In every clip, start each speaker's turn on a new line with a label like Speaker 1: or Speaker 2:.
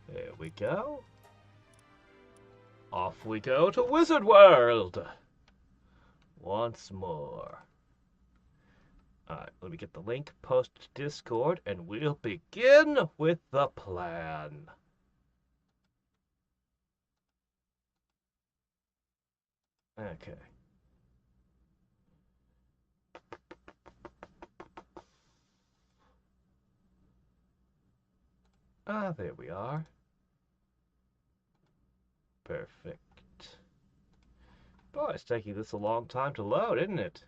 Speaker 1: There we go. Off we go to Wizard World. Once more. Alright, let me get the link, post to Discord, and we'll begin with the plan. Okay. Ah, there we are. Perfect. Boy, it's taking this a long time to load, isn't it?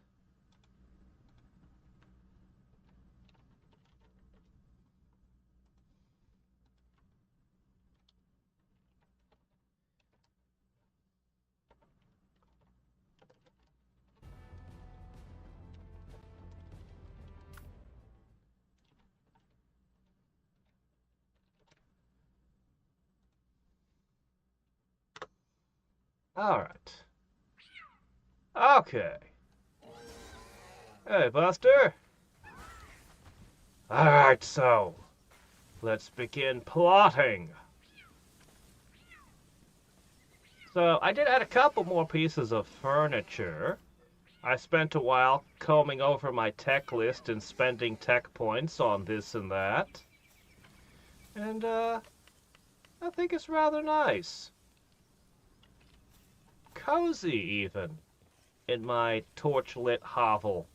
Speaker 1: Alright. Okay. Hey, Buster. Alright, so let's begin plotting. So I did add a couple more pieces of furniture. I spent a while combing over my tech list and spending tech points on this and that. And, I think it's rather nice. Cozy, even, in my torch-lit hovel.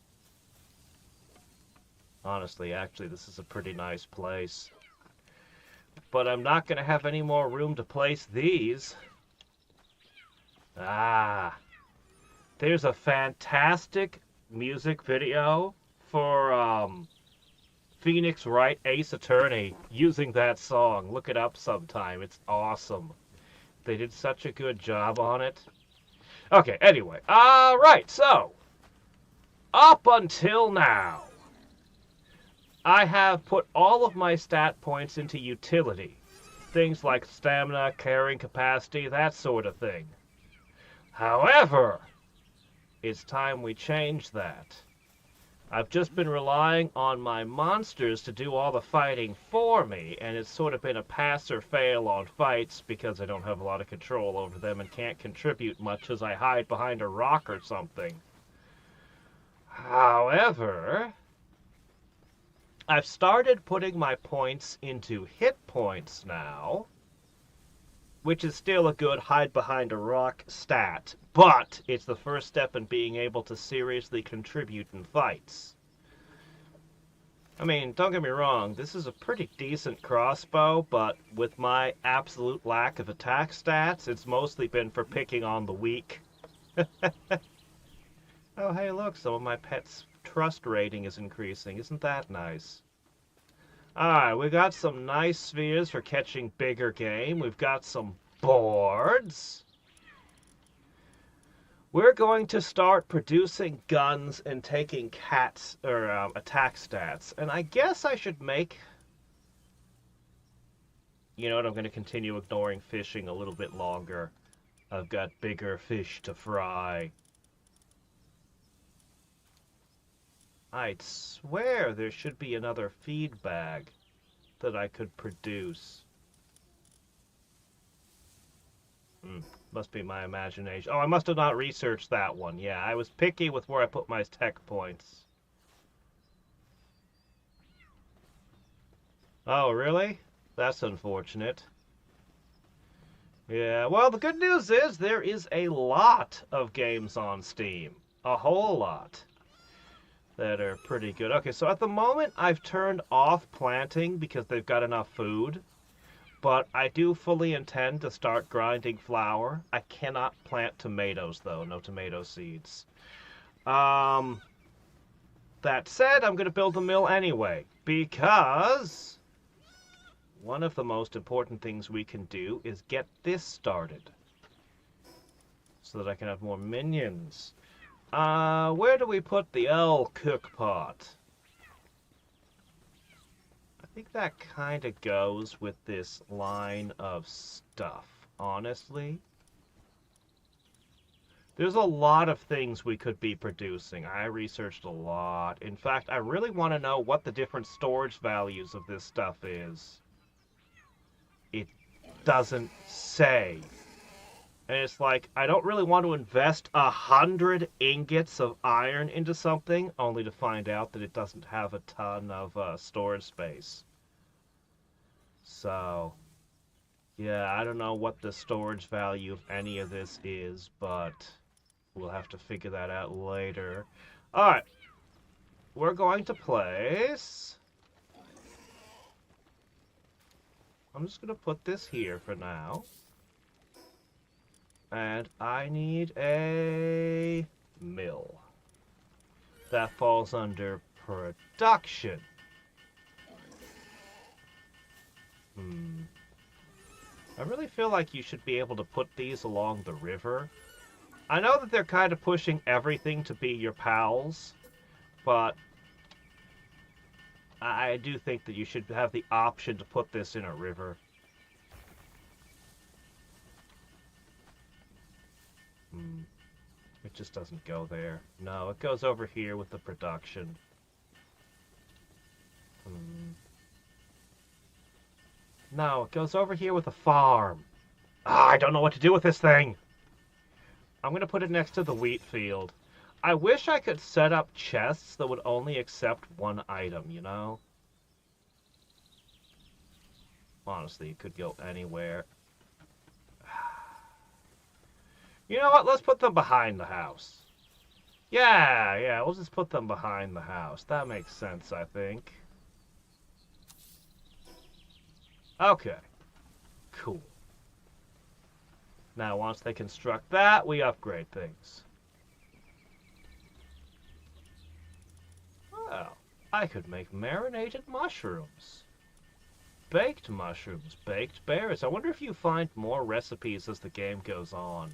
Speaker 1: Honestly, actually, this is a pretty nice place. But I'm not going to have any more room to place these. Ah, there's a fantastic music video for Phoenix Wright Ace Attorney using that song. Look it up sometime. It's awesome. They did such a good job on it. Okay, anyway. Alright, so up until now, I have put all of my stat points into utility. Things like stamina, carrying capacity, that sort of thing. However, it's time we change that. I've just been relying on my monsters to do all the fighting for me, and it's sort of been a pass or fail on fights because I don't have a lot of control over them and can't contribute much as I hide behind a rock or something. However, I've started putting my points into hit points now, which is still a good hide-behind-a-rock stat, but it's the first step in being able to seriously contribute in fights. I mean, don't get me wrong, this is a pretty decent crossbow, but with my absolute lack of attack stats, it's mostly been for picking on the weak. Oh, hey, look, some of my pets' trust rating is increasing. Isn't that nice? Alright, we got some nice spheres for catching bigger game. We've got some boards. We're going to start producing guns and taking cats or attack stats. And I guess I should make... You know what, I'm going to continue ignoring fishing a little bit longer. I've got bigger fish to fry. I'd swear there should be another feed bag that I could produce. Must be my imagination. Oh, I must have not researched that one. Yeah, I was picky with where I put my tech points. Oh, really? That's unfortunate. Yeah, well, the good news is there is a lot of games on Steam. A whole lot. That are pretty good. Okay, so at the moment, I've turned off planting because they've got enough food. But I do fully intend to start grinding flour. I cannot plant tomatoes, though. No tomato seeds. That said, I'm going to build a mill anyway. Because one of the most important things we can do is get this started. So that I can have more minions. Where do we put the L cookpot? I think that kind of goes with this line of stuff, honestly. There's a lot of things we could be producing. I researched a lot. In fact, I really want to know what the different storage values of this stuff is. It doesn't say. And it's like, I don't really want to invest 100 ingots of iron into something, only to find out that it doesn't have a ton of storage space. So, yeah, I don't know what the storage value of any of this is, but we'll have to figure that out later. Alright, we're going to place... I'm just going to put this here for now. And I need a mill. That falls under production. I really feel like you should be able to put these along the river. I know that they're kind of pushing everything to be your pals, but I do think that you should have the option to put this in a river. It just doesn't go there. No, it goes over here with the production. No, it goes over here with the farm. I don't know what to do with this thing. I'm going to put it next to the wheat field. I wish I could set up chests that would only accept one item, you know? Honestly, it could go anywhere. You know what? Let's put them behind the house. Yeah, we'll just put them behind the house. That makes sense, I think. Okay. Cool. Now, once they construct that, we upgrade things. Well, I could make marinated mushrooms. Baked mushrooms, baked berries. I wonder if you find more recipes as the game goes on.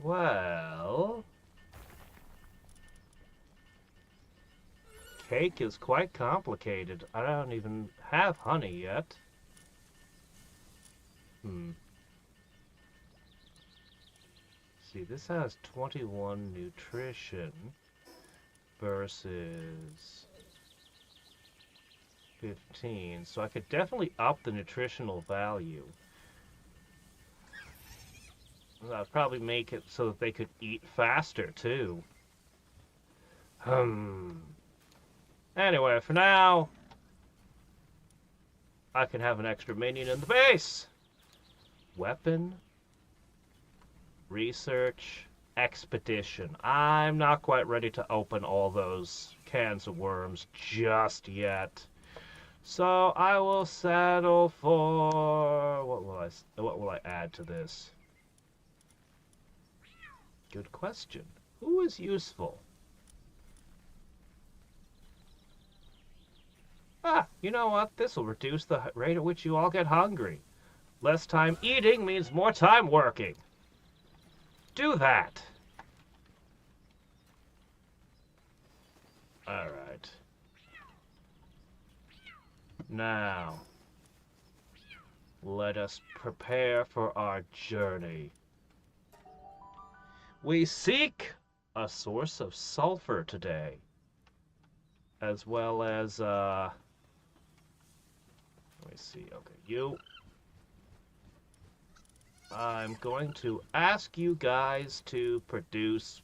Speaker 1: Well... Cake is quite complicated. I don't even have honey yet. See, this has 21 nutrition versus 15. So I could definitely up the nutritional value. That'd probably make it so that they could eat faster, too. Anyway, for now, I can have an extra minion in the base. Weapon. Research. Expedition. I'm not quite ready to open all those cans of worms just yet. So I will settle for... What will I add to this? Good question. Who is useful? You know what? This will reduce the rate at which you all get hungry. Less time eating means more time working. Do that. Alright. Now, let us prepare for our journey. We seek a source of sulfur today, as well as, let me see, okay, you. I'm going to ask you guys to produce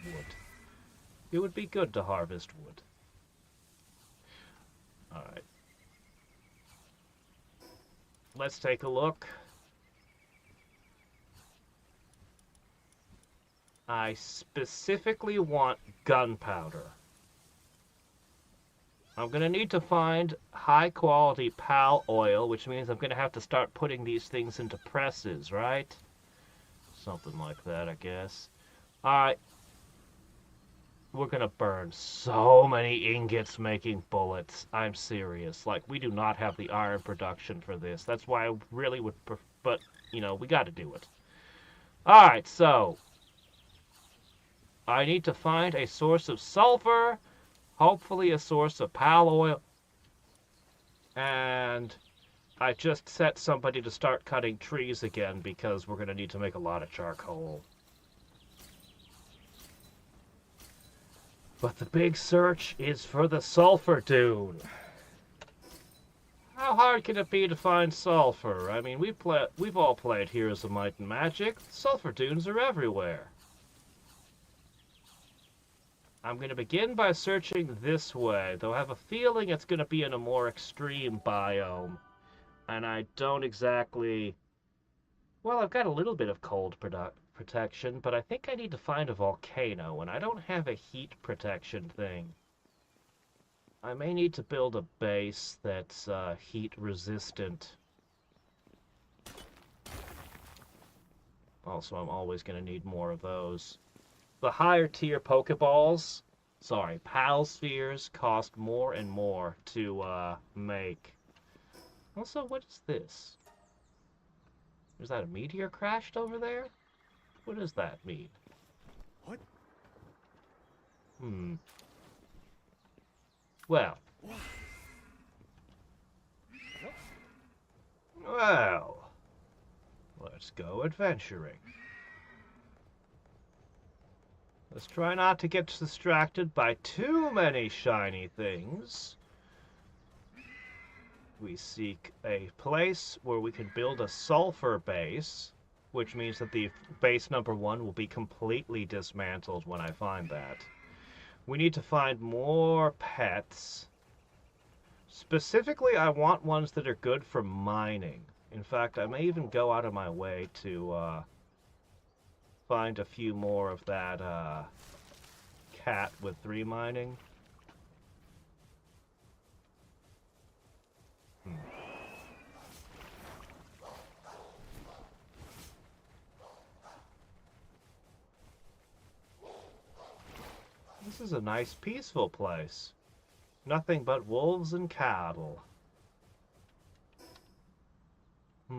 Speaker 1: wood. It would be good to harvest wood. Alright. Let's take a look. I specifically want gunpowder. I'm going to need to find high-quality pal oil, which means I'm going to have to start putting these things into presses, right? Something like that, I guess. Alright. We're going to burn so many ingots making bullets. I'm serious. Like, we do not have the iron production for this. That's why I really would prefer... But, you know, we got to do it. Alright, so... I need to find a source of sulfur, hopefully a source of pal oil, and I just set somebody to start cutting trees again because we're going to need to make a lot of charcoal. But the big search is for the sulfur dune. hard can it be to find sulfur? I mean, we've all played Heroes of Might and Magic. Sulfur dunes are everywhere. I'm going to begin by searching this way, though I have a feeling it's going to be in a more extreme biome. And I don't exactly... Well, I've got a little bit of cold protection, but I think I need to find a volcano, and I don't have a heat protection thing. I may need to build a base that's heat resistant. Also, I'm always going to need more of those. The higher tier Pokeballs, sorry, Pal Spheres cost more and more to make. Also, what is this? Is that a meteor crashed over there? What does that mean?
Speaker 2: What?
Speaker 1: Well. Well. Let's go adventuring. Let's try not to get distracted by too many shiny things. We seek a place where we can build a sulfur base, which means that the base number 1 will be completely dismantled when I find that. We need to find more pets. Specifically, I want ones that are good for mining. In fact, I may even go out of my way to find a few more of that cat with 3 mining. This is a nice, peaceful place. Nothing but wolves and cattle. I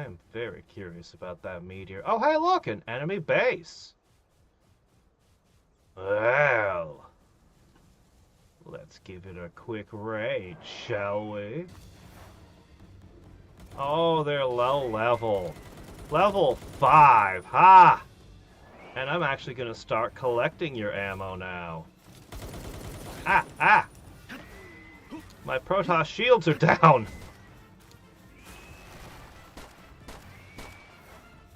Speaker 1: am very curious about that meteor. Oh, hey, look, an enemy base. Well, let's give it a quick raid, shall we? Oh, they're low level. Level 5, ha! And I'm actually going to start collecting your ammo now. Ah! My Protoss shields are down!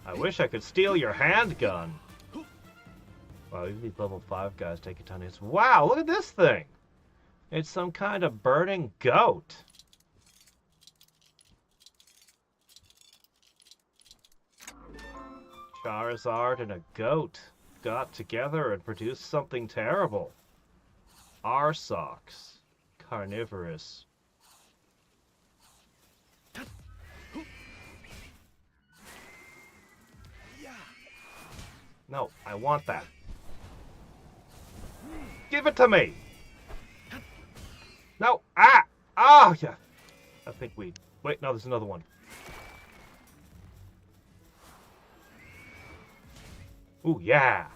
Speaker 1: I wish I could steal your handgun. Wow, even these level 5 guys take a ton of hits. Wow, look at this thing! It's some kind of burning goat. Charizard and a goat got together and produced something terrible. Arsox. Carnivorous. No, I want that. Give it to me! No! Ah! Oh, yeah! I think we... Wait, no, there's another one. Ooh, yeah!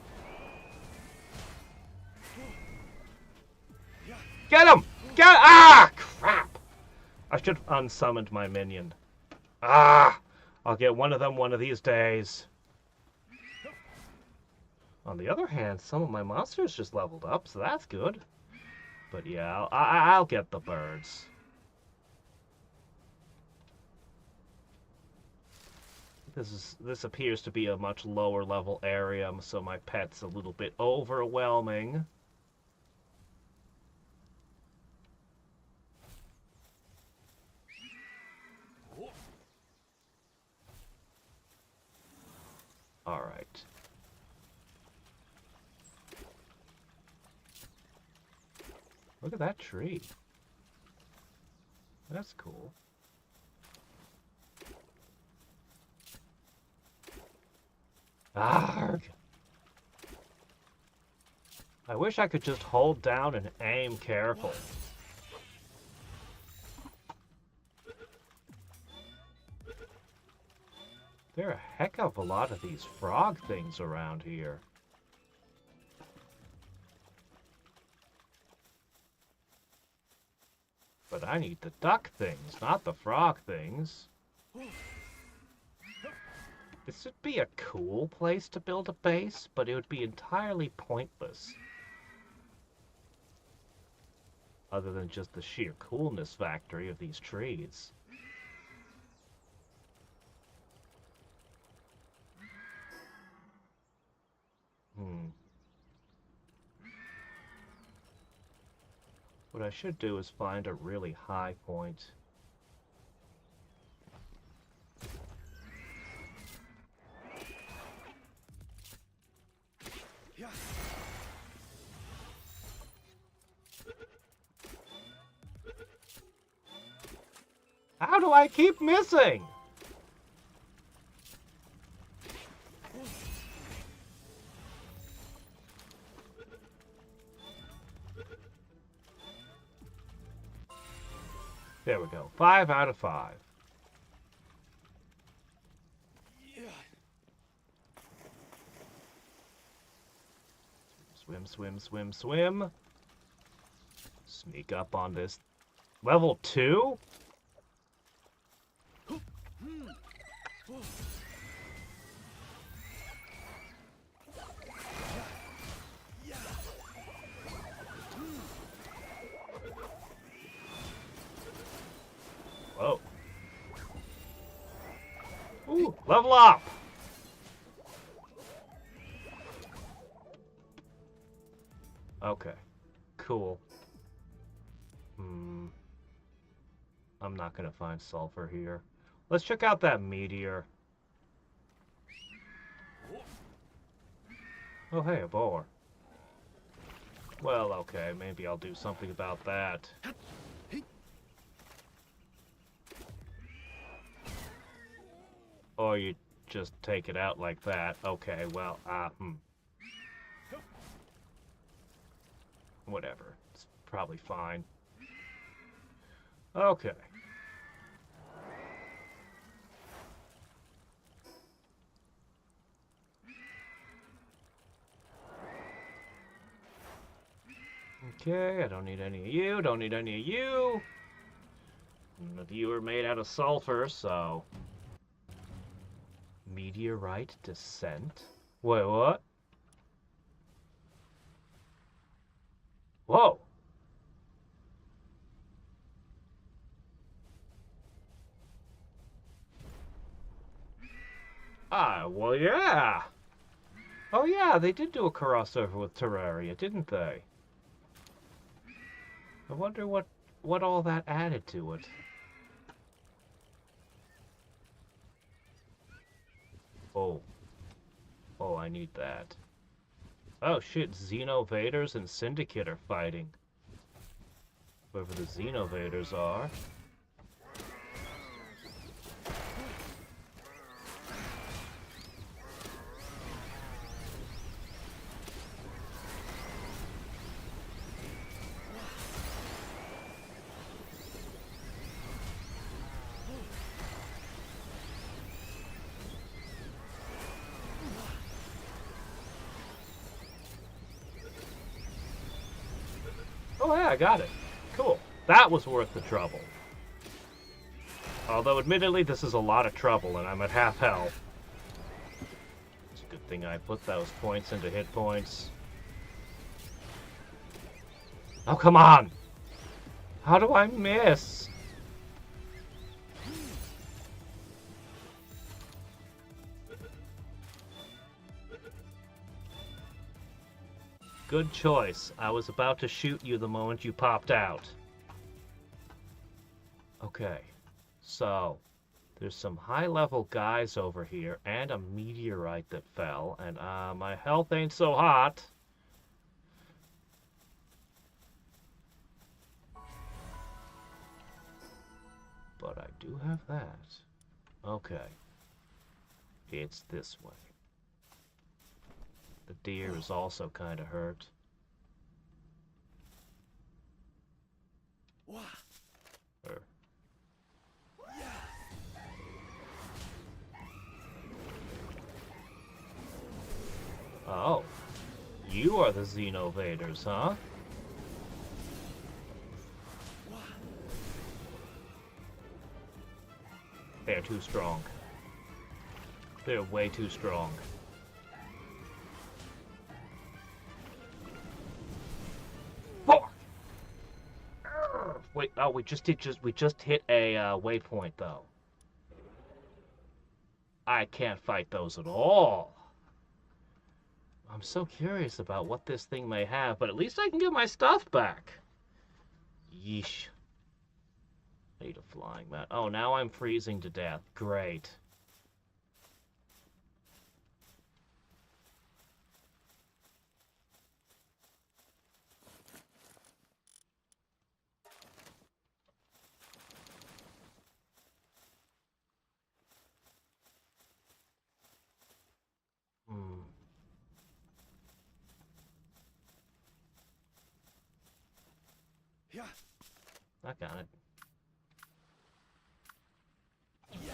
Speaker 1: Get him! Ah! Crap! I should have unsummoned my minion. Ah! I'll get one of them one of these days. On the other hand, some of my monsters just leveled up, so that's good. But yeah, I'll get the birds. This appears to be a much lower level area, so my pet's a little bit overwhelming. All right. Look at that tree. That's cool. Arrgh! I wish I could just hold down and aim careful. There are a heck of a lot of these frog things around here. But I need the duck things, not the frog things. This would be a cool place to build a base, but it would be entirely pointless. other than just the sheer coolness factory of these trees. What I should do is find a really high point. How do I keep missing? There we go. 5 out of 5. Swim, swim, swim, swim. Sneak up on this. Level 2? Whoa. Ooh, level up! Okay, cool. I'm not gonna find sulfur here. Let's check out that meteor. Oh, hey, a boar. Well, okay, maybe I'll do something about that. Or you just take it out like that. Okay, well, whatever. It's probably fine. Okay. Okay, I don't need any of you, don't need any of you. None of you are made out of sulfur, so... Meteorite descent? Wait, what? Whoa! Ah, well, yeah! Oh yeah, they did do a crossover with Terraria, didn't they? I wonder what all that added to it. Oh. Oh, I need that. Oh shit, Xenovaders and Syndicate are fighting. Whoever the Xenovaders are. Oh yeah, I got it. Cool. That was worth the trouble. Although, admittedly, this is a lot of trouble, and I'm at half health. It's a good thing I put those points into hit points. Oh, come on! How do I miss? Good choice. I was about to shoot you the moment you popped out. Okay, so there's some high-level guys over here and a meteorite that fell, and my health ain't so hot. But I do have that. Okay. It's this way. The deer is also kind of hurt. Oh, you are the Xenovaders, huh? They're too strong. They're way too strong. Wait, oh, we just hit a waypoint though. I can't fight those at all. I'm so curious about what this thing may have, but at least I can get my stuff back. Yeesh. I need a flying mat. Oh, now I'm freezing to death. Great. Hmm.
Speaker 2: Yeah.
Speaker 1: I got it.
Speaker 2: Yeah.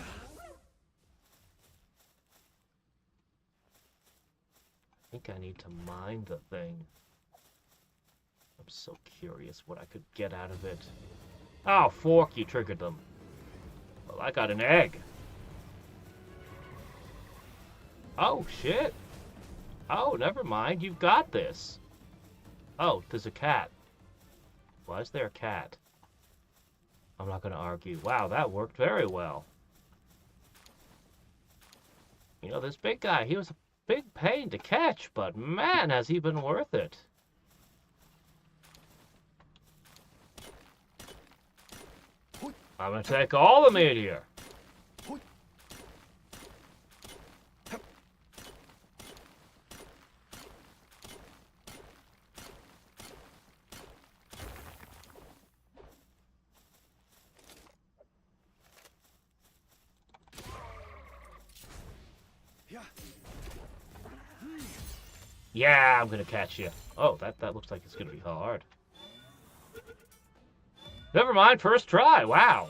Speaker 1: I think I need to mine the thing. I'm so curious what I could get out of it. Oh, fork, you triggered them. Well, I got an egg. Oh, shit. Oh, never mind. You've got this. Oh, there's a cat. Why is there a cat? I'm not going to argue. Wow, that worked very well. You know, this big guy, he was a big pain to catch, but man, has he been worth it. I'm going to take all the meteor. Yeah, I'm gonna catch you. Oh, that looks like it's gonna be hard. Never mind, first try. Wow.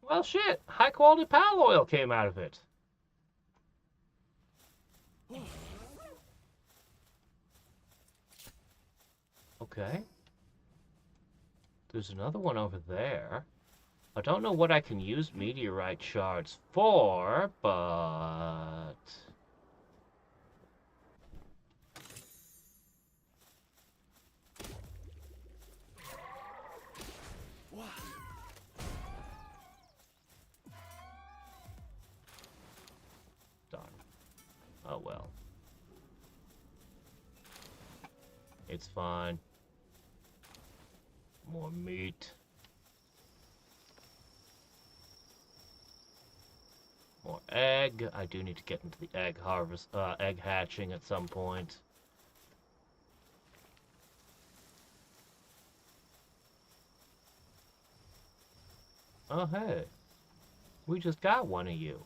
Speaker 1: Well, shit. High quality pal oil came out of it. Okay. There's another one over there. I don't know what I can use meteorite shards for, but... Darn. Oh well. It's fine. More meat. More egg. I do need to get into the egg harvest, egg hatching at some point. Oh, hey. We just got one of you.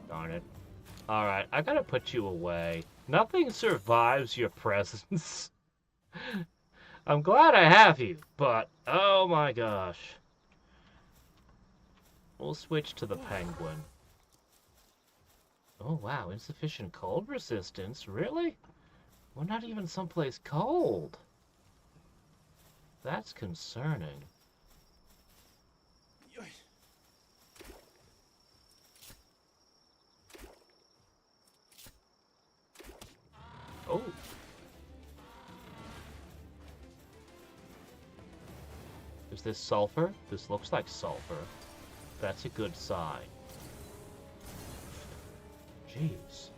Speaker 1: Darn it. Alright, I gotta put you away. Nothing survives your presence. I'm glad I have you, but oh my gosh. We'll switch to the penguin. Oh wow, insufficient cold resistance? Really? We're not even someplace cold. That's concerning. Oh. Is this sulfur? This looks like sulfur. That's a good sign. Jeez.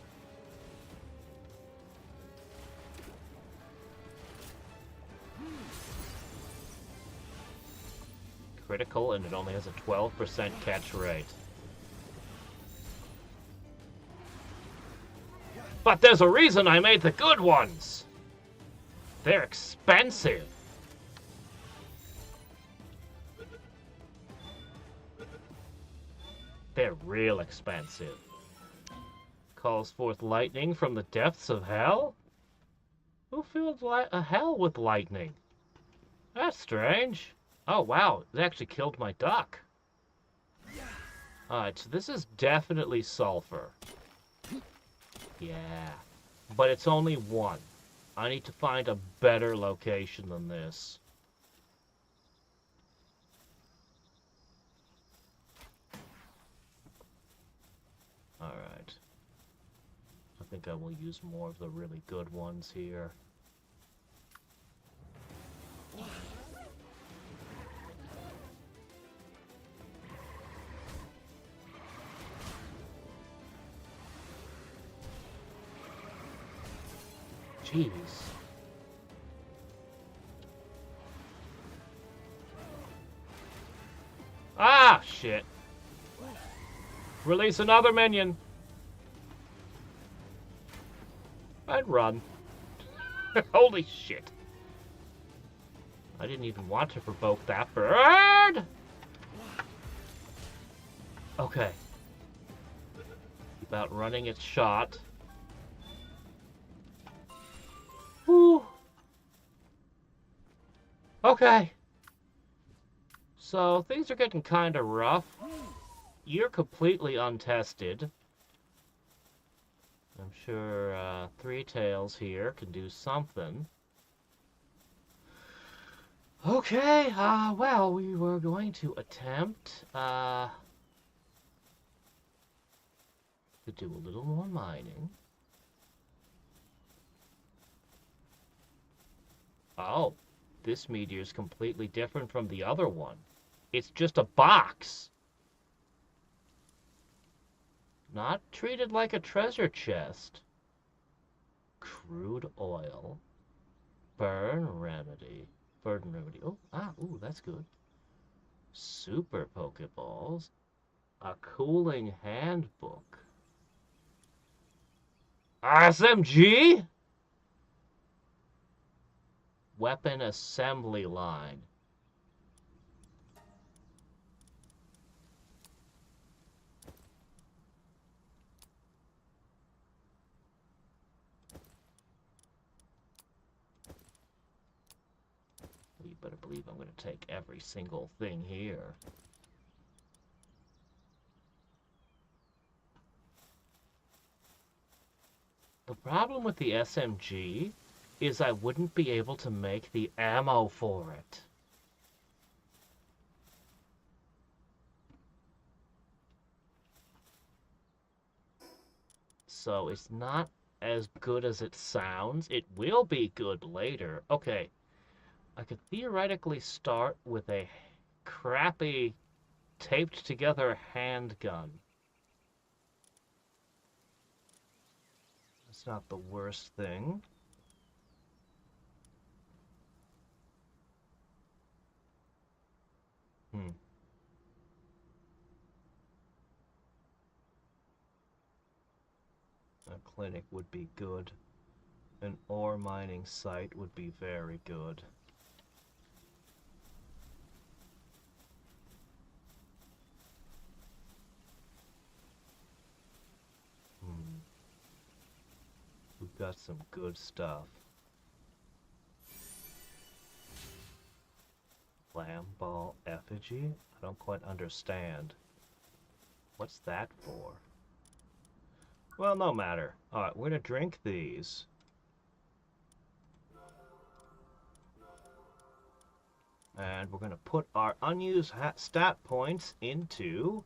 Speaker 1: Critical, and it only has a 12% catch rate. But there's a reason I made the good ones! They're expensive. They're real expensive. Calls forth lightning from the depths of hell? Who filled a hell with lightning? That's strange. Oh wow, it actually killed my duck. Alright, so this is definitely sulfur. Yeah, but it's only one. I need to find a better location than this. think I will use more of the really good ones here. Jeez. Ah, shit. Release another minion. And run. Holy shit. I didn't even want to provoke that bird. Okay. Keep outrunning its shot. Whew. Okay. So things are getting kind of rough. You're completely untested. I'm sure Three Tails here can do something. Okay, well, we were going to attempt to do a little more mining. Oh, this meteor is completely different from the other one. It's just a box. Not treated like a treasure chest. Crude oil. Burn remedy. Oh, ooh, that's good. Super Pokeballs. A cooling handbook. SMG? Weapon assembly line. You better believe I'm going to take every single thing here. The problem with the SMG is I wouldn't be able to make the ammo for it. So it's not as good as it sounds. It will be good later. Okay. I could theoretically start with a crappy taped together handgun. That's not the worst thing. A clinic would be good. An ore mining site would be very good. We've got some good stuff. Lamball effigy? I don't quite understand. What's that for? Well, no matter. Alright, we're gonna drink these. And we're gonna put our unused stat points into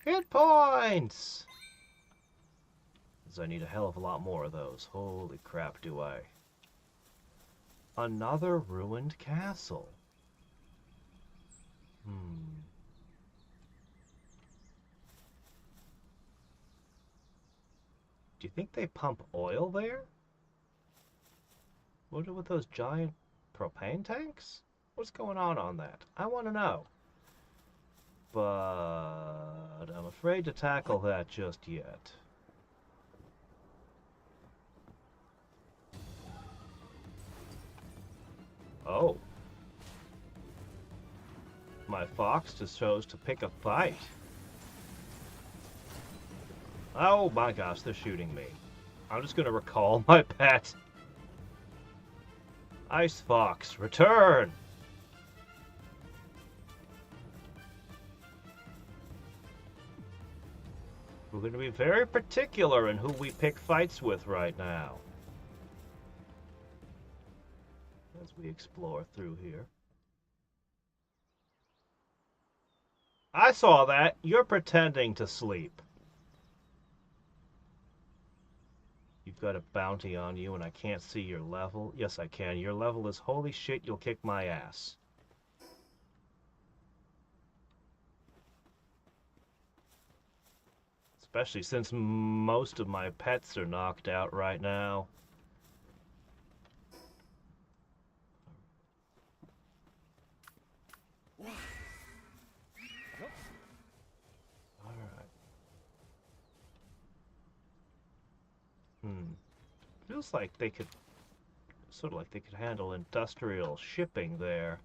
Speaker 1: hit points! Because I need a hell of a lot more of those. Holy crap, do I. Another ruined castle. Do you think they pump oil there? What with those giant propane tanks? What's going on that? I want to know. But I'm afraid to tackle that just yet. Oh. My fox just chose to pick a fight. Oh my gosh, they're shooting me. I'm just gonna recall my pet. Ice Fox, return! We're gonna be very particular in who we pick fights with right now. As we explore through here. I saw that. You're pretending to sleep. You got a bounty on you and I can't see your level. Yes, I can. Your level is holy shit, you'll kick my ass. Especially since most of my pets are knocked out right now. Alright. Feels like they could, sort of like they could handle industrial shipping there.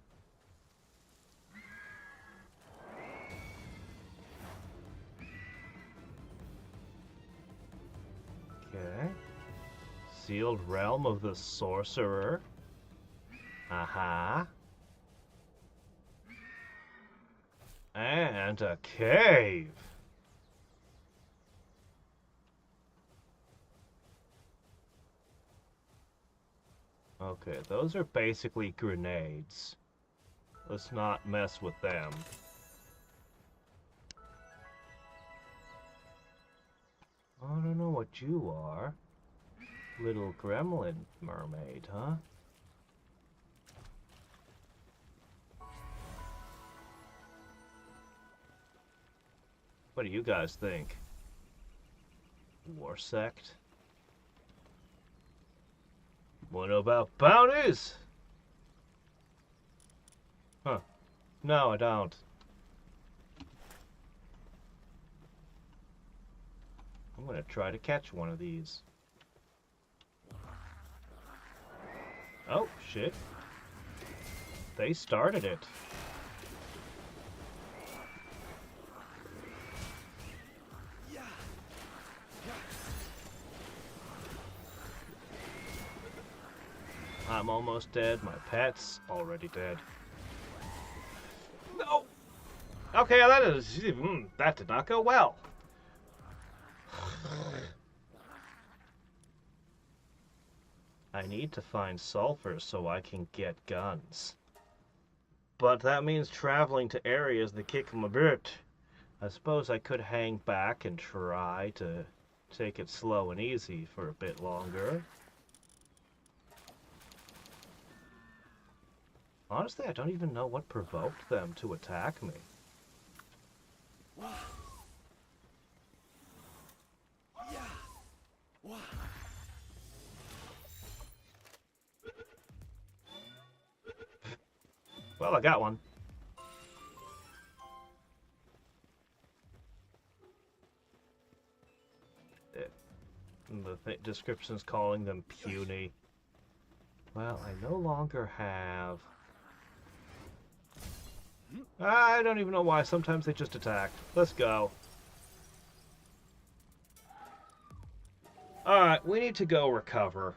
Speaker 1: Okay. Sealed realm of the sorcerer. Aha. And a cave. Okay, those are basically grenades. Let's not mess with them. I don't know what you are. Little gremlin mermaid, huh? What do you guys think? War sect? What about bounties? Huh. No, I don't. I'm gonna try to catch one of these. Oh, shit. They started it. I'm almost dead. My pet's already dead. No! Okay, that did not go well. I need to find sulfur so I can get guns. But that means traveling to areas that kick my butt. I suppose I could hang back and try to take it slow and easy for a bit longer. Honestly, I don't even know what provoked them to attack me. Well, I got one. The description's calling them puny. Well, I no longer have... I don't even know why. Sometimes they just attack. Let's go. Alright, we need to go recover.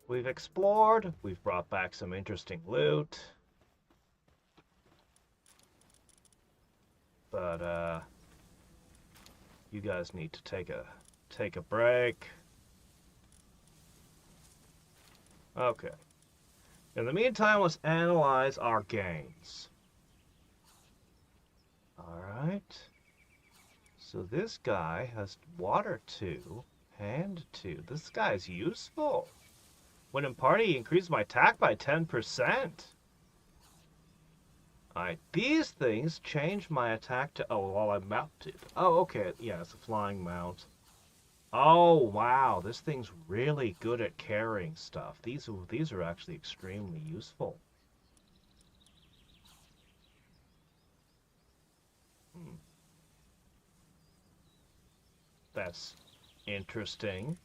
Speaker 1: We've explored. We've brought back some interesting loot. But, you guys need to take a break. Okay. In the meantime, let's analyze our gains. Alright. So this guy has water 2, hand 2. This guy's useful. When in party, he increased my attack by 10%. Alright, these things change my attack to... Oh, while I'm mounted. Oh, okay. Yeah, it's a flying mount. Oh, wow. This thing's really good at carrying stuff. These are actually extremely useful. That's interesting.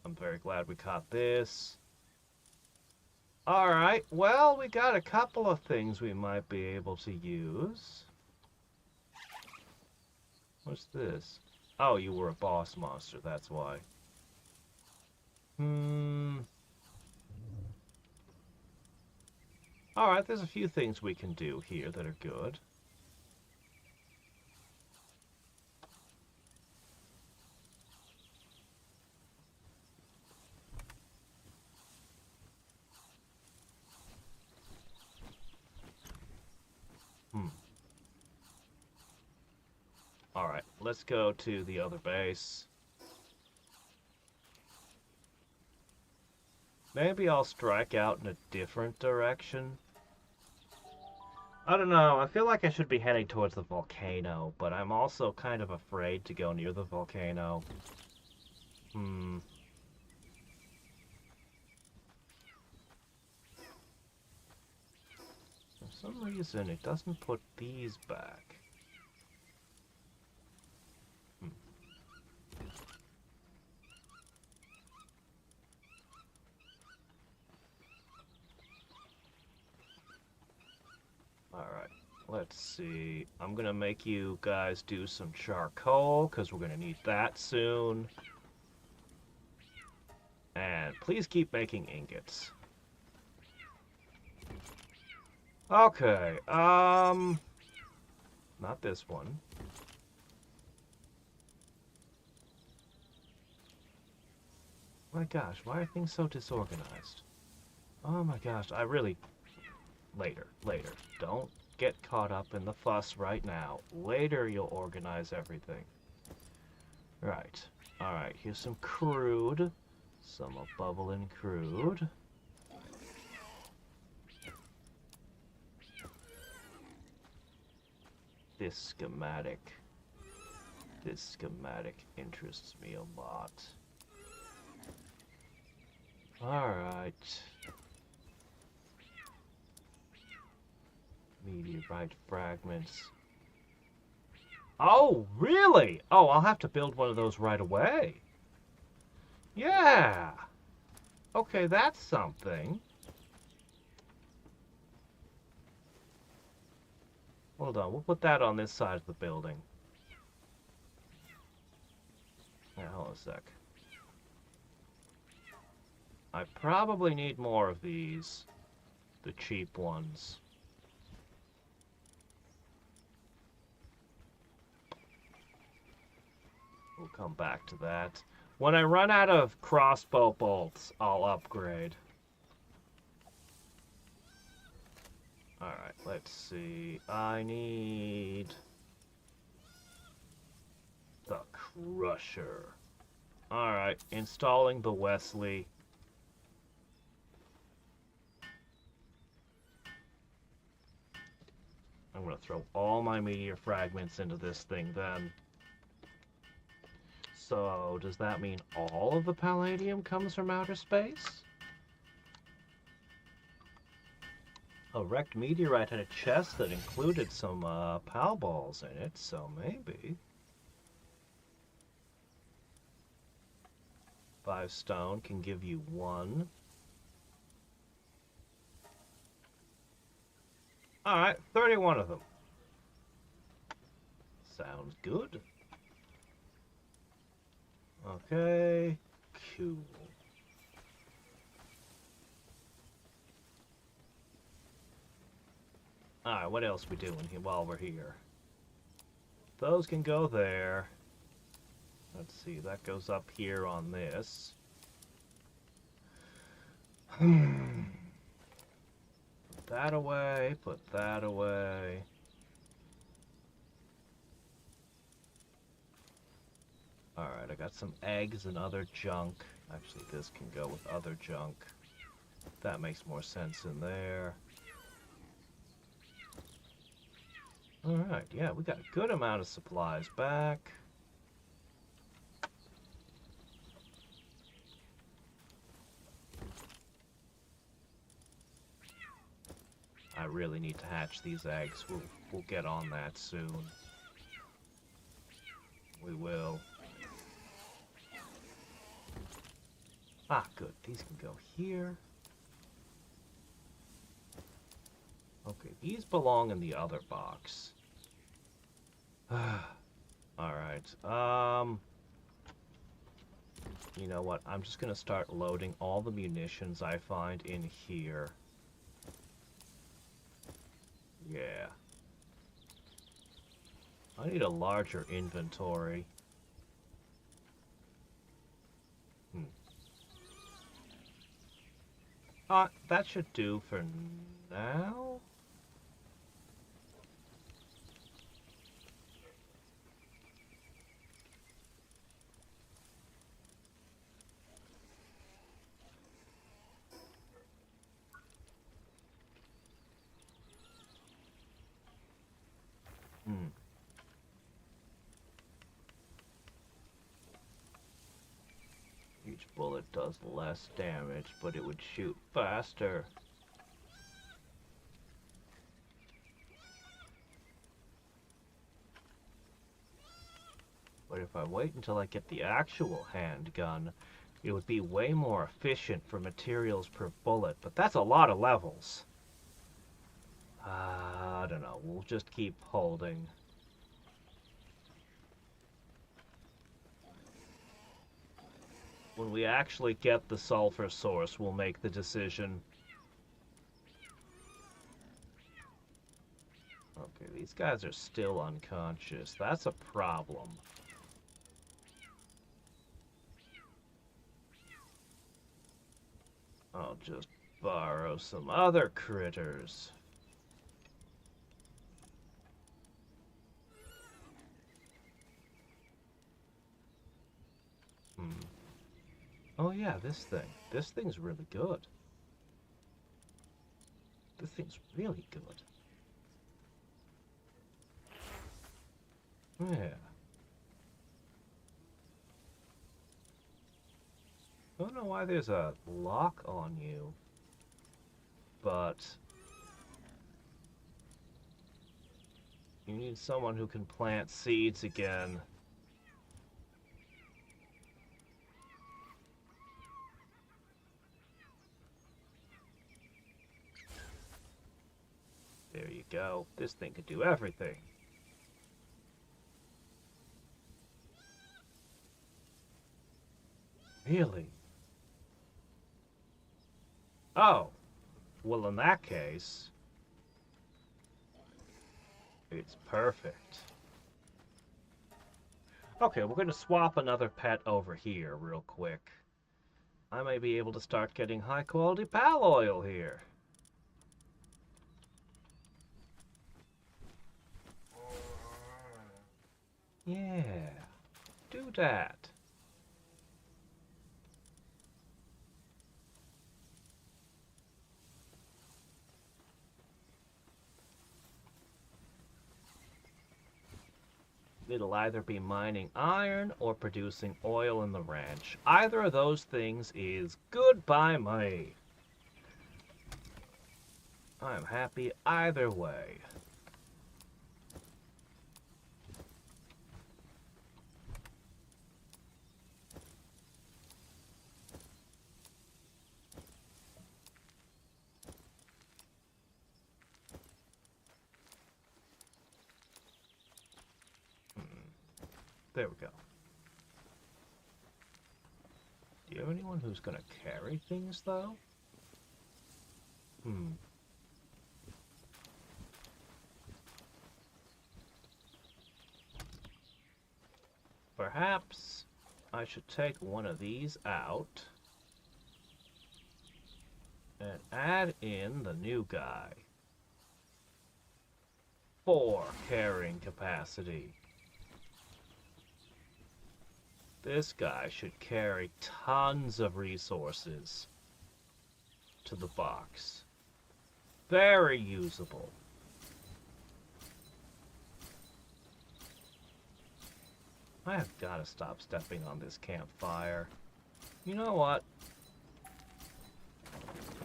Speaker 1: I'm very glad we caught this. Alright, well, we got a couple of things we might be able to use. What's this? Oh, you were a boss monster, that's why. Alright, there's a few things we can do here that are good. Alright, let's go to the other base. Maybe I'll strike out in a different direction. I don't know, I feel like I should be heading towards the volcano, but I'm also kind of afraid to go near the volcano. For some reason, it doesn't put these back. Alright, let's see. I'm gonna make you guys do some charcoal, because we're gonna need that soon. And please keep making ingots. Okay, not this one. My gosh, why are things so disorganized? Oh my gosh, I really... Later. Don't get caught up in the fuss right now. Later you'll organize everything. Right. Alright, here's some crude. Some bubbling crude. This schematic interests me a lot. Alright. Meteorite fragments. Oh, really? Oh, I'll have to build one of those right away. Yeah. Okay, that's something. Hold on, we'll put that on this side of the building. Now, hold on a sec. I probably need more of these. The cheap ones. We'll come back to that. When I run out of crossbow bolts, I'll upgrade. Alright, let's see. I need... the crusher. Alright, installing the Wesley. I'm gonna throw all my meteor fragments into this thing then. So, does that mean all of the palladium comes from outer space? A wrecked meteorite had a chest that included some pal balls in it, so maybe. 5 stone can give you 1. Alright, 31 of them. Sounds good. Okay, cool. Alright, what else we doing here while we're here? Those can go there. Let's see, that goes up here on this. Put that away, put that away. Alright, I got some eggs and other junk. Actually, this can go with other junk. That makes more sense in there. Alright, yeah, we got a good amount of supplies back. I really need to hatch these eggs. We'll get on that soon. We will. Ah, good. These can go here. Okay, these belong in the other box. Alright, you know what? I'm just gonna start loading all the munitions I find in here. Yeah. I need a larger inventory. That should do for now. Each bullet does less damage, but it would shoot faster. But if I wait until I get the actual handgun, it would be way more efficient for materials per bullet, but that's a lot of levels. I don't know, we'll just keep holding. When we actually get the sulfur source, we'll make the decision. Okay, these guys are still unconscious. That's a problem. I'll just borrow some other critters. Oh yeah, this thing. This thing's really good. This thing's really good. Yeah. I don't know why there's a lock on you, but you need someone who can plant seeds again. There you go. This thing could do everything. Really? Oh. Well, in that case, it's perfect. Okay, we're going to swap another pet over here real quick. I may be able to start getting high-quality pal oil here. Yeah, do that. It'll either be mining iron or producing oil in the ranch. Either of those things is good by me. I'm happy either way. There we go. Do you have anyone who's gonna carry things, though? Perhaps I should take one of these out and add in the new guy. 4 carrying capacity. This guy should carry tons of resources to the box. Very usable. I have got to stop stepping on this campfire. You know what?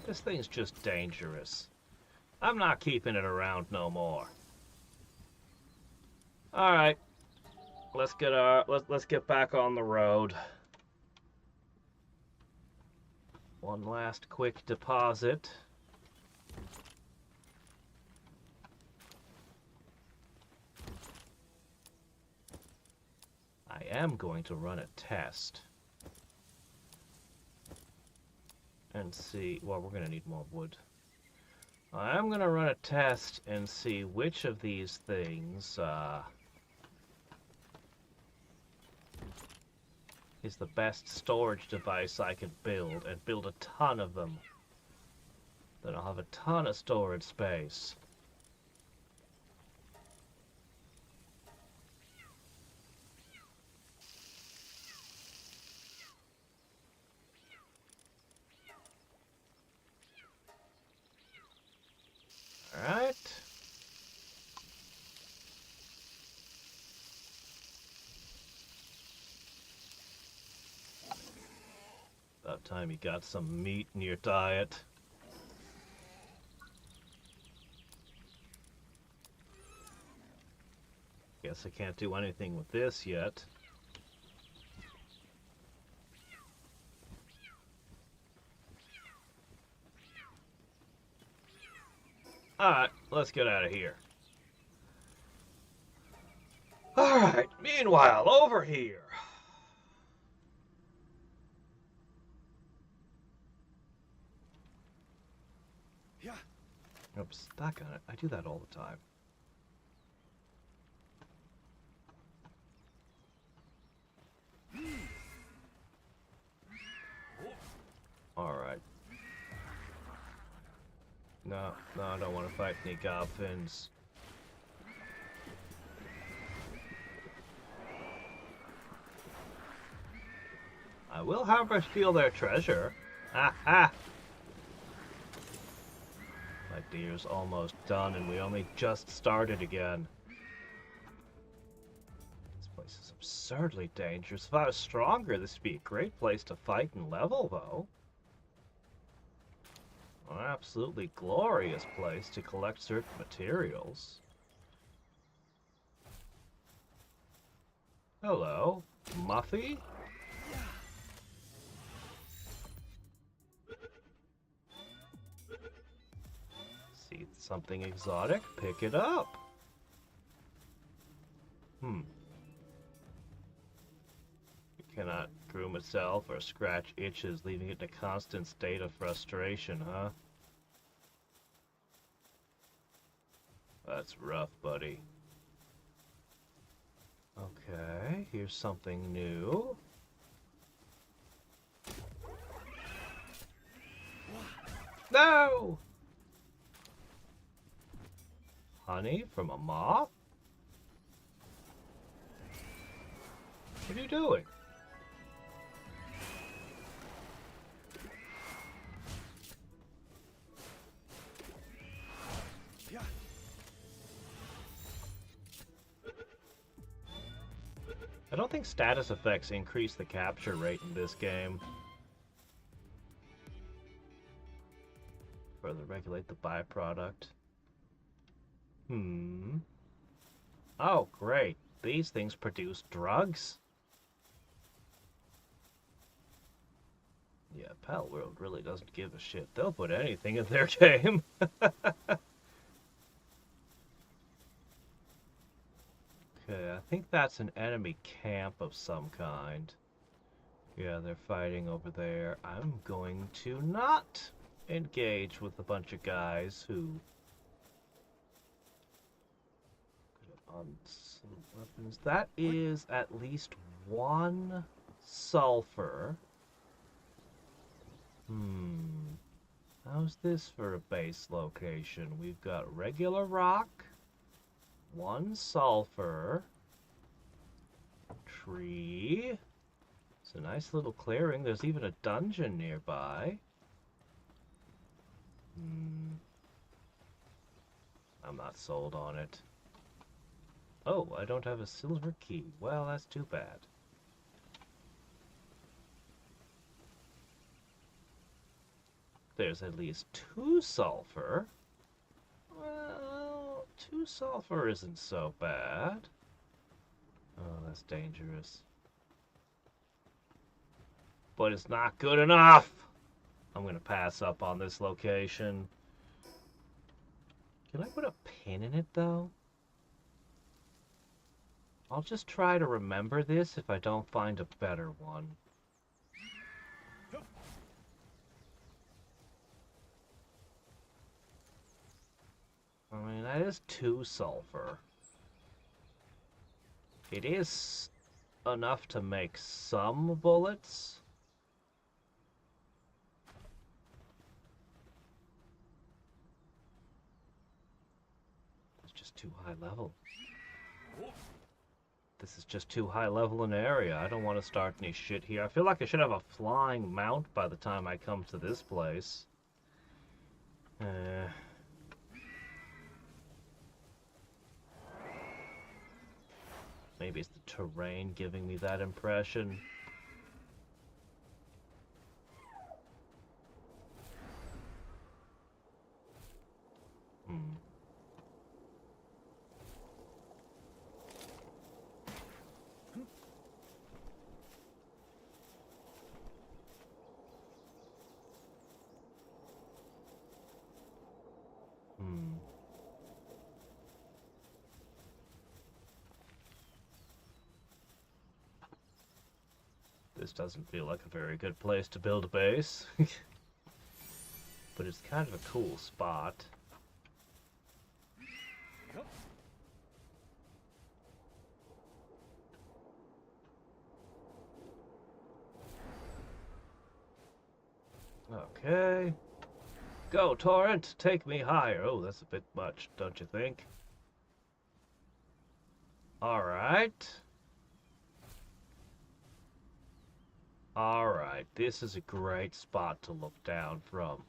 Speaker 1: This thing's just dangerous. I'm not keeping it around no more. All right. Let's get back on the road. One last quick deposit. I am going to run a test and see. Well, we're going to need more wood. I am going to run a test and see which of these things is the best storage device I could build, and build a ton of them. Then I'll have a ton of storage space. All right. About time you got some meat in your diet. Guess I can't do anything with this yet. Alright, let's get out of here. Alright, meanwhile, over here.
Speaker 2: Yeah.
Speaker 1: Oops, stuck on it. I do that all the time. Alright. No, I don't want to fight any goblins. I will, however, steal their treasure. Ha ha! My deer's almost done, and we only just started again. This place is absurdly dangerous. If I was stronger, this would be a great place to fight and level, though. An absolutely glorious place to collect certain materials. Hello, Muffy? See something exotic? Pick it up. It cannot groom itself or scratch itches, leaving it in a constant state of frustration, huh? That's rough, buddy. Okay, here's something new. No! Honey from a moth? What are you doing?
Speaker 2: Yeah.
Speaker 1: I don't think status effects increase the capture rate in this game. Further regulate the byproduct. Oh, great. These things produce drugs? Yeah, Palworld really doesn't give a shit. They'll put anything in their game. Okay, I think that's an enemy camp of some kind. Yeah, they're fighting over there. I'm going to not engage with a bunch of guys who on some weapons. That is at least one sulfur. How's this for a base location? We've got regular rock, one sulfur, tree. It's a nice little clearing. There's even a dungeon nearby. I'm not sold on it. Oh, I don't have a silver key. Well, that's too bad. There's at least 2 sulfur. Well, 2 sulfur isn't so bad. Oh, that's dangerous. But it's not good enough! I'm gonna pass up on this location. Can I put a pin in it, though? I'll just try to remember this if I don't find a better one. I mean, that is 2 sulfur. It is enough to make some bullets. It's just too high level. This is just too high level an area. I don't want to start any shit here. I feel like I should have a flying mount by the time I come to this place. Maybe it's the terrain giving me that impression. This doesn't feel like a very good place to build a base. But it's kind of a cool spot. Okay. Go, Torrent! Take me higher! Oh, that's a bit much, don't you think? Alright. Alright, this is a great spot to look down from.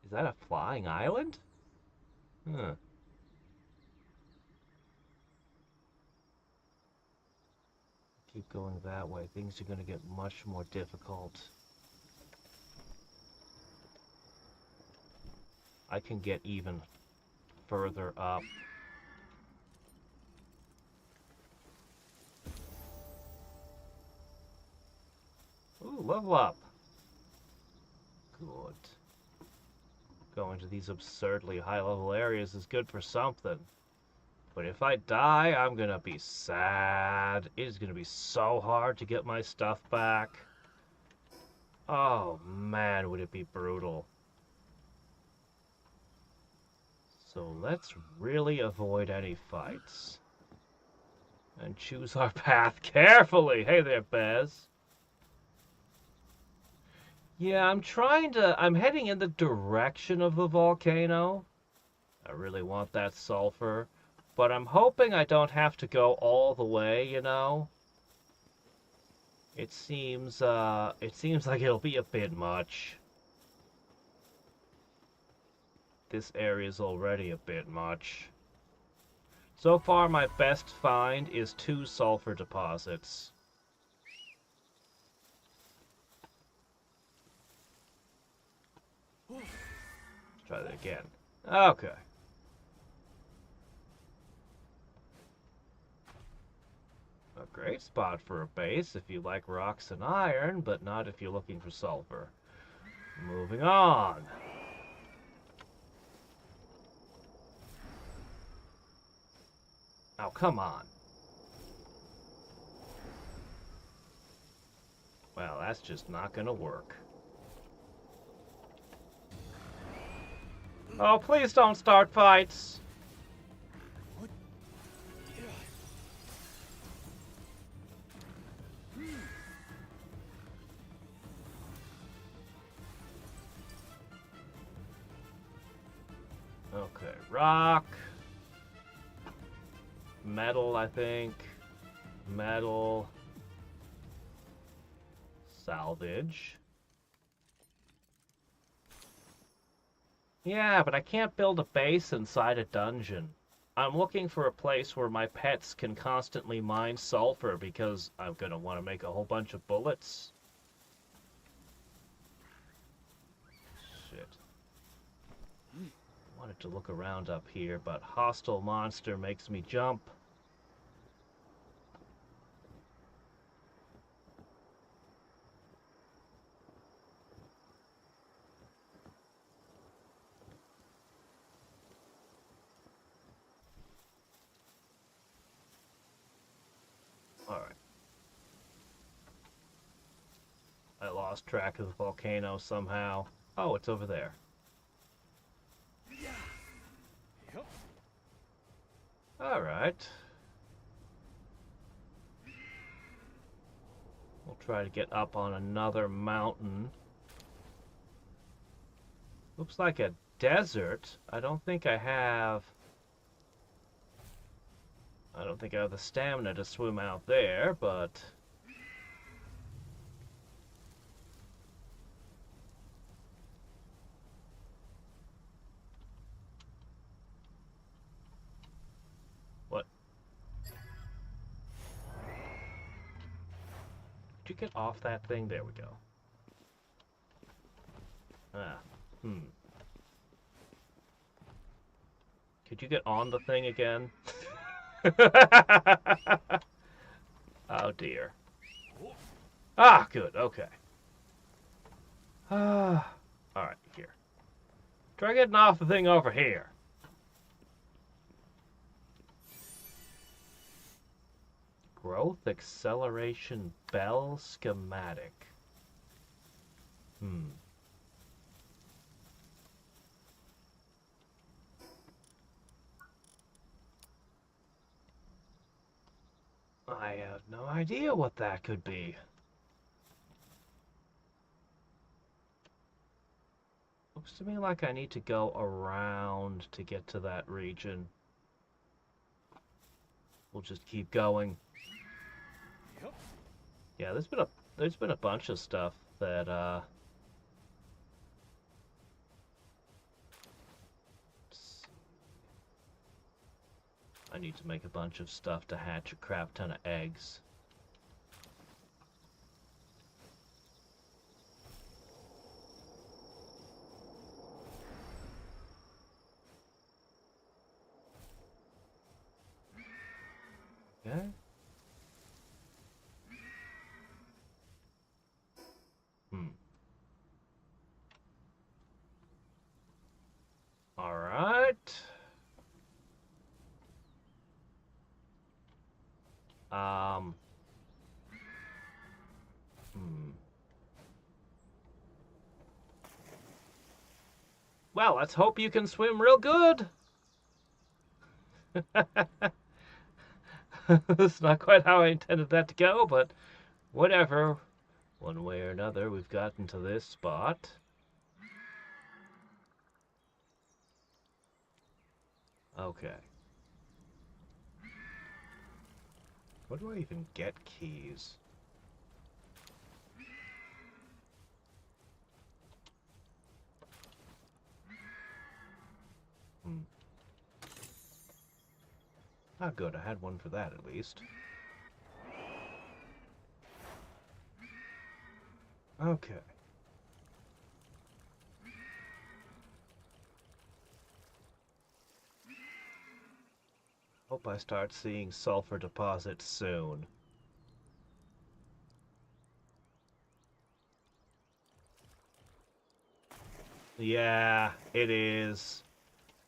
Speaker 1: Is that a flying island? Huh. Keep going that way. Things are going to get much more difficult. I can get even further up. Ooh, level up. Good. Going to these absurdly high-level areas is good for something. But if I die, I'm gonna be sad. It is gonna be so hard to get my stuff back. Oh man, would it be brutal. So let's really avoid any fights. And choose our path carefully. Hey there, Bez. Yeah, I'm heading in the direction of the volcano. I really want that sulfur. But I'm hoping I don't have to go all the way, you know? It seems like it'll be a bit much. This area's already a bit much. So far, my best find is 2 sulfur deposits. Let's try that again. Okay. A great spot for a base if you like rocks and iron, but not if you're looking for sulfur. Moving on. Now, come on. Well, that's just not gonna work. Oh, please don't start fights. Okay, rock. Metal, I think. Metal. Salvage. Yeah, but I can't build a base inside a dungeon. I'm looking for a place where my pets can constantly mine sulfur because I'm gonna want to make a whole bunch of bullets. Shit. Wanted to look around up here, but hostile monster makes me jump. Alright. I lost track of the volcano somehow. Oh, it's over there. Alright. We'll try to get up on another mountain. Looks like a desert. I don't think I have the stamina to swim out there, but what? Did you get off that thing? There we go. Could you get on the thing again? Oh dear. Ah, good, okay. Ah, alright, here. Try getting off the thing over here. Growth acceleration bell schematic. Hmm. I have no idea what that could be. Looks to me like I need to go around to get to that region. We'll just keep going.
Speaker 2: Yup.
Speaker 1: Yeah, there's been a bunch of stuff that I need to make a bunch of stuff to hatch a crap ton of eggs. Okay. Hmm. All right. Um. Hmm. Well, let's hope you can swim real good. That's not quite how I intended that to go, but whatever. One way or another, we've gotten to this spot. Okay. Where do I even get keys? Hmm. Ah, good. I had one for that at least. Okay. Hope I start seeing sulfur deposits soon. Yeah, it is.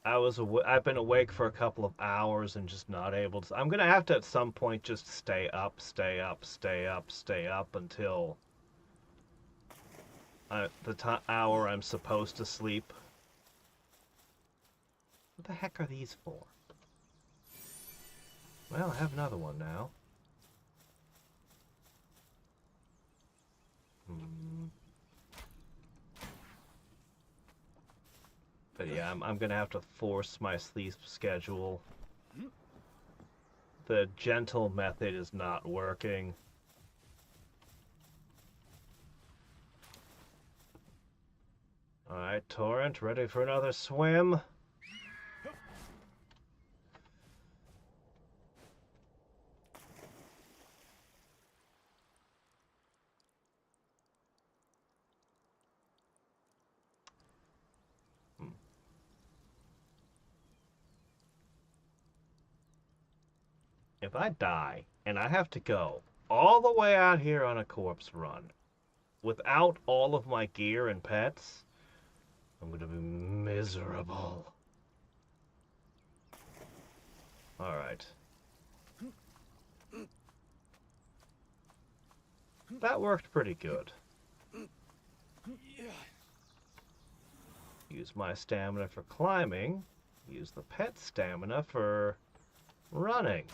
Speaker 1: I've been awake for a couple of hours and just not able to. I'm gonna have to at some point just stay up, stay up, stay up, stay up until the hour I'm supposed to sleep. What the heck are these for? Well, I have another one now. Hmm. But yeah, I'm gonna have to force my sleep schedule. The gentle method is not working. Alright, Torrent, ready for another swim? Hmm. If I die and I have to go all the way out here on a corpse run without all of my gear and pets, I'm gonna be miserable. Alright. That worked pretty good.
Speaker 2: Yeah.
Speaker 1: Use my stamina for climbing. Use the pet stamina for running.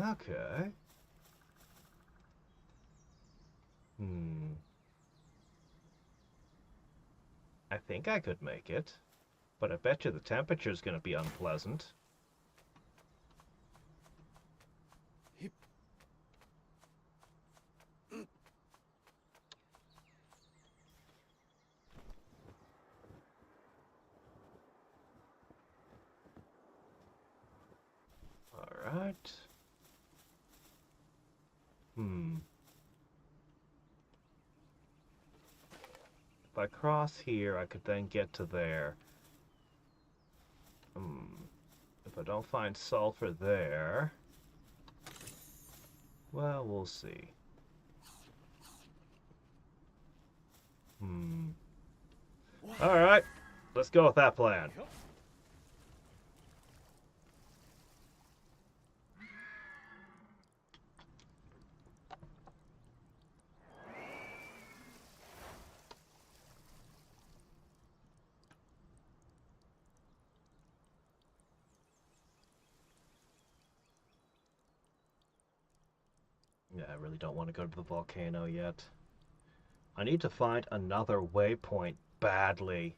Speaker 1: Okay. Hmm. I think I could make it, but I bet you the temperature's gonna be unpleasant. Alright. Hmm. If I cross here, I could then get to there. Hmm. If I don't find sulfur there... Well, we'll see. Let's go with that plan.
Speaker 2: Yup.
Speaker 1: Yeah, I really don't want to go to the volcano yet. I need to find another waypoint badly.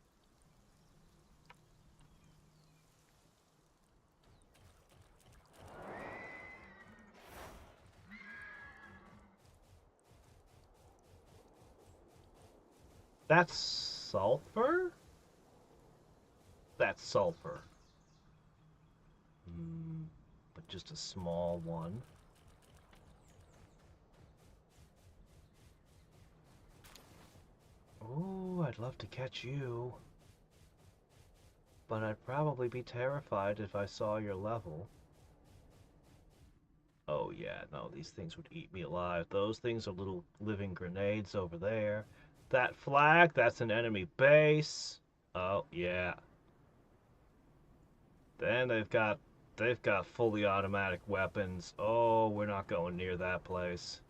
Speaker 1: That's sulfur? That's sulfur. But just a small one. Oh, I'd love to catch you. But I'd probably be terrified if I saw your level. Oh yeah, no, these things would eat me alive. Those things are little living grenades over there. That flag, that's an enemy base. Oh yeah. Then they've got fully automatic weapons. Oh, we're not going near that place.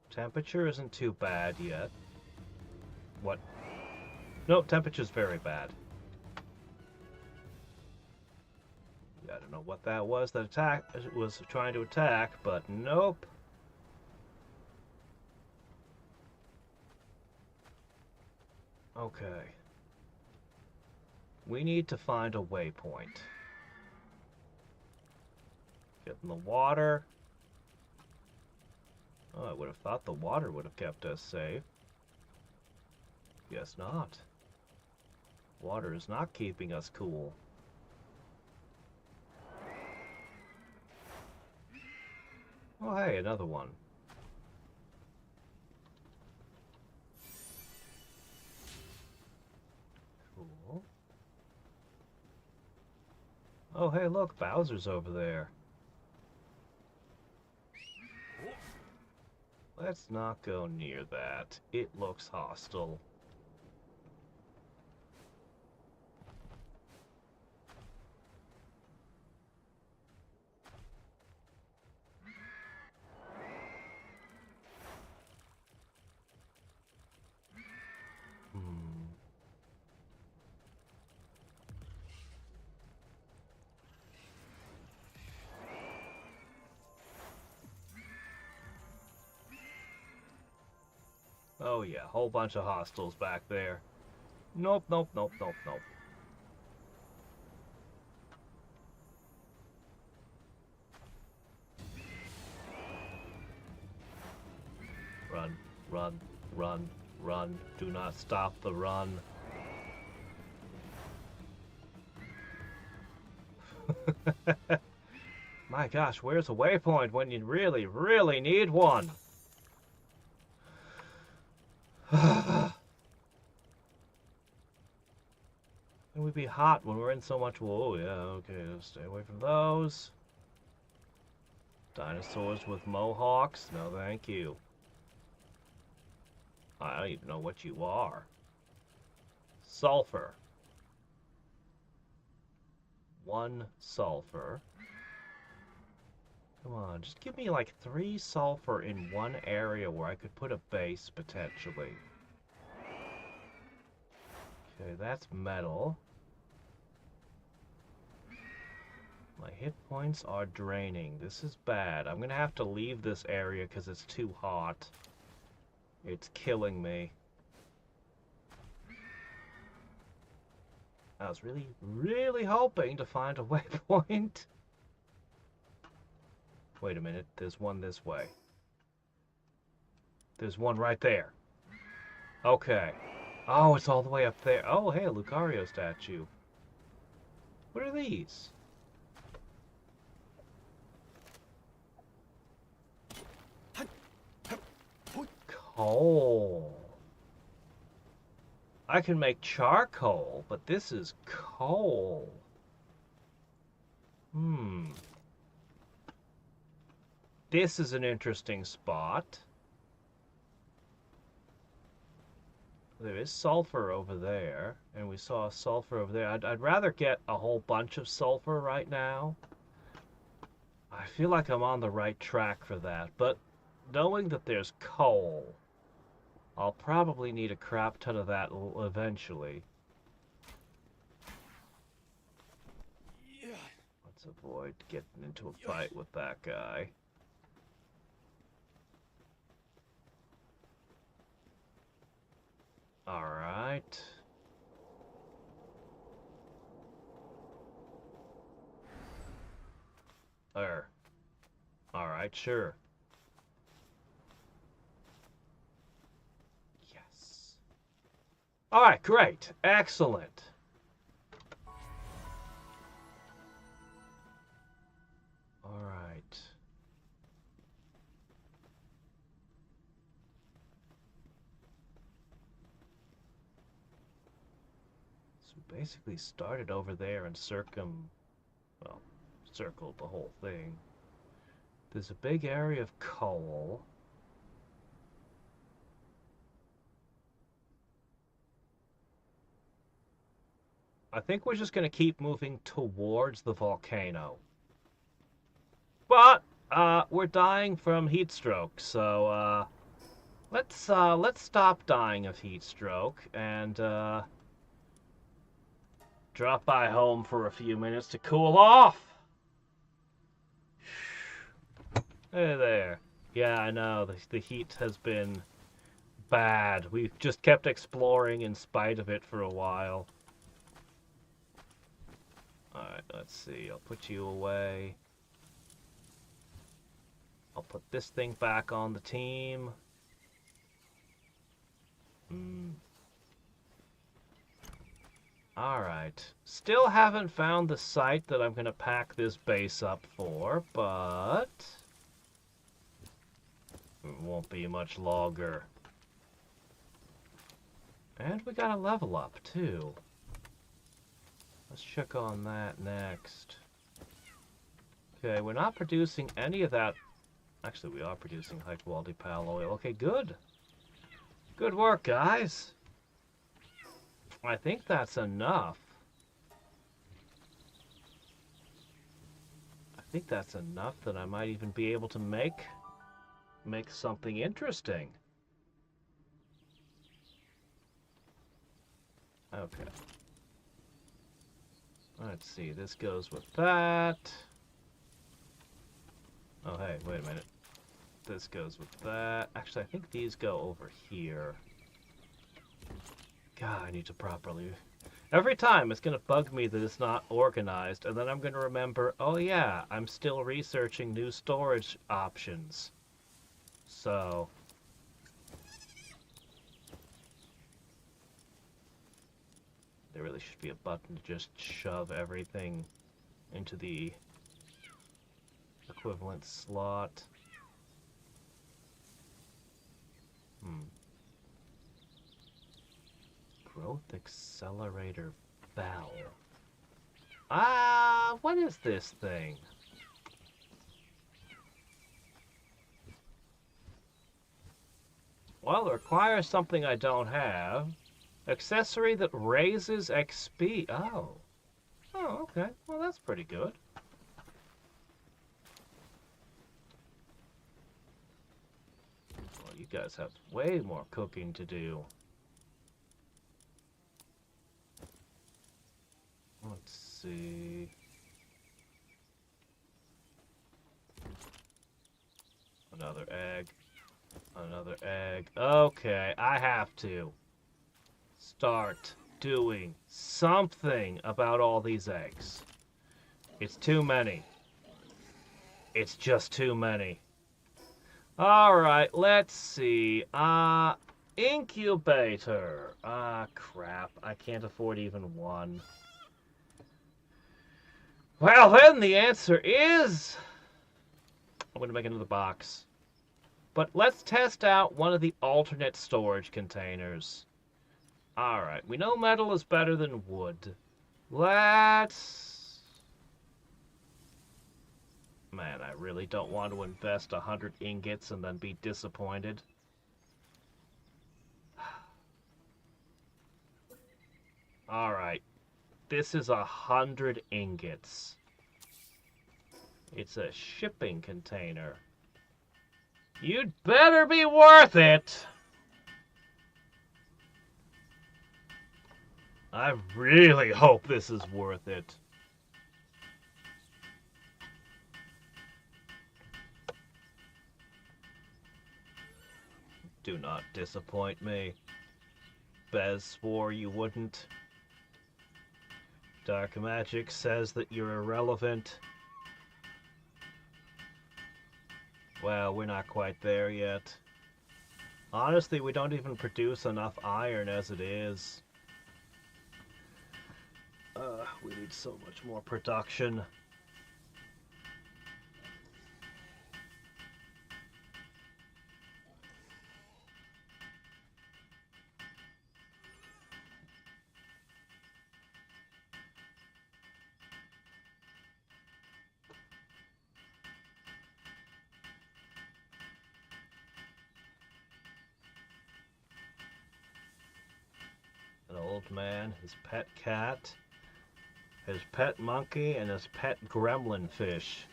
Speaker 1: Temperature isn't too bad yet. What? Nope, temperature's very bad. I don't know what that was that was trying to attack, but nope. Okay. We need to find a waypoint. Get in the water. Oh, I would have thought the water would have kept us safe. Guess not. Water is not keeping us cool. Oh, hey, another one. Cool. Oh, hey, look, Bowser's over there. Let's not go near that. It looks hostile. Oh yeah, whole bunch of hostiles back there. Nope, nope, nope, nope, nope. Run, run, run, run. Do not stop the run. My gosh, where's a waypoint when you really, really need one? It would be hot when we're in so much. Whoa, yeah, okay, stay away from those. Dinosaurs with mohawks? No, thank you. I don't even know what you are. Sulfur. 1 sulfur. Come on, just give me like 3 sulfur in one area where I could put a base, potentially. Okay, that's metal. My hit points are draining. This is bad. I'm gonna have to leave this area because it's too hot. It's killing me. I was really, really hoping to find a waypoint. Wait a minute, there's one this way. There's one right there. Okay. Oh, it's all the way up there. Oh, hey, a Lucario statue. What are these? Coal. I can make charcoal, but this is coal. This is an interesting spot. There is sulfur over there, and we saw sulfur over there. I'd rather get a whole bunch of sulfur right now. I feel like I'm on the right track for that, but knowing that there's coal, I'll probably need a crap ton of that eventually.
Speaker 2: Yeah.
Speaker 1: Let's avoid getting into a fight with that guy. Alright. Alright, sure. Yes. Alright, great. Excellent. Alright. So basically started over there and well, circled the whole thing. There's a big area of coal. I think we're just going to keep moving towards the volcano. But we're dying from heat stroke, so let's stop dying of heat stroke and drop by home for a few minutes to cool off. Hey there. Yeah, I know the heat has been bad. We've just kept exploring in spite of it for a while. Alright, let's see. I'll put you away. I'll put this thing back on the team. Alright. Still haven't found the site that I'm going to pack this base up for, but it won't be much longer. And we got a level up, too. Let's check on that next. Okay, we're not producing any of that. Actually, we are producing high-quality pal oil. Okay, good. Good work, guys. I think that's enough. I think that's enough that I might even be able to make something interesting. Okay. Let's see, this goes with that. Oh, hey, wait a minute. This goes with that. Actually, I think these go over here. God, I need to properly... Every time it's going to bug me that it's not organized, and then I'm going to remember, oh yeah, I'm still researching new storage options. So... there really should be a button to just shove everything into the equivalent slot. Growth accelerator valve. What is this thing? Well, it requires something I don't have. Accessory that raises XP. Oh. Oh, okay. Well, that's pretty good. Well, you guys have way more cooking to do. Let's see. Another egg. Another egg. Okay, I have to start doing something about all these eggs. It's too many. It's just too many. Alright, let's see. Incubator. Crap. I can't afford even one. Well, then the answer is... I'm going to make another box. But let's test out one of the alternate storage containers. Alright, we know metal is better than wood. Let's... Man, I really don't want to invest 100 ingots and then be disappointed. Alright. This is 100 ingots. It's a shipping container. You'd better be worth it! I really hope this is worth it. Do not disappoint me. Bez swore you wouldn't. Dark magic says that you're irrelevant. Well, we're not quite there yet. Honestly, we don't even produce enough iron as it is. We need so much more production. An old man, his pet cat, his pet monkey, and his pet gremlin fish.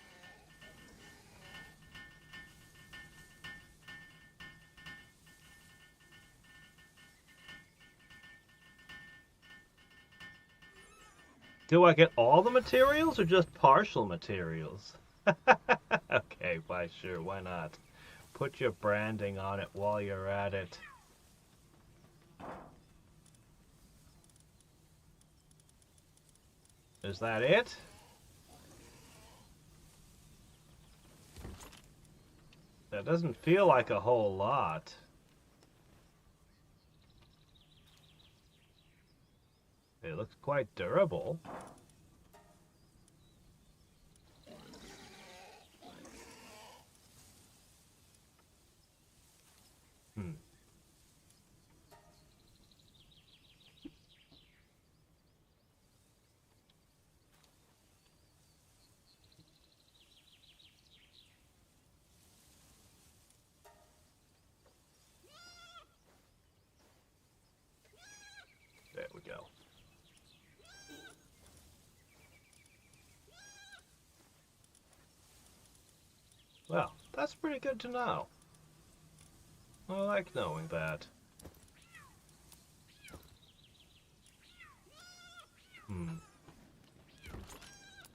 Speaker 1: Do I get all the materials or just partial materials? Okay, why sure, why not? Put your branding on it while you're at it. Is that it? That doesn't feel like a whole lot. It looks quite durable. There we go. Well, that's pretty good to know. I like knowing that.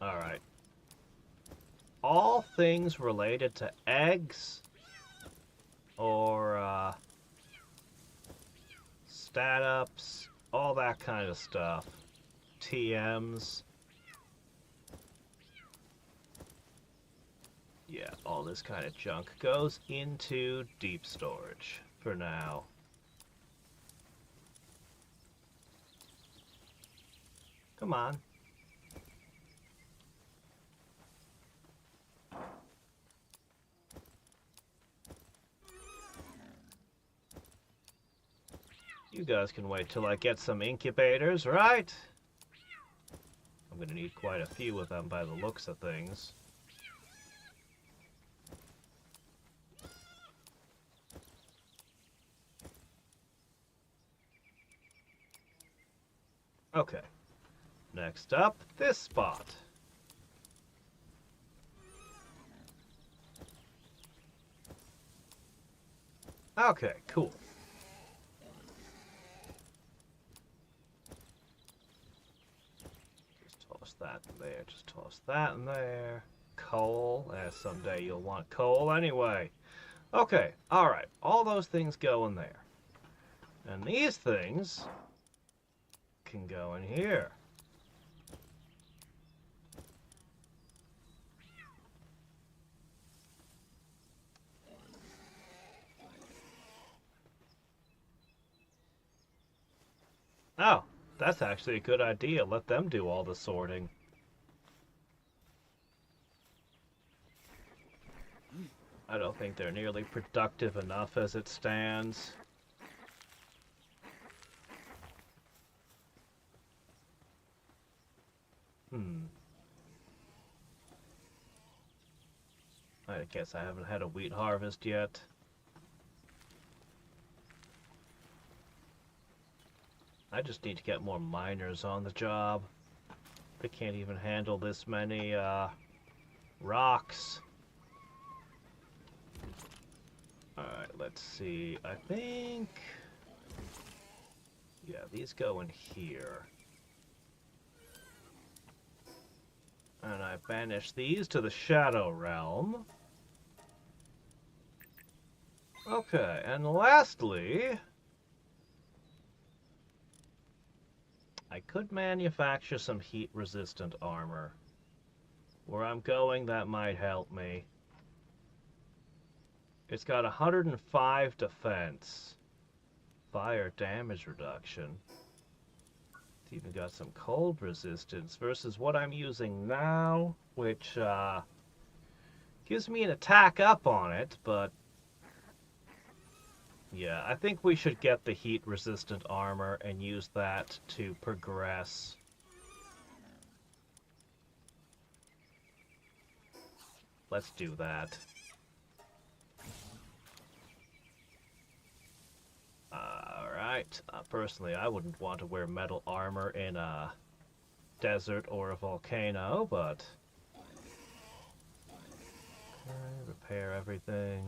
Speaker 1: Alright. All things related to eggs or stat ups, all that kind of stuff. TMs. Yeah, all this kind of junk goes into deep storage for now. Come on. You guys can wait till I get some incubators, right? I'm gonna need quite a few of them by the looks of things. Okay. Next up, this spot. Okay, cool. Just toss that in there, just toss that in there. Coal, someday you'll want coal anyway. Okay, alright, all those things go in there. And these things can go in here. Oh, that's actually a good idea. Let them do all the sorting. I don't think they're nearly productive enough as it stands. I guess I haven't had a wheat harvest yet. I just need to get more miners on the job. They can't even handle this many, rocks. Alright, let's see. I think... yeah, these go in here. And I banish these to the Shadow Realm. Okay, and lastly... I could manufacture some heat-resistant armor. Where I'm going, that might help me. It's got 105 defense. Fire damage reduction. It's even got some cold resistance versus what I'm using now, which gives me an attack up on it, but yeah, I think we should get the heat resistant armor and use that to progress. Let's do that. Alright, personally I wouldn't want to wear metal armor in a desert or a volcano, but... okay, repair everything.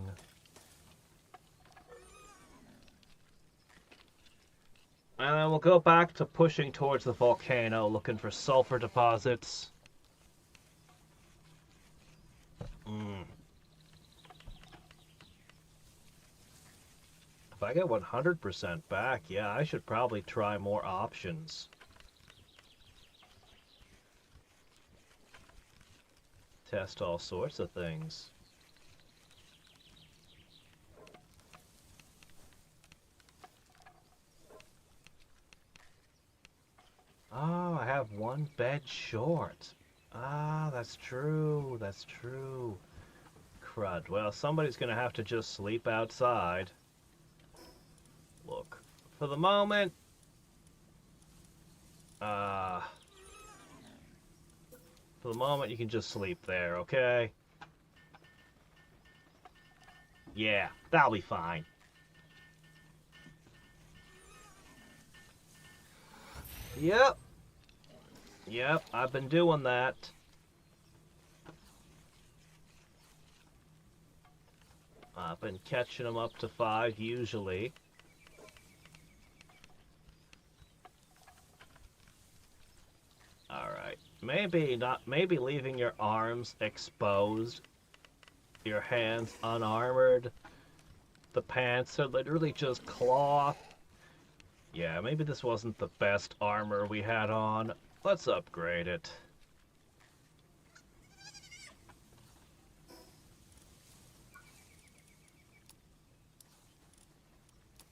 Speaker 1: And then we'll go back to pushing towards the volcano, looking for sulfur deposits. If I get 100% back, yeah, I should probably try more options. Test all sorts of things. Oh, I have one bed short. Ah, that's true. That's true. Crud. Well, somebody's gonna have to just sleep outside. Look, for the moment, you can just sleep there, okay? Yeah, that'll be fine. Yep. Yep, I've been doing that. I've been catching them up to 5 usually. Alright. Maybe leaving your arms exposed, your hands unarmored. The pants are literally just cloth. Yeah, maybe this wasn't the best armor we had on. Let's upgrade it.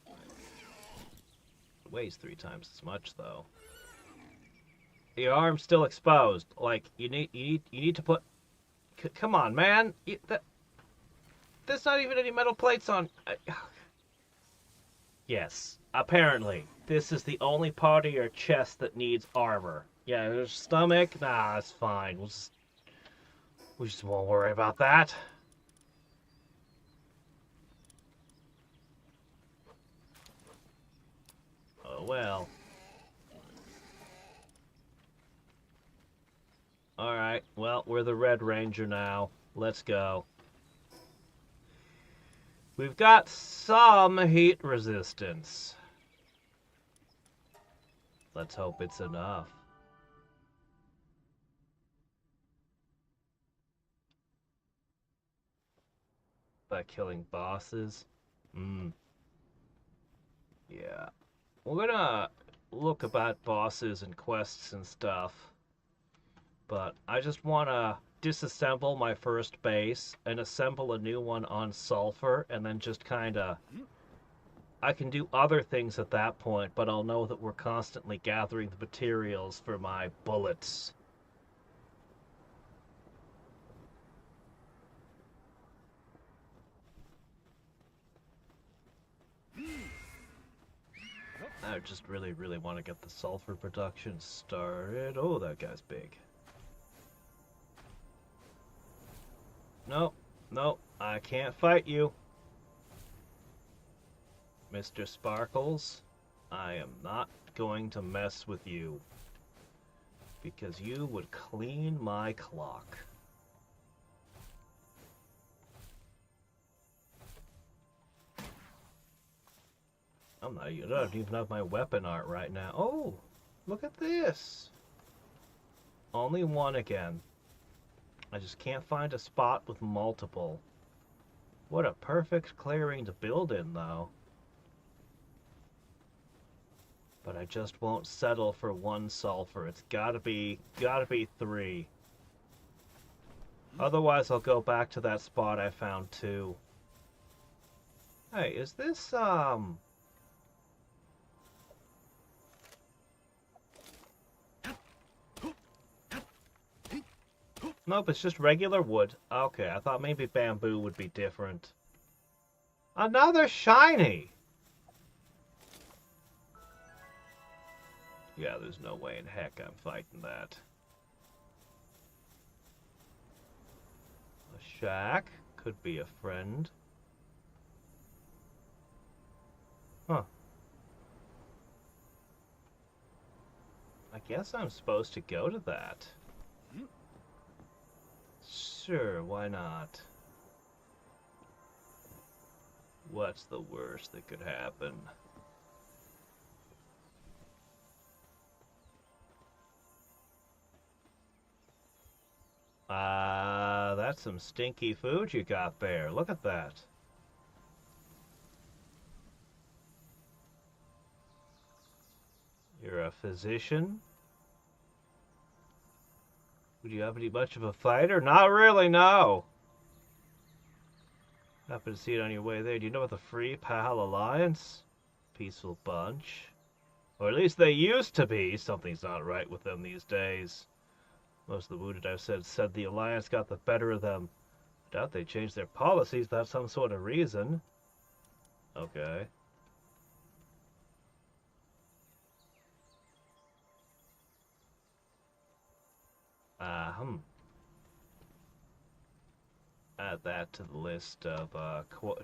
Speaker 1: It weighs 3 times as much though. Your arm's still exposed. Like you need to put. Come on, man. There's not even any metal plates on. Yes, apparently this is the only part of your chest that needs armor. Yeah, your stomach. Nah, it's fine. We just won't worry about that. Oh well. Alright, well, we're the Red Ranger now. Let's go. We've got some heat resistance. Let's hope it's enough. By killing bosses? Yeah. We're gonna look about bosses and quests and stuff. But I just want to disassemble my first base and assemble a new one on sulfur, and then just kind of... I can do other things at that point, but I'll know that we're constantly gathering the materials for my bullets. I just really want to get the sulfur production started. Oh, that guy's big. No, I can't fight you, Mr. Sparkles. I am not going to mess with you. Because you would clean my clock. I don't even have my weapon art right now. Oh, look at this. Only one again. I just can't find a spot with multiple. What a perfect clearing to build in, though. But I just won't settle for one sulfur. It's gotta be 3. Otherwise, I'll go back to that spot I found 2. Hey, is this, Nope, it's just regular wood. Okay, I thought maybe bamboo would be different. Another shiny! Yeah, there's no way in heck I'm fighting that. A shack? Could be a friend. Huh. I guess I'm supposed to go to that. Sure, why not? What's the worst that could happen? That's some stinky food you got there. Look at that. You're a physician? Would you have any much of a fighter? Not really, no. Happen to see it on your way there. Do you know about the Free Pal Alliance? Peaceful bunch. Or at least they used to be. Something's not right with them these days. Most of the wounded I've said the Alliance got the better of them. I doubt they changed their policies without some sort of reason. Okay. Add that to the list of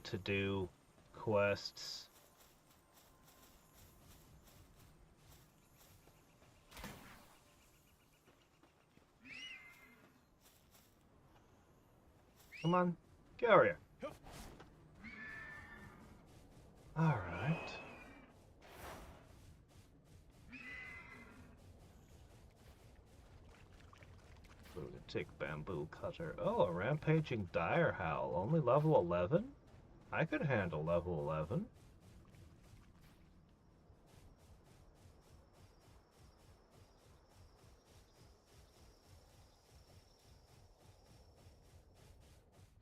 Speaker 1: to-do quests. Come on, get over here. Alright. We're gonna take bamboo cutter. Oh, a rampaging dire howl. Only level 11? I could handle level 11.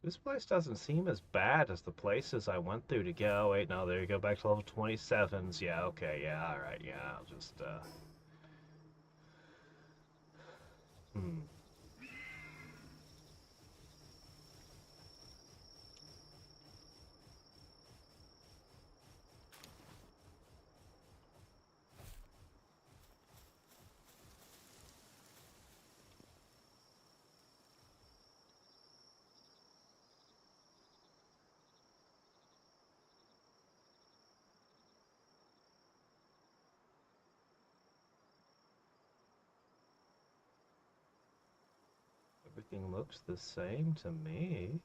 Speaker 1: This place doesn't seem as bad as the places I went through to go. Wait, no, there you go, back to level 27s. Yeah, okay, yeah, alright, yeah, I'll just, Hmm. Everything looks the same to me.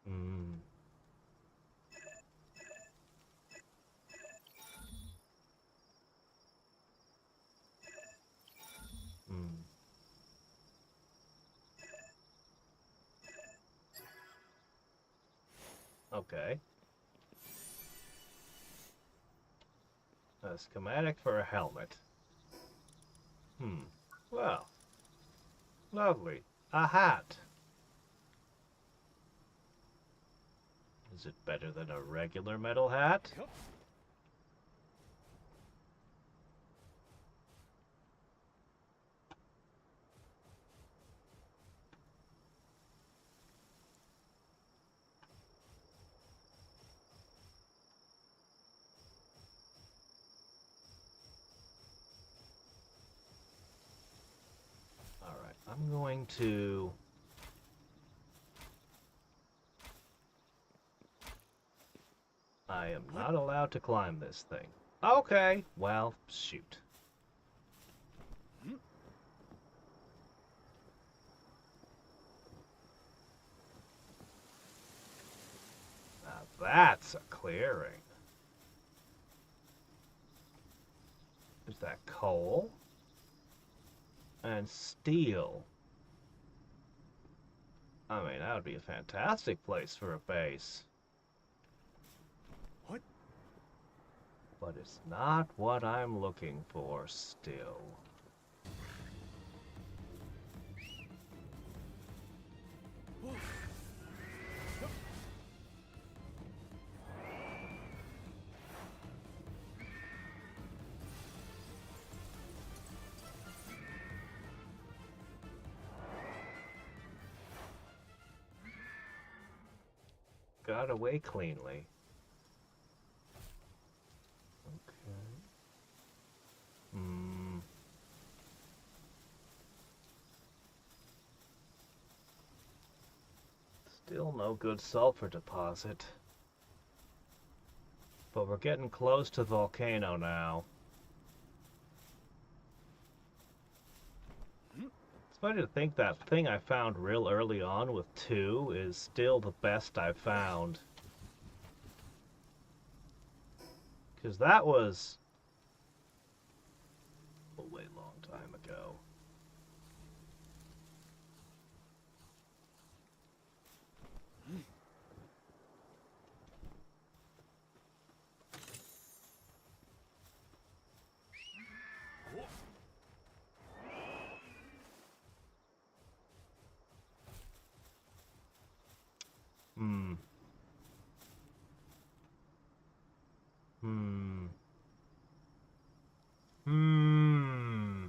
Speaker 1: Hmm. Hmm. Okay. A schematic for a helmet. Hmm. Well, lovely. A hat. Is it better than a regular metal hat? I'm going to... I am not allowed to climb this thing. Okay, well, shoot. Now that's a clearing. Is that coal? And steel. I mean, that would be a fantastic place for a base.
Speaker 2: What?
Speaker 1: But it's not what I'm looking for still. Got away cleanly. Okay. Still no good sulfur deposit. But we're getting close to the volcano now. It's funny to think that thing I found real early on with 2 is still the best I've found. Because that was a way long time ago. Hmm. Hmm. Hmm.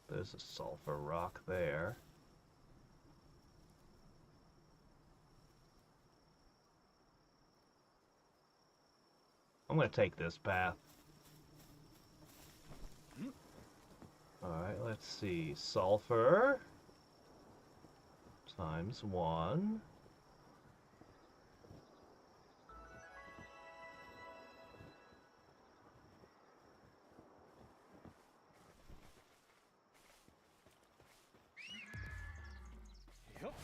Speaker 1: There's a sulfur rock there. I'm gonna take this path. Alright, let's see. Sulfur times 1.
Speaker 2: Yep.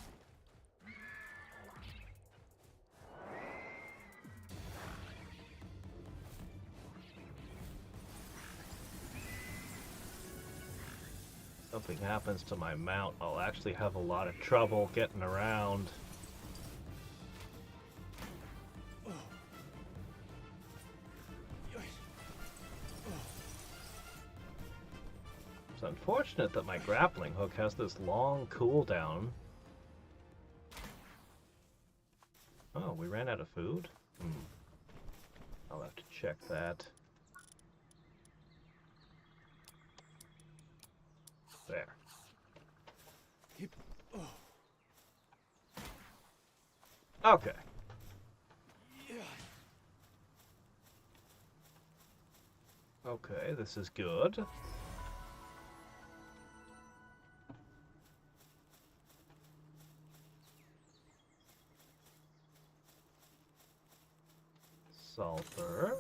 Speaker 1: Something happens to my mount, I'll actually have a lot of trouble getting around. It's unfortunate that my grappling hook has this long cooldown. Oh, we ran out of food? I'll have to check that. There. Okay. Okay, this is good. Sulfur.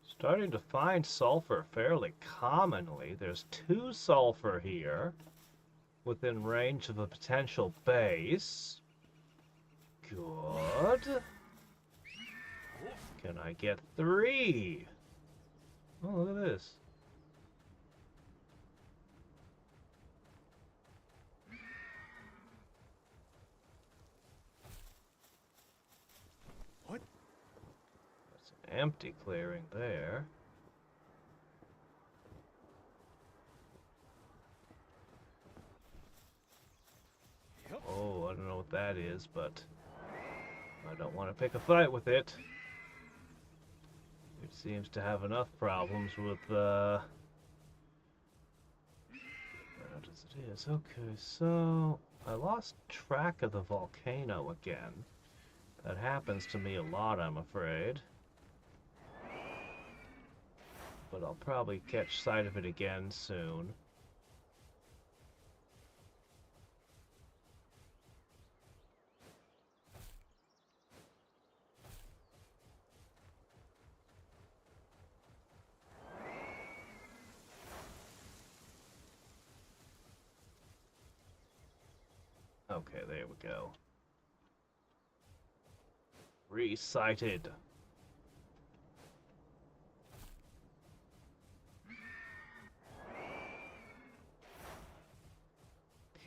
Speaker 1: Starting to find sulfur fairly commonly. There's 2 sulfur here within range of a potential base. Good. Can I get 3? Oh, look at this.
Speaker 2: What?
Speaker 1: That's an empty clearing there.
Speaker 2: Yep.
Speaker 1: Oh, I don't know what that is, but I don't want to pick a fight with it. It seems to have enough problems with, what as it is. Okay, so I lost track of the volcano again. That happens to me a lot, I'm afraid. but I'll probably catch sight of it again soon. Okay, there we go. Resighted.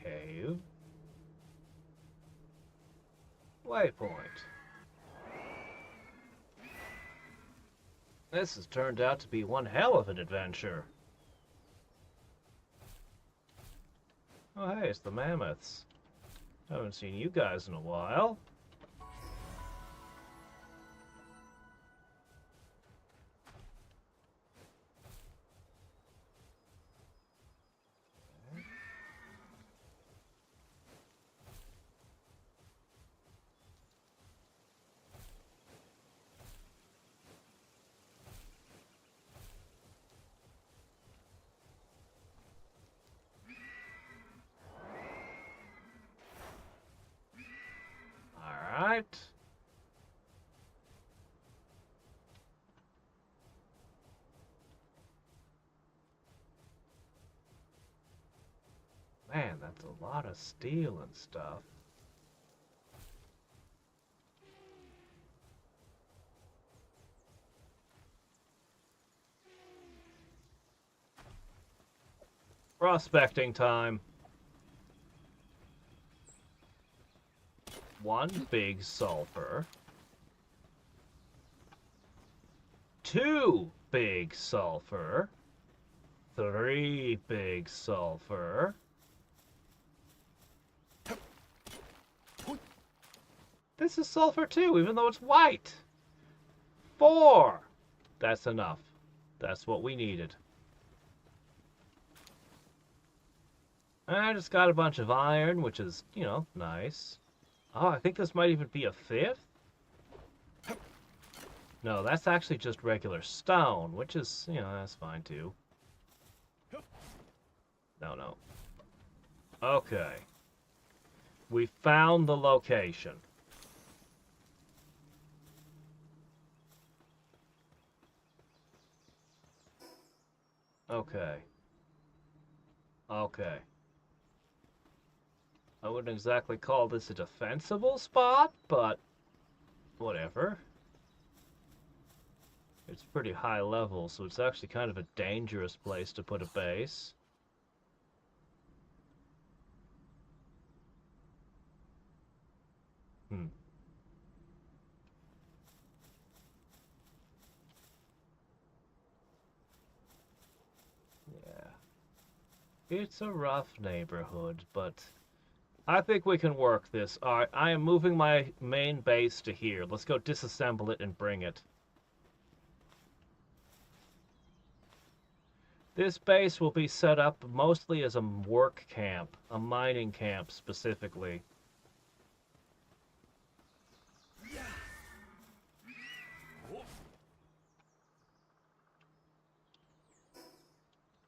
Speaker 1: Cave. Waypoint. This has turned out to be one hell of an adventure. Oh hey, it's the mammoths. Haven't seen you guys in a while. Alright. Man, that's a lot of steel and stuff. Prospecting time. One big sulfur. Two big sulfur. Three big sulfur. This is sulfur too, even though it's white. 4. That's enough. That's what we needed. I just got a bunch of iron, which is, you know, nice. Oh, I think this might even be a 5th. No, that's actually just regular stone, which is, you know, that's fine too. No. Okay. We found the location. Okay. I wouldn't exactly call this a defensible spot, but whatever. It's pretty high level, so it's actually kind of a dangerous place to put a base. Yeah. It's a rough neighborhood, but I think we can work this. Alright, I am moving my main base to here. Let's go disassemble it and bring it. This base will be set up mostly as a work camp, a mining camp specifically.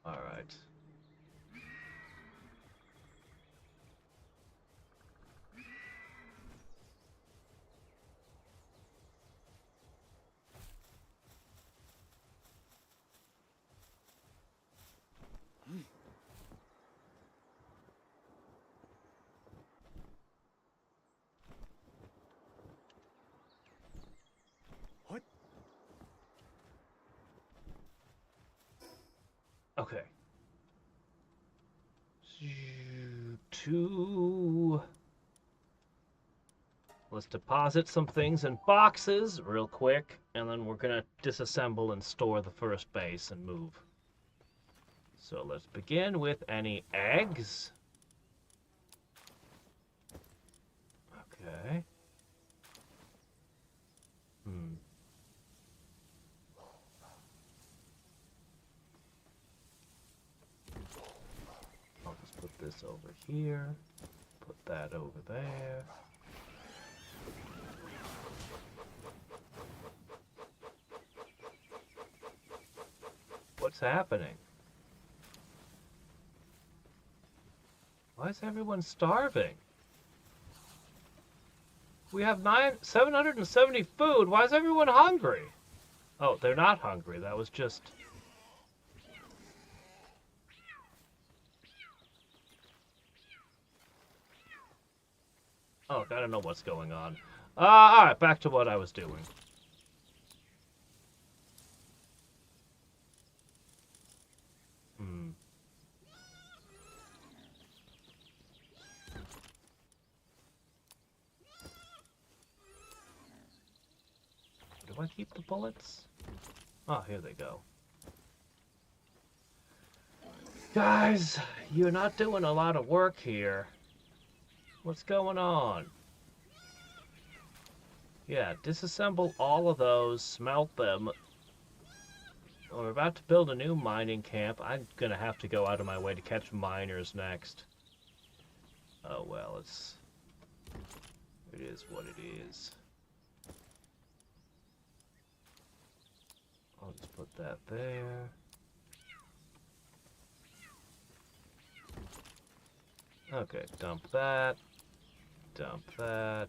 Speaker 1: Alright.
Speaker 2: What?
Speaker 1: Okay. 2. Let's deposit some things in boxes real quick, and then we're gonna disassemble and store the first base and move. So let's begin with any eggs. Okay. I'll just put this over here. Put that over there. What's happening? Why is everyone starving? We have 770 food. Why is everyone hungry? Oh, they're not hungry. That was just... Oh, I don't know what's going on. Alright, back to what I was doing. Do I keep the bullets? Oh, here they go. Guys, you're not doing a lot of work here. What's going on? Yeah, disassemble all of those, smelt them. We're about to build a new mining camp. I'm gonna have to go out of my way to catch miners next. Oh well, it is what it is. I'll just put that there. Okay, dump that. Dump that.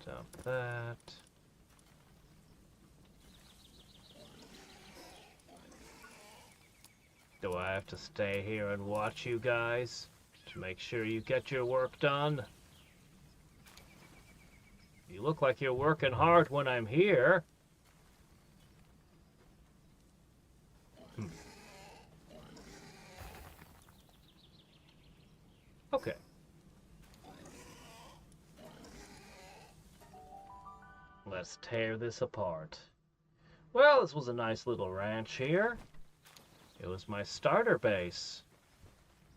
Speaker 1: Dump that. Do I have to stay here and watch you guys to make sure you get your work done? You look like you're working hard when I'm here. Okay. Let's tear this apart. Well, this was a nice little ranch here. It was my starter base.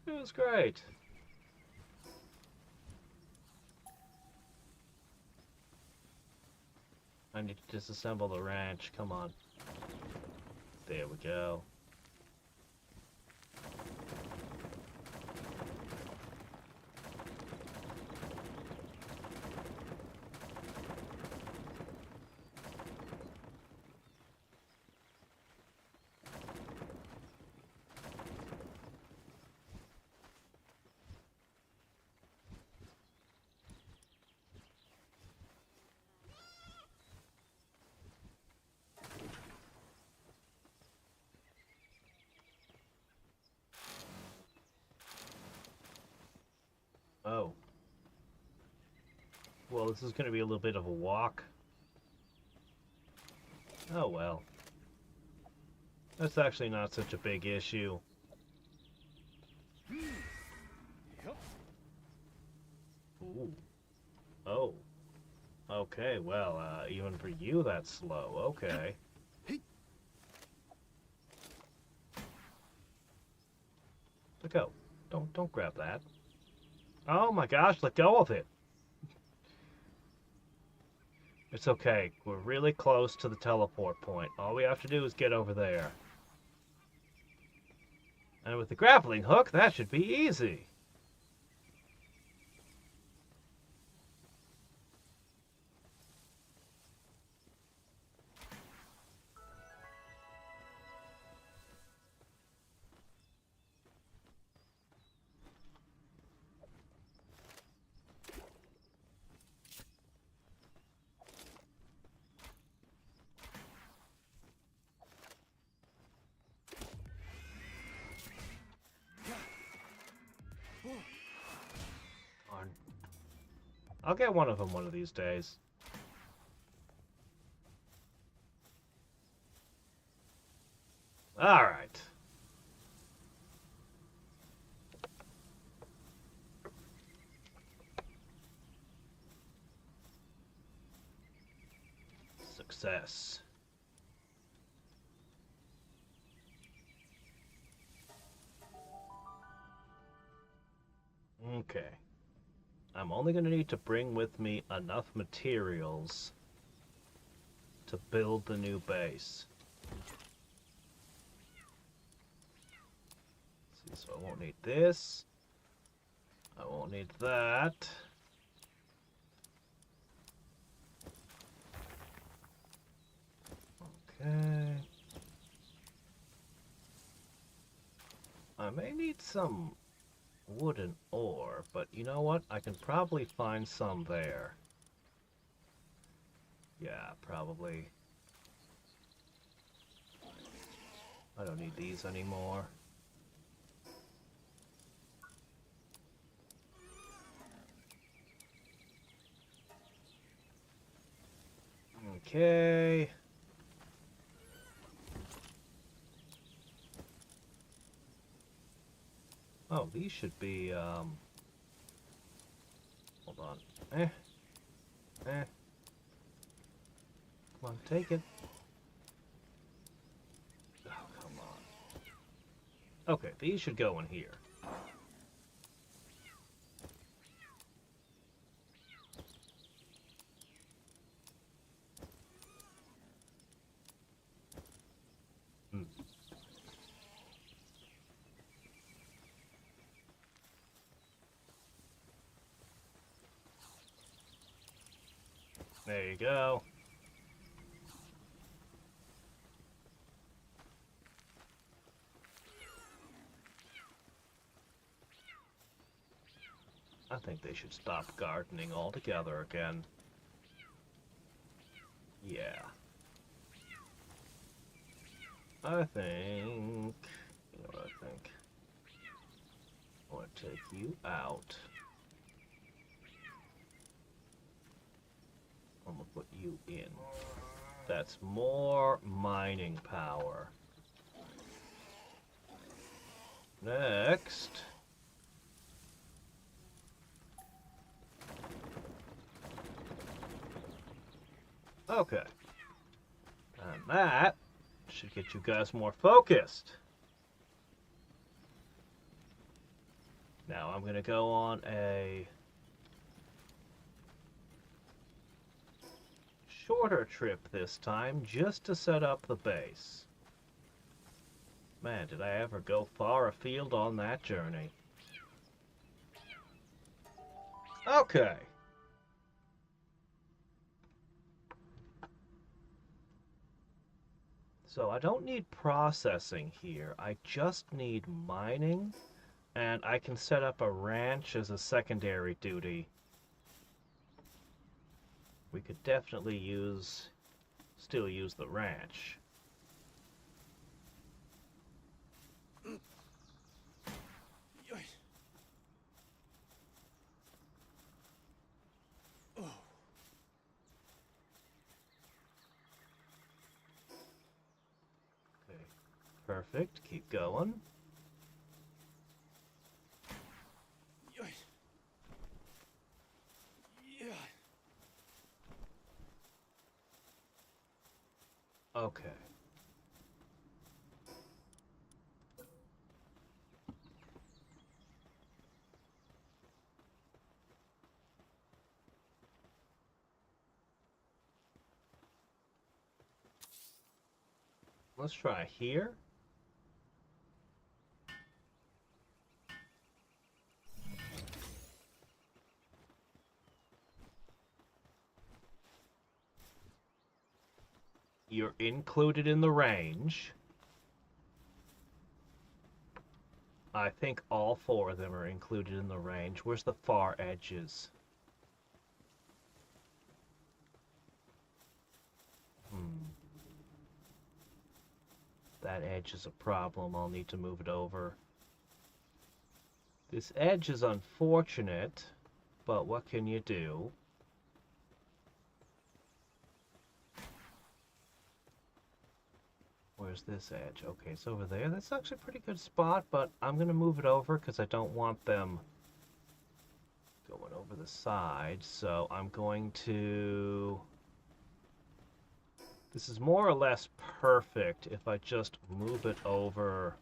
Speaker 1: It was great. I need to disassemble the ranch. Come on. There we go. Oh. Well, this is going to be a little bit of a walk. Oh well. That's actually not such a big issue. Ooh. Oh. Okay, well, even for you that's slow. Okay. Let go. Don't grab that. Oh my gosh, let go of it. It's okay. We're really close to the teleport point. All we have to do is get over there. And with the grappling hook, that should be easy. I'll get one of them one of these days. All right. Success. Okay. I'm only going to need to bring with me enough materials to build the new base. Let's see, so I won't need this. I won't need that. Okay. I may need some wooden ore, but you know what? I can probably find some there. Yeah, probably. I don't need these anymore. Okay. Oh, these should be, hold on. Eh. Come on, take it. Oh, come on. Okay, these should go in here. Hmm. There you go. I think they should stop gardening altogether again. Yeah. I think... You know what I think? I want to take you out. I'm gonna put you in. That's more mining power. Next. Okay. And that should get you guys more focused. Now I'm gonna go on a shorter trip this time just to set up the base. Man, did I ever go far afield on that journey. Okay. So I don't need processing here. I just need mining, and I can set up a ranch as a secondary duty. We could definitely still use the ranch. Okay, perfect. Keep going. Okay. Let's try here. You're included in the range. I think all four of them are included in the range. Where's the far edges? That edge is a problem. I'll need to move it over. This edge is unfortunate, but what can you do? Where's this edge? Okay, it's over there. That's actually a pretty good spot, but I'm going to move it over because I don't want them going over the side. So I'm going to... This is more or less perfect if I just move it over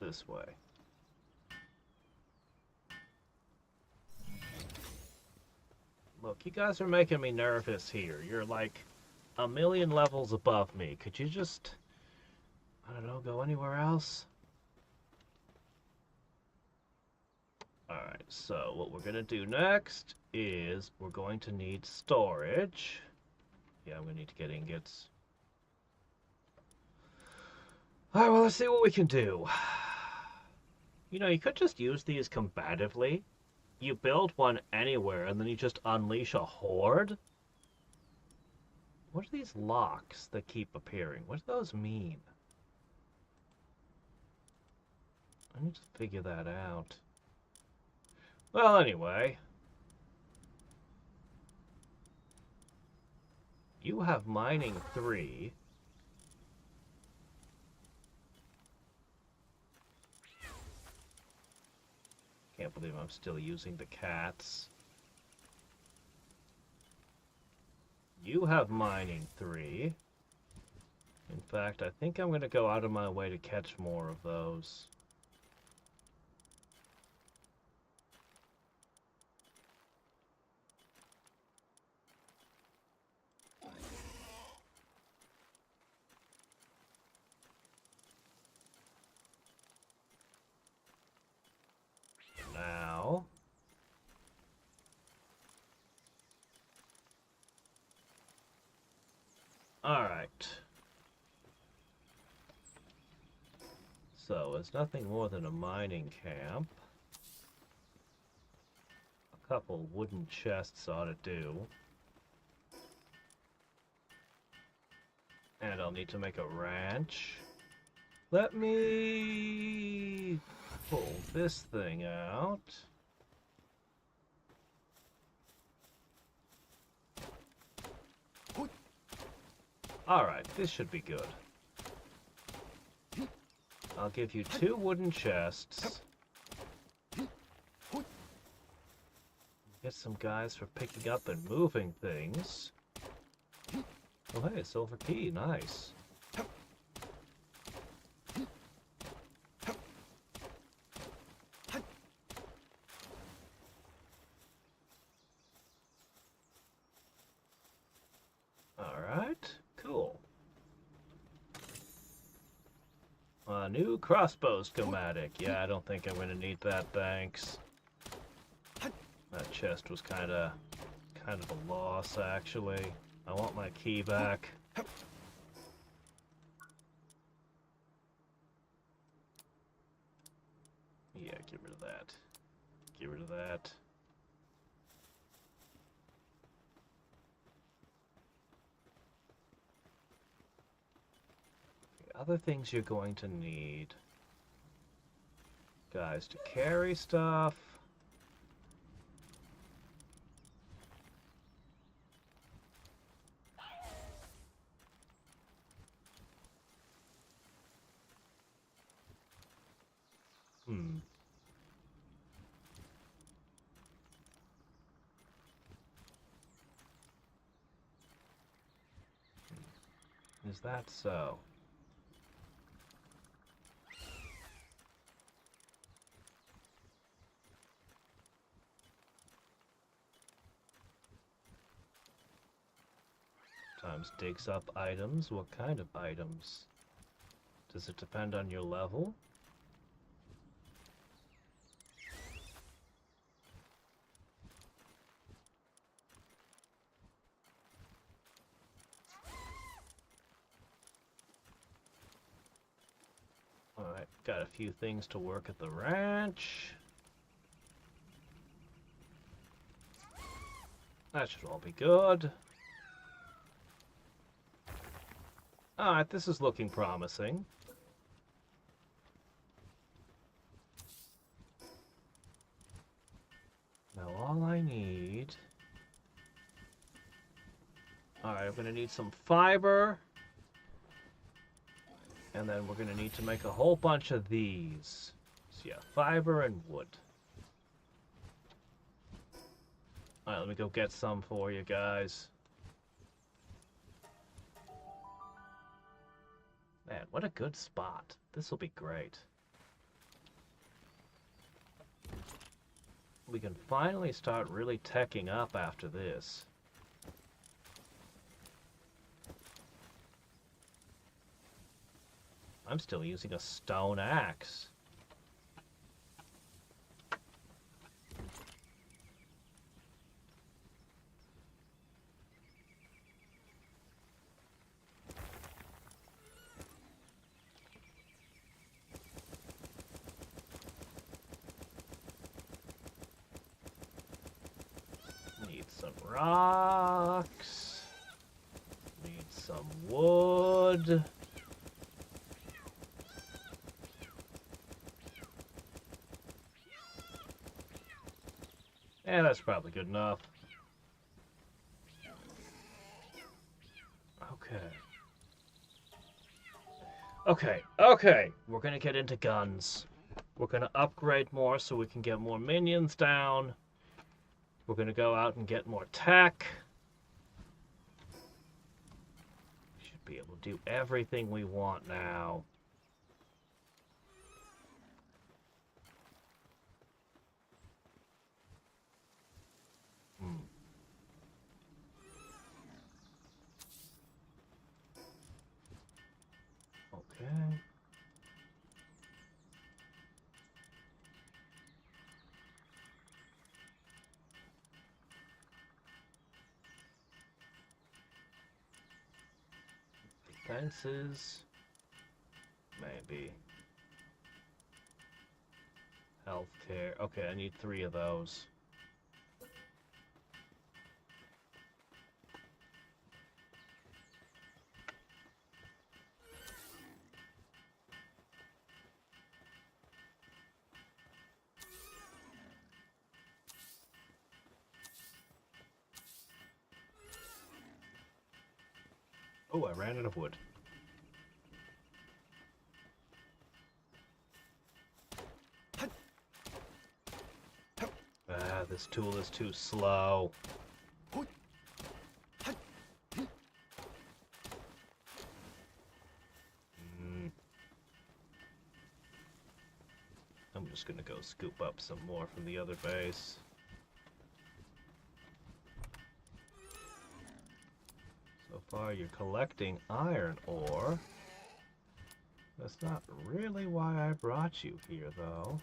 Speaker 1: this way. Look, you guys are making me nervous here. You're like a million levels above me. Could you just, I don't know, go anywhere else? Alright, so what we're going to do next is we're going to need storage. Yeah, I'm going to need to get ingots. Alright, well, let's see what we can do. You know, you could just use these combatively. You build one anywhere, and then you just unleash a horde? What are these locks that keep appearing? What do those mean? I need to figure that out. Well, anyway. You have mining 3. Can't believe I'm still using the cats. You have mining 3. In fact, I think I'm going to go out of my way to catch more of those. Now... Alright. So, it's nothing more than a mining camp. A couple wooden chests ought to do. And I'll need to make a ranch. Let me pull this thing out. Alright, this should be good. I'll give you 2 wooden chests. Get some guys for picking up and moving things. Oh hey, silver key, nice. Alright, cool. A new crossbow schematic. Yeah, I don't think I'm gonna need that, thanks. That chest was kind of a loss, actually. I want my key back. Yeah, get rid of that. Get rid of that. Other things you're going to need. Guys to carry stuff. Is that so? Sometimes digs up items. What kind of items? Does it depend on your level? Alright, got a few things to work at the ranch. That should all be good. Alright, this is looking promising. Now all I need... Alright, I'm gonna need some fiber. And then we're gonna need to make a whole bunch of these. So yeah, fiber and wood. Alright, let me go get some for you guys. Man, what a good spot. This will be great. We can finally start really teching up after this. I'm still using a stone axe. rocks. Need some wood. Yeah, that's probably good enough. Okay. We're gonna get into guns. We're gonna upgrade more so we can get more minions down. We're gonna go out and get more tech. Should be able to do everything we want now. Okay. Defenses. Maybe. Healthcare. Okay, I need 3 of those. Oh, I ran out of wood. Ah, this tool is too slow. I'm just gonna go scoop up some more from the other base. So far you're collecting iron ore. That's not really why I brought you here, though.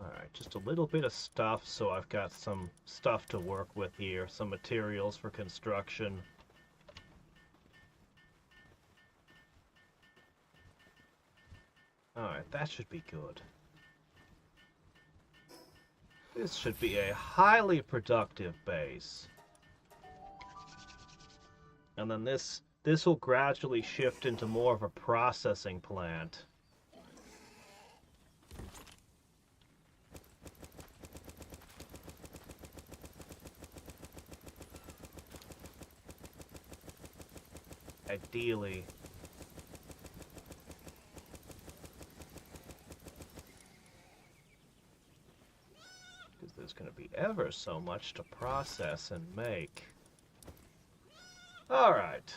Speaker 1: Alright, just a little bit of stuff, so I've got some stuff to work with here, some materials for construction. Alright, that should be good. This should be a highly productive base. And then this will gradually shift into more of a processing plant. Ideally. Because there's going to be ever so much to process and make. Alright.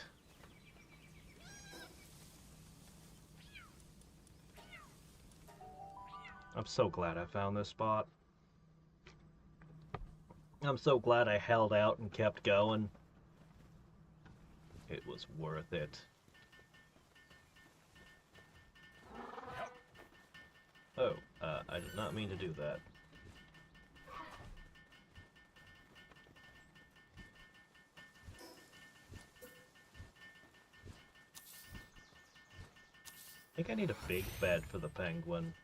Speaker 1: I'm so glad I found this spot. I'm so glad I held out and kept going. It was worth it. Oh, I did not mean to do that. I think I need a big bed for the penguin.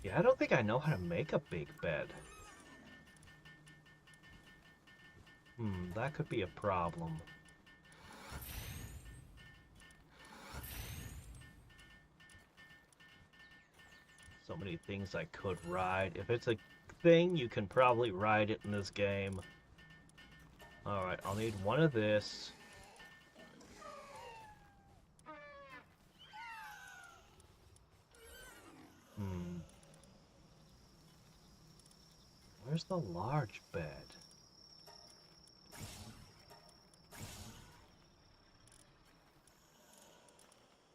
Speaker 1: Yeah, I don't think I know how to make a big bed. That could be a problem. So many things I could ride. If it's a thing, you can probably ride it in this game. Alright, I'll need one of this. Where's the large bed?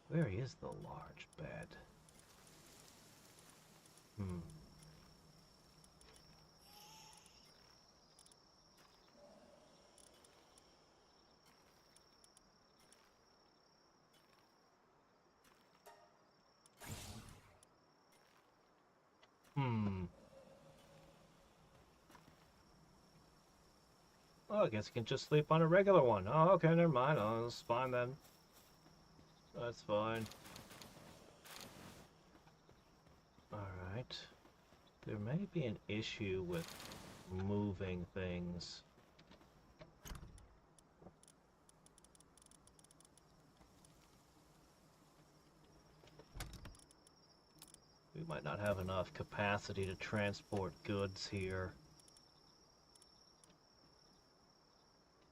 Speaker 1: Where is the large bed? Oh, I guess you can just sleep on a regular one. Oh, okay, never mind. Oh, that's fine then. That's fine. Alright. There may be an issue with moving things. We might not have enough capacity to transport goods here.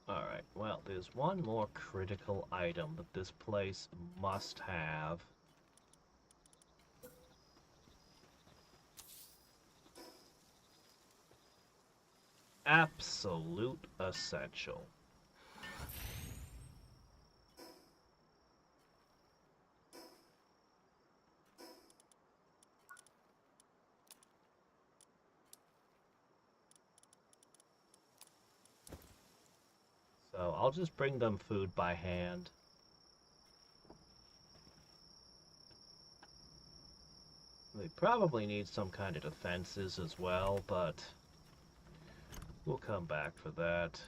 Speaker 1: Alright, well, there's one more critical item that this place must have. Absolute essential. So I'll just bring them food by hand. They probably need some kind of defenses as well, but we'll come back for that.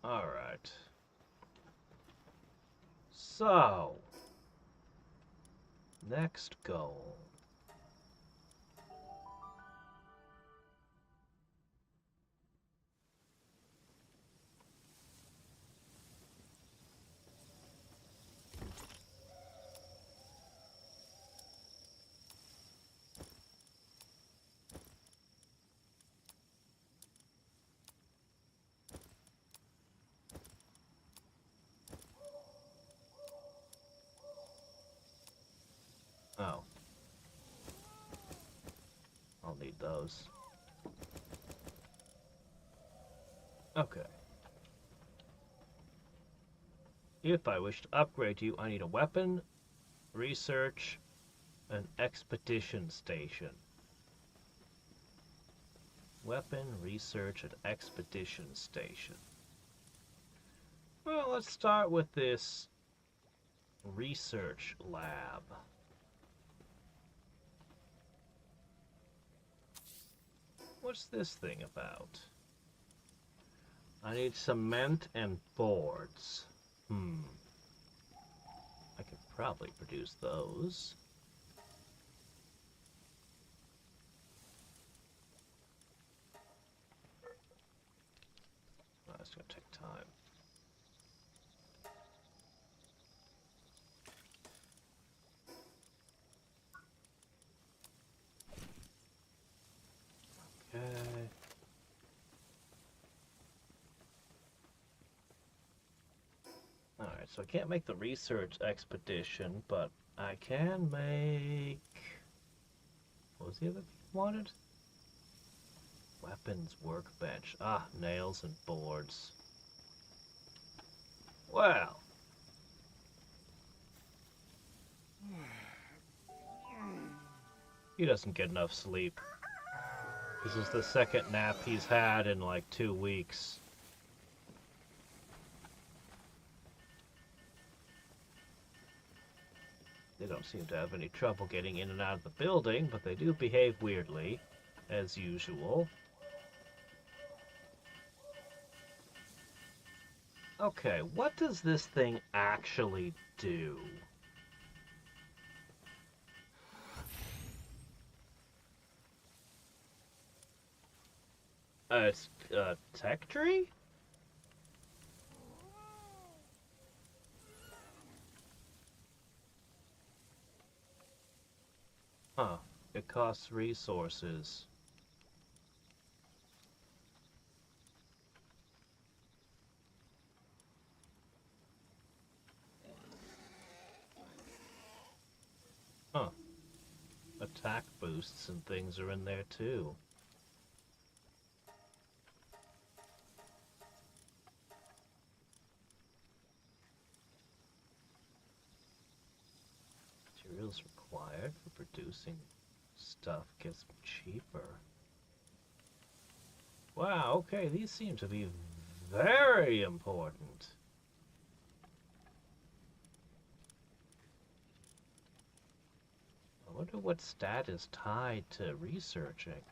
Speaker 1: Alright. So, next goal. Oh. I'll need those. Okay. If I wish to upgrade you, I need a weapon, research, an expedition station. Weapon, research, and expedition station. Well, let's start with this research lab. What's this thing about? I need cement and boards. I could probably produce those. Oh, it's gonna take time. Okay. Alright, so I can't make the research expedition, but I can make... What was the other thing I wanted? Weapons workbench. Ah, nails and boards. Well. He doesn't get enough sleep. This is the second nap he's had in like 2 weeks. They don't seem to have any trouble getting in and out of the building, but they do behave weirdly, as usual. Okay, what does this thing actually do? It's a tech tree? Huh. It costs resources. Huh. Attack boosts and things are in there too. Materials required for producing stuff gets cheaper. Wow, okay, these seem to be very important. I wonder what stat is tied to researching.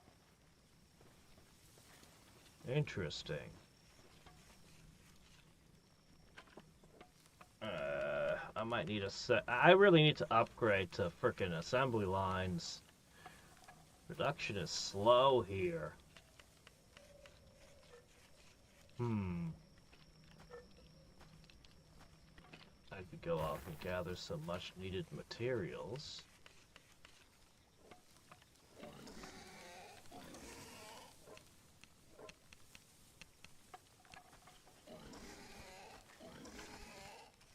Speaker 1: Interesting. I might need a set. I really need to upgrade to frickin' assembly lines. Production is slow here. I could go off and gather some much needed materials.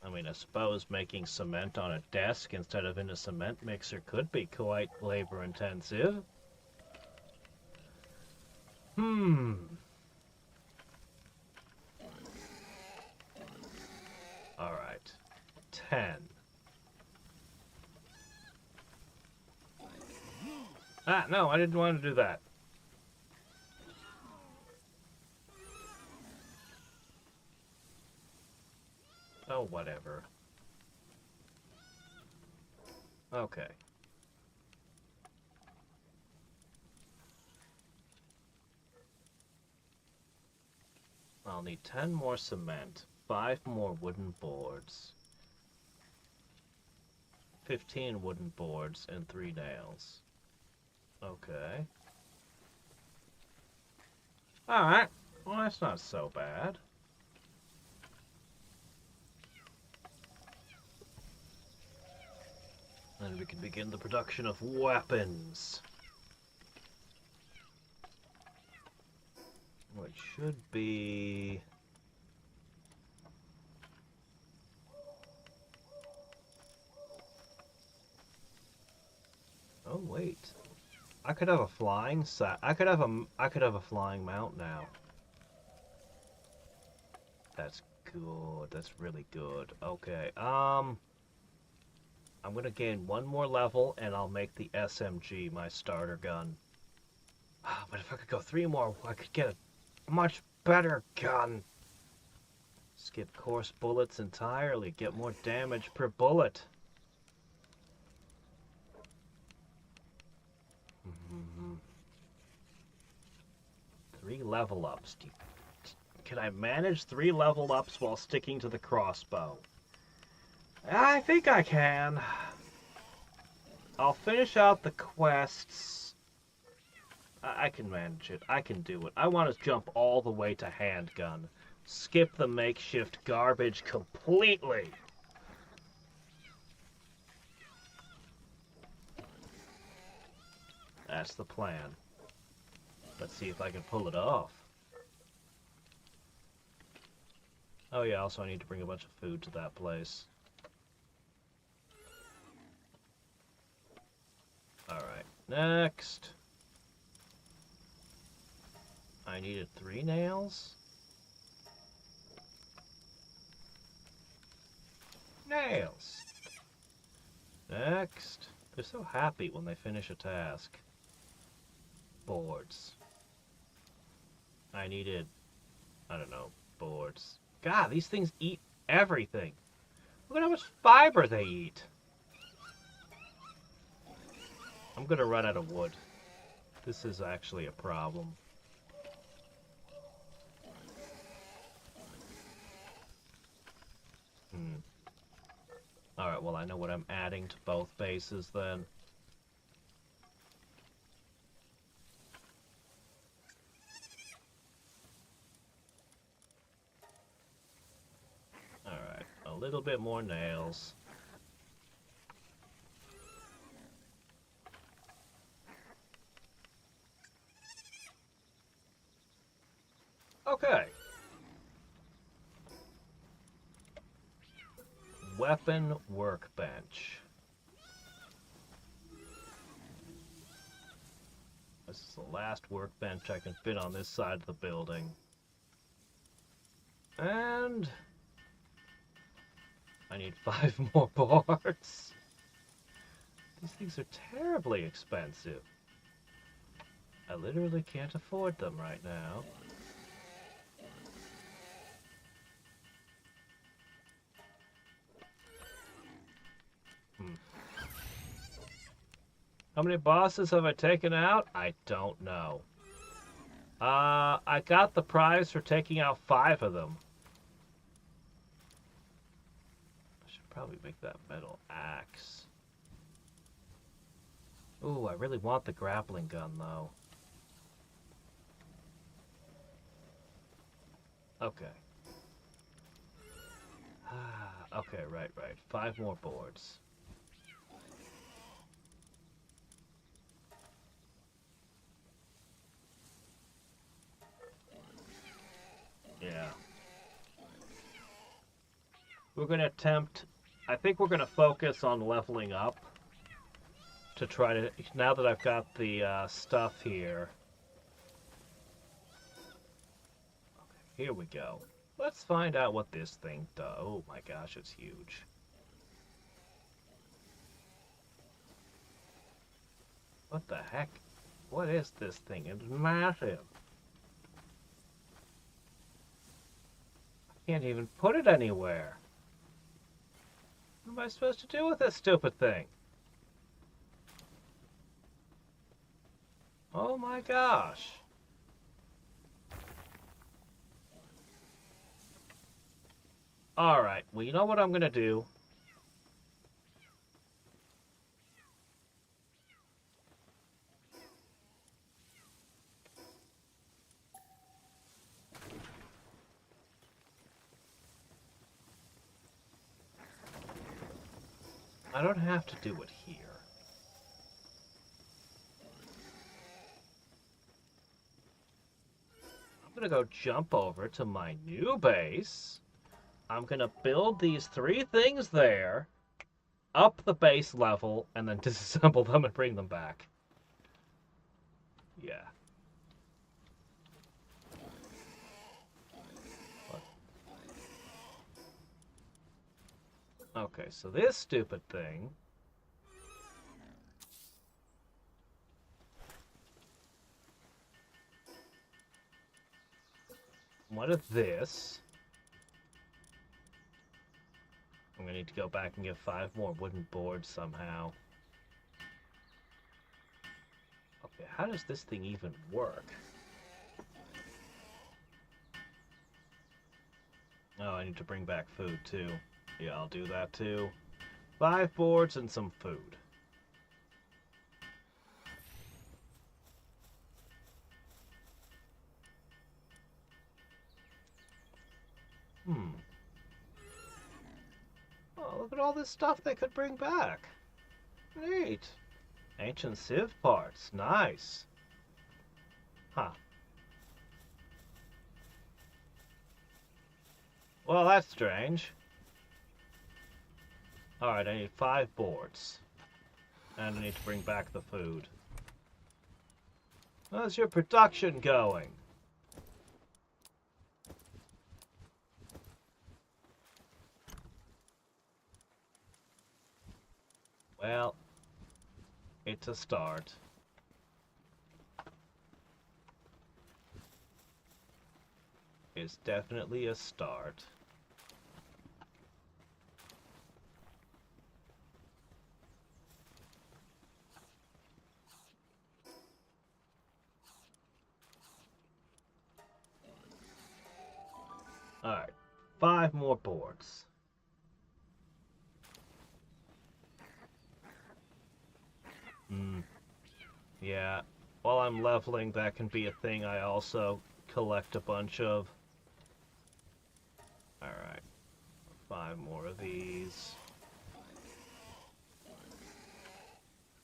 Speaker 1: I mean, I suppose making cement on a desk instead of in a cement mixer could be quite labor intensive. Alright. 10. Ah, no, I didn't want to do that. Oh, whatever. Okay. I'll need 10 more cement, 5 more wooden boards, 15 wooden boards, and 3 nails. Okay. Alright. Well, that's not so bad. Then we can begin the production of weapons. Which should be... Oh, wait. I could have a flying I could have a flying mount now. That's good. That's really good. Okay. I'm gonna gain 1 more level and I'll make the SMG my starter gun. But if I could go 3 more, I could get a much better gun. Skip coarse bullets entirely. Get more damage per bullet. Three level ups. Can I manage 3 level ups while sticking to the crossbow? I think I can. I'll finish out the quests. I can manage it. I can do it. I want to jump all the way to handgun. Skip the makeshift garbage completely. That's the plan. Let's see if I can pull it off. Oh yeah, also I need to bring a bunch of food to that place. Alright, next. I needed 3 nails. Nails! Next. They're so happy when they finish a task. Boards. I needed, I don't know, boards. God, these things eat everything. Look at how much fiber they eat. I'm gonna run out of wood. This is actually a problem. Alright, well I know what I'm adding to both bases then. Alright, a little bit more nails. Okay. Weapon workbench. This is the last workbench I can fit on this side of the building. And I need 5 more boards. These things are terribly expensive. I literally can't afford them right now. How many bosses have I taken out? I don't know. I got the prize for taking out 5 of them. I should probably make that metal axe. Ooh, I really want the grappling gun, though. Okay. Okay, right. 5 more boards. Yeah. We're going to attempt... I think we're going to focus on leveling up. To try to... Now that I've got the stuff here. Okay, here we go. Let's find out what this thing does. Oh my gosh, it's huge. What the heck? What is this thing? It's massive. I can't even put it anywhere. What am I supposed to do with this stupid thing? Oh my gosh. Alright, well, you know what I'm gonna do? I don't have to do it here. I'm gonna go jump over to my new base. I'm gonna build these 3 things there, up the base level, and then disassemble them and bring them back. Yeah. Okay, so this stupid thing... What is this? I'm gonna need to go back and get 5 more wooden boards somehow. Okay, how does this thing even work? Oh, I need to bring back food too. Yeah, I'll do that too. 5 boards and some food. Oh, look at all this stuff they could bring back. Neat. Ancient sieve parts. Nice. Huh. Well, that's strange. Alright, I need 5 boards. And I need to bring back the food. How's your production going? Well, it's a start. It's definitely a start. Alright, 5 more boards. Yeah, while I'm leveling, that can be a thing I also collect a bunch of. Alright, 5 more of these.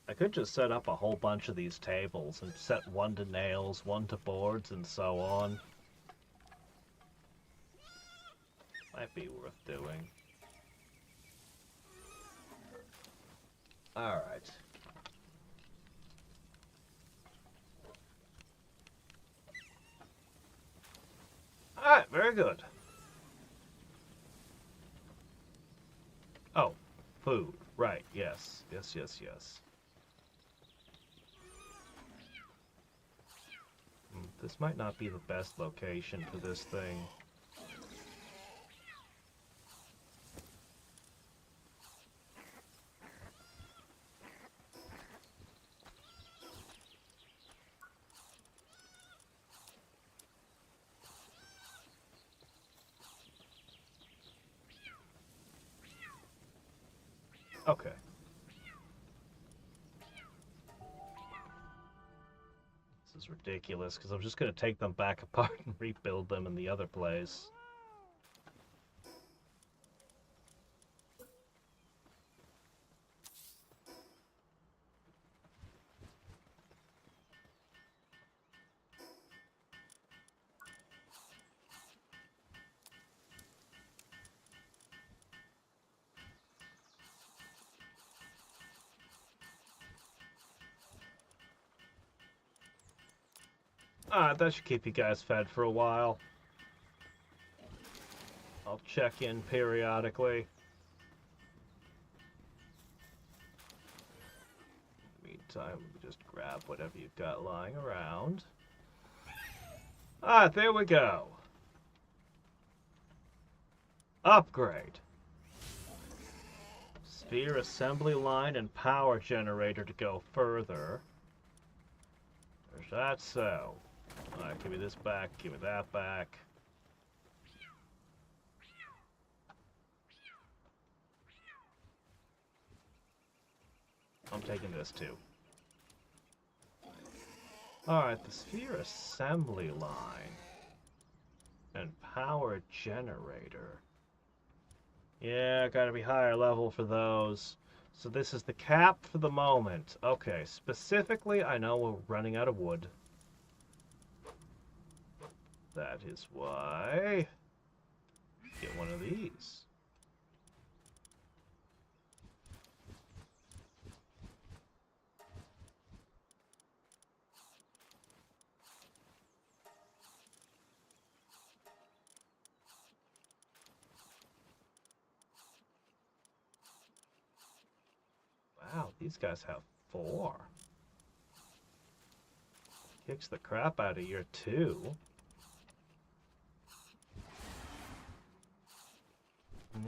Speaker 1: I could just set up a whole bunch of these tables and set 1 to nails, 1 to boards, and so on. Might be worth doing. Alright. Alright, very good. Oh, food. Right, yes. Yes. This might not be the best location for this thing. Okay. This is ridiculous, because I'm just going to take them back apart and rebuild them in the other place. Alright, that should keep you guys fed for a while. I'll check in periodically. Meantime, just grab whatever you've got lying around. Alright, there we go. Upgrade. Sphere assembly line and power generator to go further. There's that so. Alright, give me this back, give me that back. I'm taking this too. Alright, the sphere assembly line and power generator. Yeah, gotta be higher level for those. So this is the cap for the moment. Okay, specifically, I know we're running out of wood. That is why... Get one of these. Wow, these guys have 4. Kicks the crap out of your 2.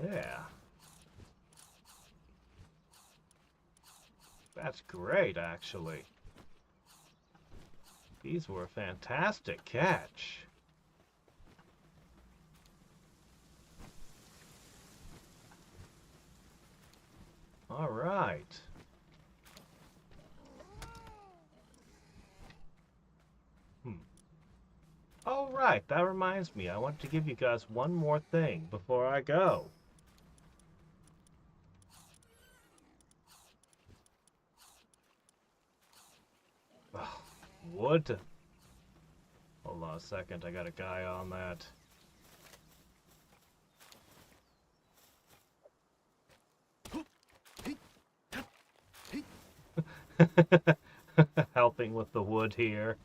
Speaker 1: Yeah. That's great, actually. These were a fantastic catch. All right. All right, that reminds me. I want to give you guys one more thing before I go. Ugh, wood. Hold on a second, I got a guy on that. Helping with the wood here.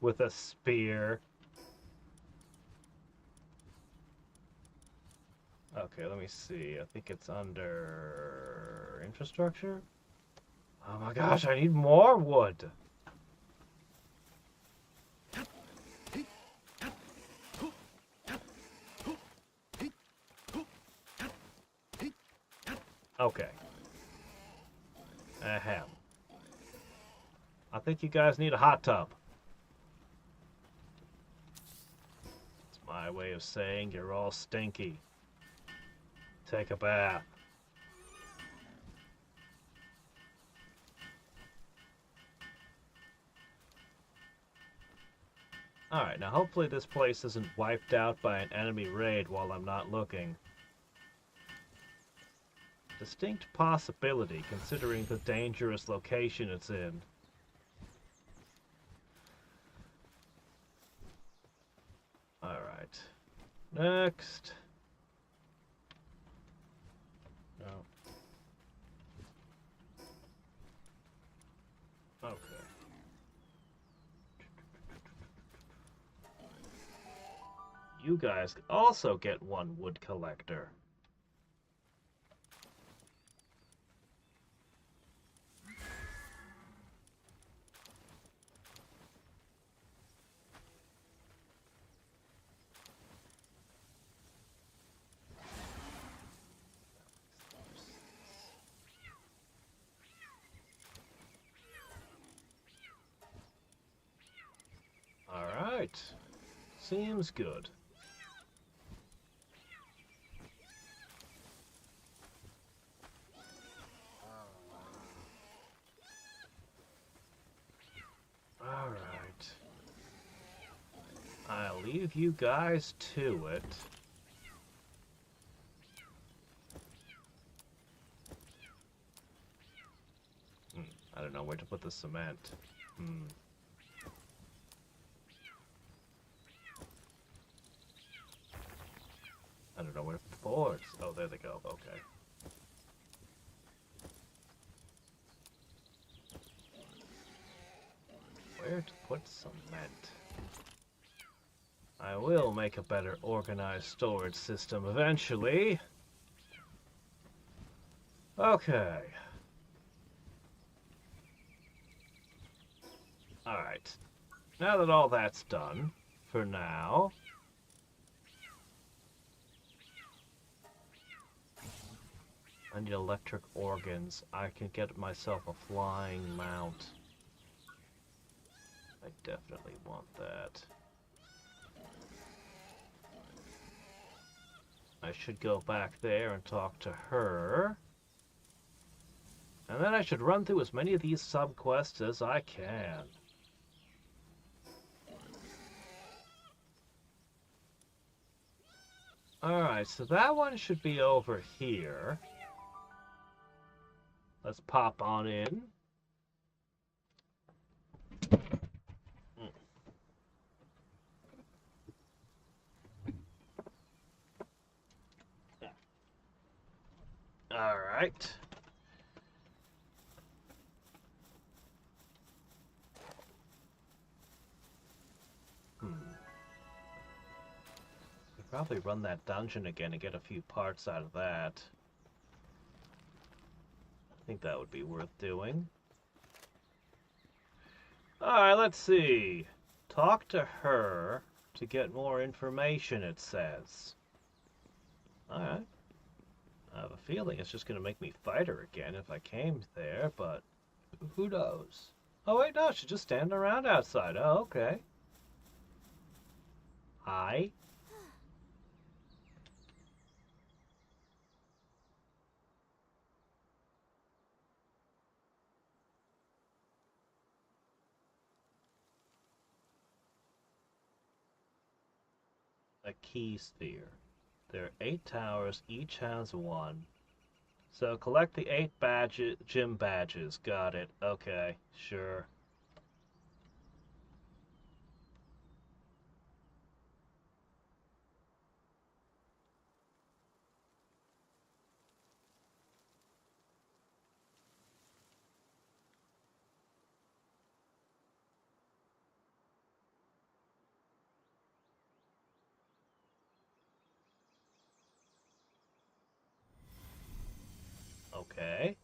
Speaker 1: With a spear. Okay, let me see. I think it's under infrastructure. Oh my gosh, I need more wood. Okay. Ahem. I think you guys need a hot tub. It's my way of saying you're all stinky. Take a bath. Alright, now hopefully this place isn't wiped out by an enemy raid while I'm not looking. Distinct possibility, considering the dangerous location it's in. Alright. Next. No. Okay. You guys also get one wood collector. Alright. Seems good. I'll leave you guys to it. I don't know where to put the cement. I don't know where to put the boards. Oh, there they go. Okay. Where to put cement? I will make a better organized storage system eventually. Okay. Alright. Now that all that's done, for now, I need electric organs. I can get myself a flying mount. I definitely want that. I should go back there and talk to her. And then I should run through as many of these sub-quests as I can. Alright, so that one should be over here. Let's pop on in. Alright. Could probably run that dungeon again and get a few parts out of that. I think that would be worth doing. Alright, let's see. Talk to her to get more information, it says. Alright. I have a feeling it's just going to make me fight her again if I came there, but who knows? Oh wait, no, she's just standing around outside. Oh, okay. Hi. A key sphere. There are 8 towers, each has one. So collect the 8 gym badges. Got it. Okay, sure. Okay.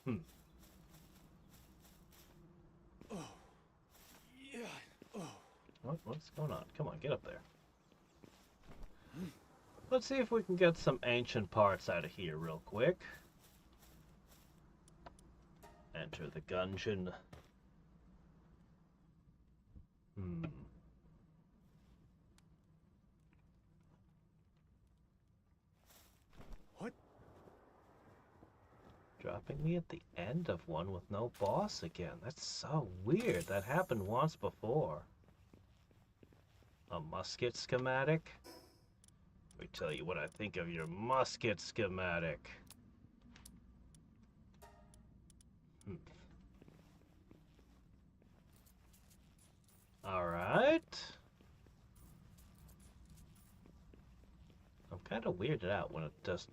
Speaker 1: Hmm.
Speaker 2: Oh. Yeah. Oh.
Speaker 1: What's going on? Come on, get up there. Let's see if we can get some ancient parts out of here real quick. Enter the gungeon.
Speaker 2: What?
Speaker 1: Dropping me at the end of one with no boss again. That's so weird. That happened once before. A musket schematic? Let me tell you what I think of your musket schematic. Alright. I'm kind of weirded out when it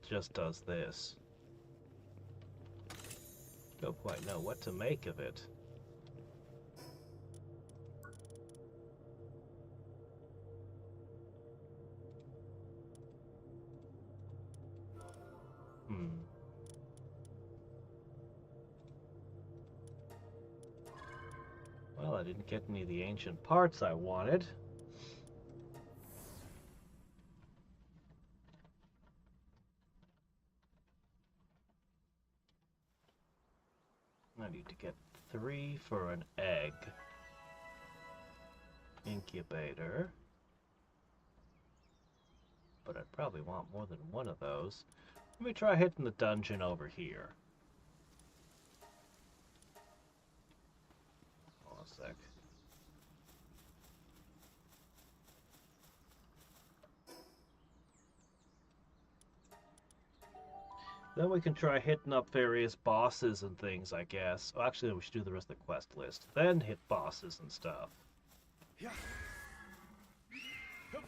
Speaker 1: just does this. Don't quite know what to make of it. Well, I didn't get any of the ancient parts I wanted. I need to get 3 for an egg. Incubator. But I'd probably want more than one of those. Let me try hitting the dungeon over here. music. Then we can try hitting up various bosses and things, I guess. Oh, actually, we should do the rest of the quest list. Then hit bosses and stuff.
Speaker 2: Yeah. Hup.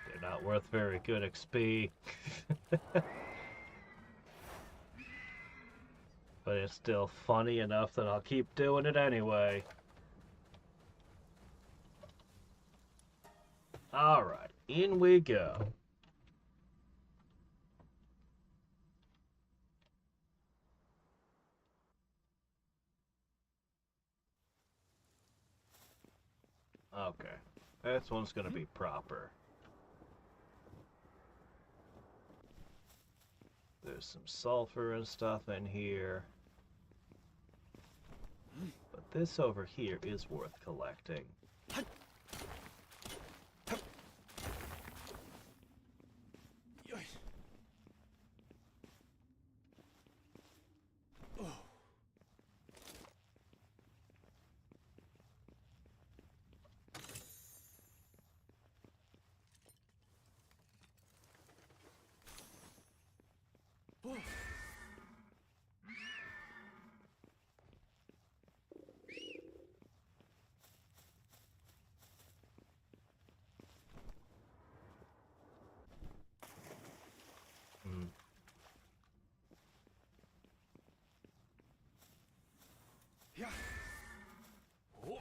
Speaker 1: They're not worth very good XP. But it's still funny enough that I'll keep doing it anyway. Alright, in we go. Okay, this one's gonna be proper. There's some sulfur and stuff in here. But this over here is worth collecting.
Speaker 2: Yeah. Oh.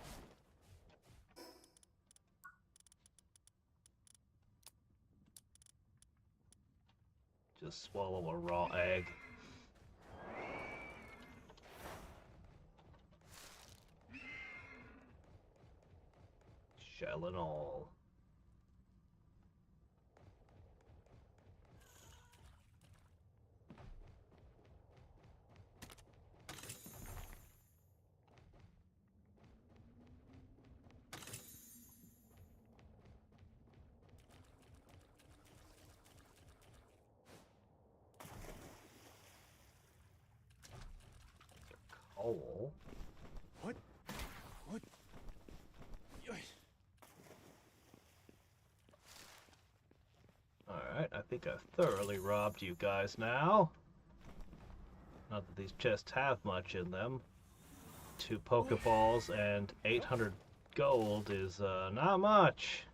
Speaker 1: Just swallow a raw egg. Shell and all. Coal.
Speaker 2: What? What?
Speaker 1: Alright, I think I've thoroughly robbed you guys now. Not that these chests have much in them. 2 Pokeballs and 800 gold is not much.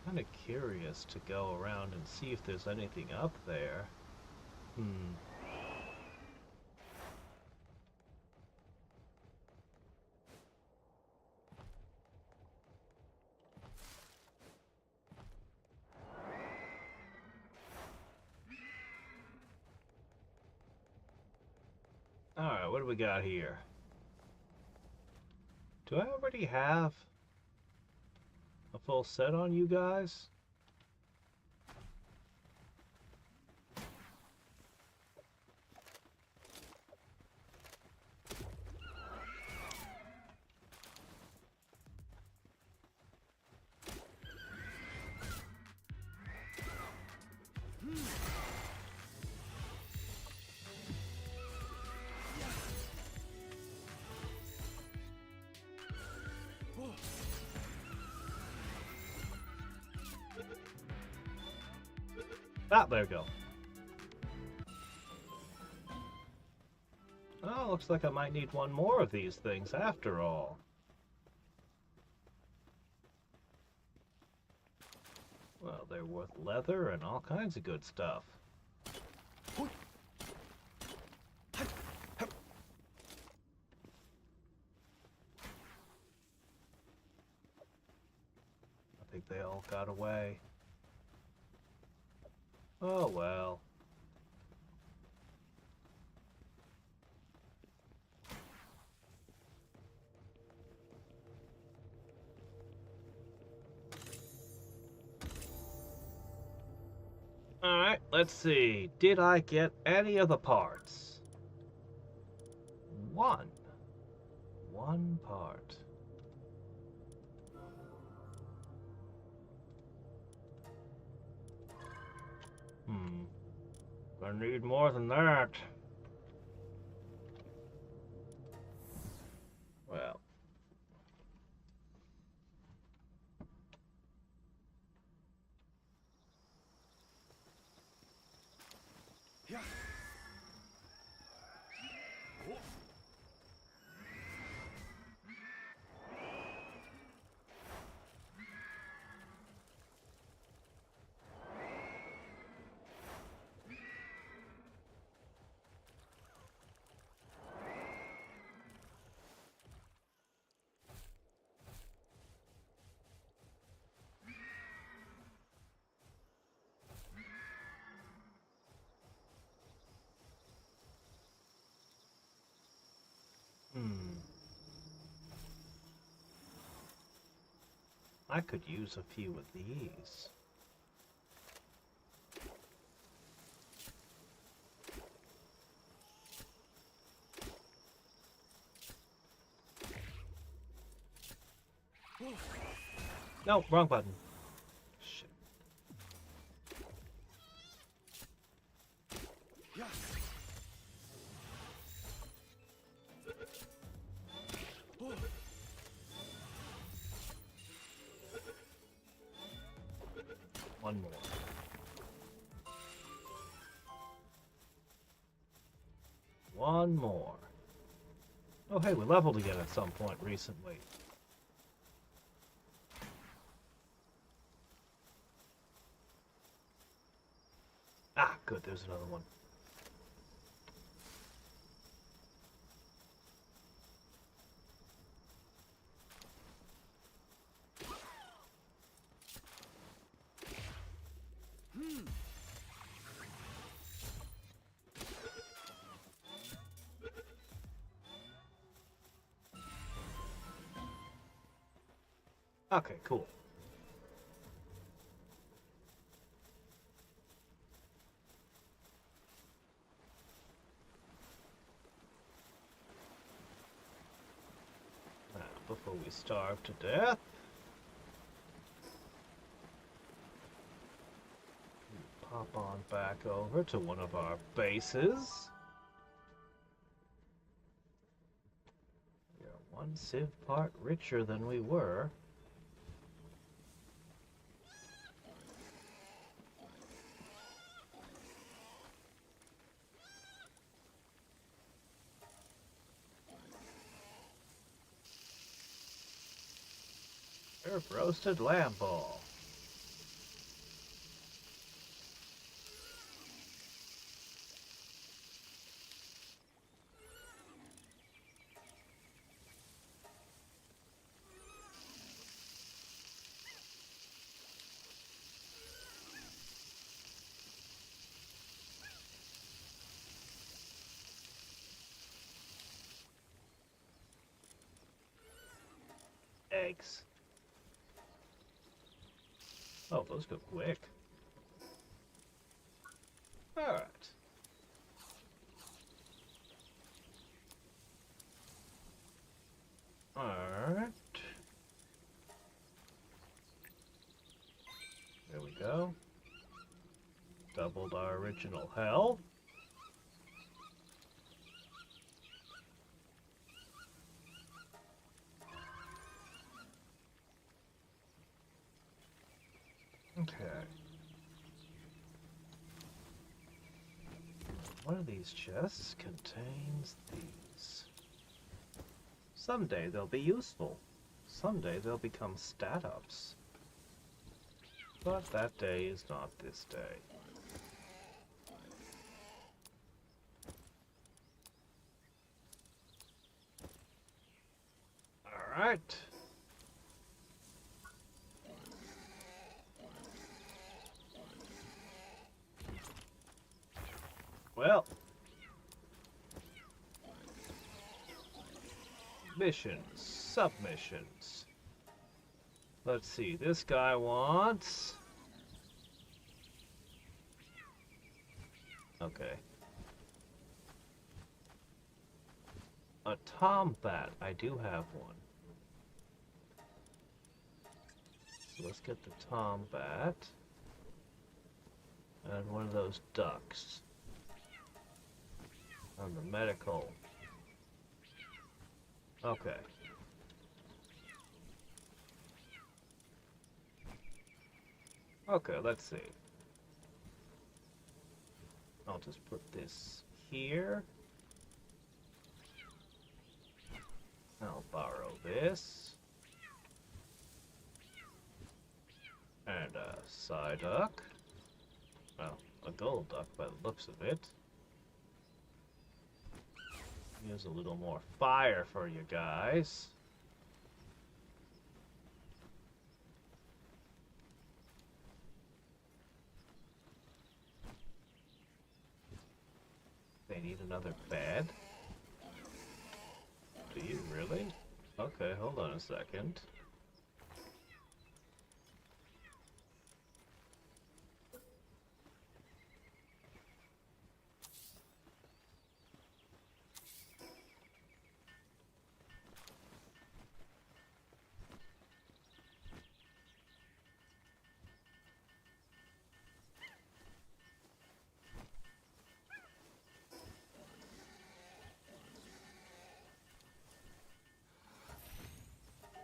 Speaker 1: Kind of curious to go around and see if there's anything up there. Alright, what do we got here? Do I already have a full set on you guys? Ah, there we go. Oh, looks like I might need one more of these things after all. Well, they're worth leather and all kinds of good stuff. I think they all got away. Oh well. Alright, let's see. Did I get any of the parts? One. One part. I need more than that. Well.
Speaker 2: Yeah. Oh.
Speaker 1: I could use a few of these. No, wrong button. Shit.
Speaker 2: Yeah. Oh.
Speaker 1: One more. One more. Oh, hey, we leveled again at some point recently. Ah, good, there's another one. Okay, cool. Now, before we starve to death, we pop on back over to one of our bases. We are one civ part richer than we were. Herb roasted lamb ball. Eggs. Oh, those go quick. Alright. Alright. There we go. Doubled our original health. Okay. One of these chests contains these. Someday they'll be useful. Someday they'll become stat-ups. But that day is not this day. Alright. Well. Missions. Submissions. Let's see. This guy wants Okay. A tombat. I do have one. So let's get the tombat. And one of those ducks. And the medical. Okay. Okay, let's see. I'll just put this here. I'll borrow this. And a Psyduck. Well, a gold duck by the looks of it. Here's a little more fire for you guys. They need another bed? Do you really? Okay, hold on a second.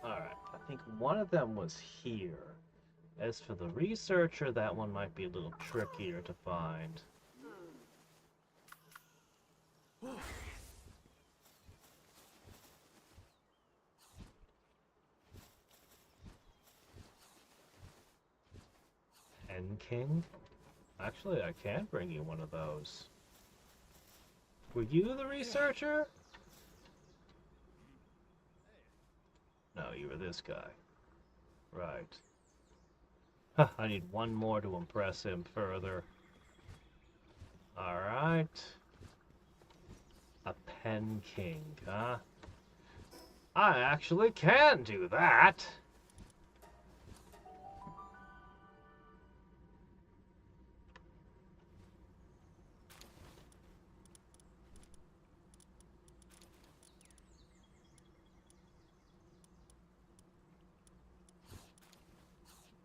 Speaker 1: Alright, I think one of them was here. As for the researcher, that one might be a little trickier to find. Hen King? Actually, I can bring you one of those. Were you the researcher? No, you were this guy. Right. Huh, I need one more to impress him further. Alright. A Pen King, huh? I actually can do that!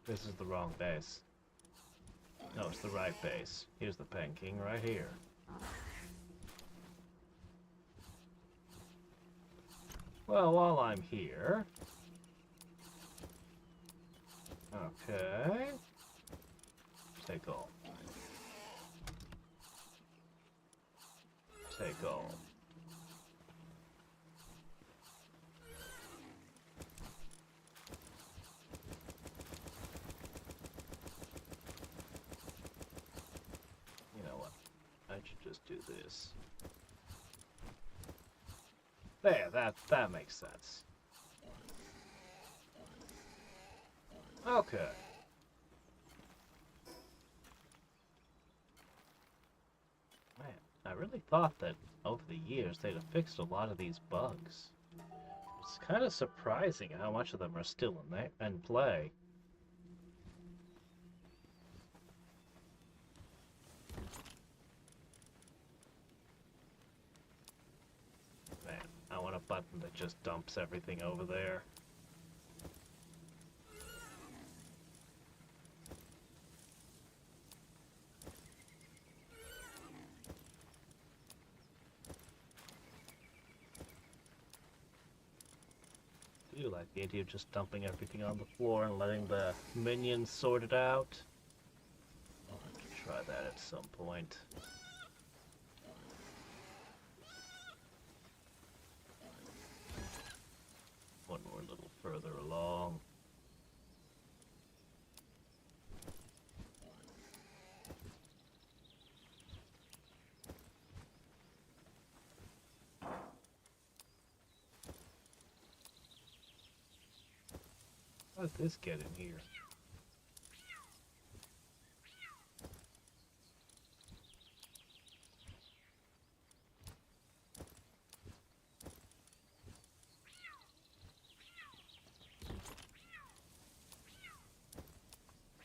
Speaker 1: This is the wrong base. No, it's the right base. Here's the Pen King right here. Well, while I'm here... Okay... Take all. Take all. You know what? I should just do this. There, that makes sense. Okay. Man, I really thought that over the years they'd have fixed a lot of these bugs. It's kind of surprising how much of them are still in play. Man, I want a button that just dumps everything over there. I do like the idea of just dumping everything on the floor and letting the minions sort it out. I'll have to try that at some point. When we're a little further along. How did this get in here?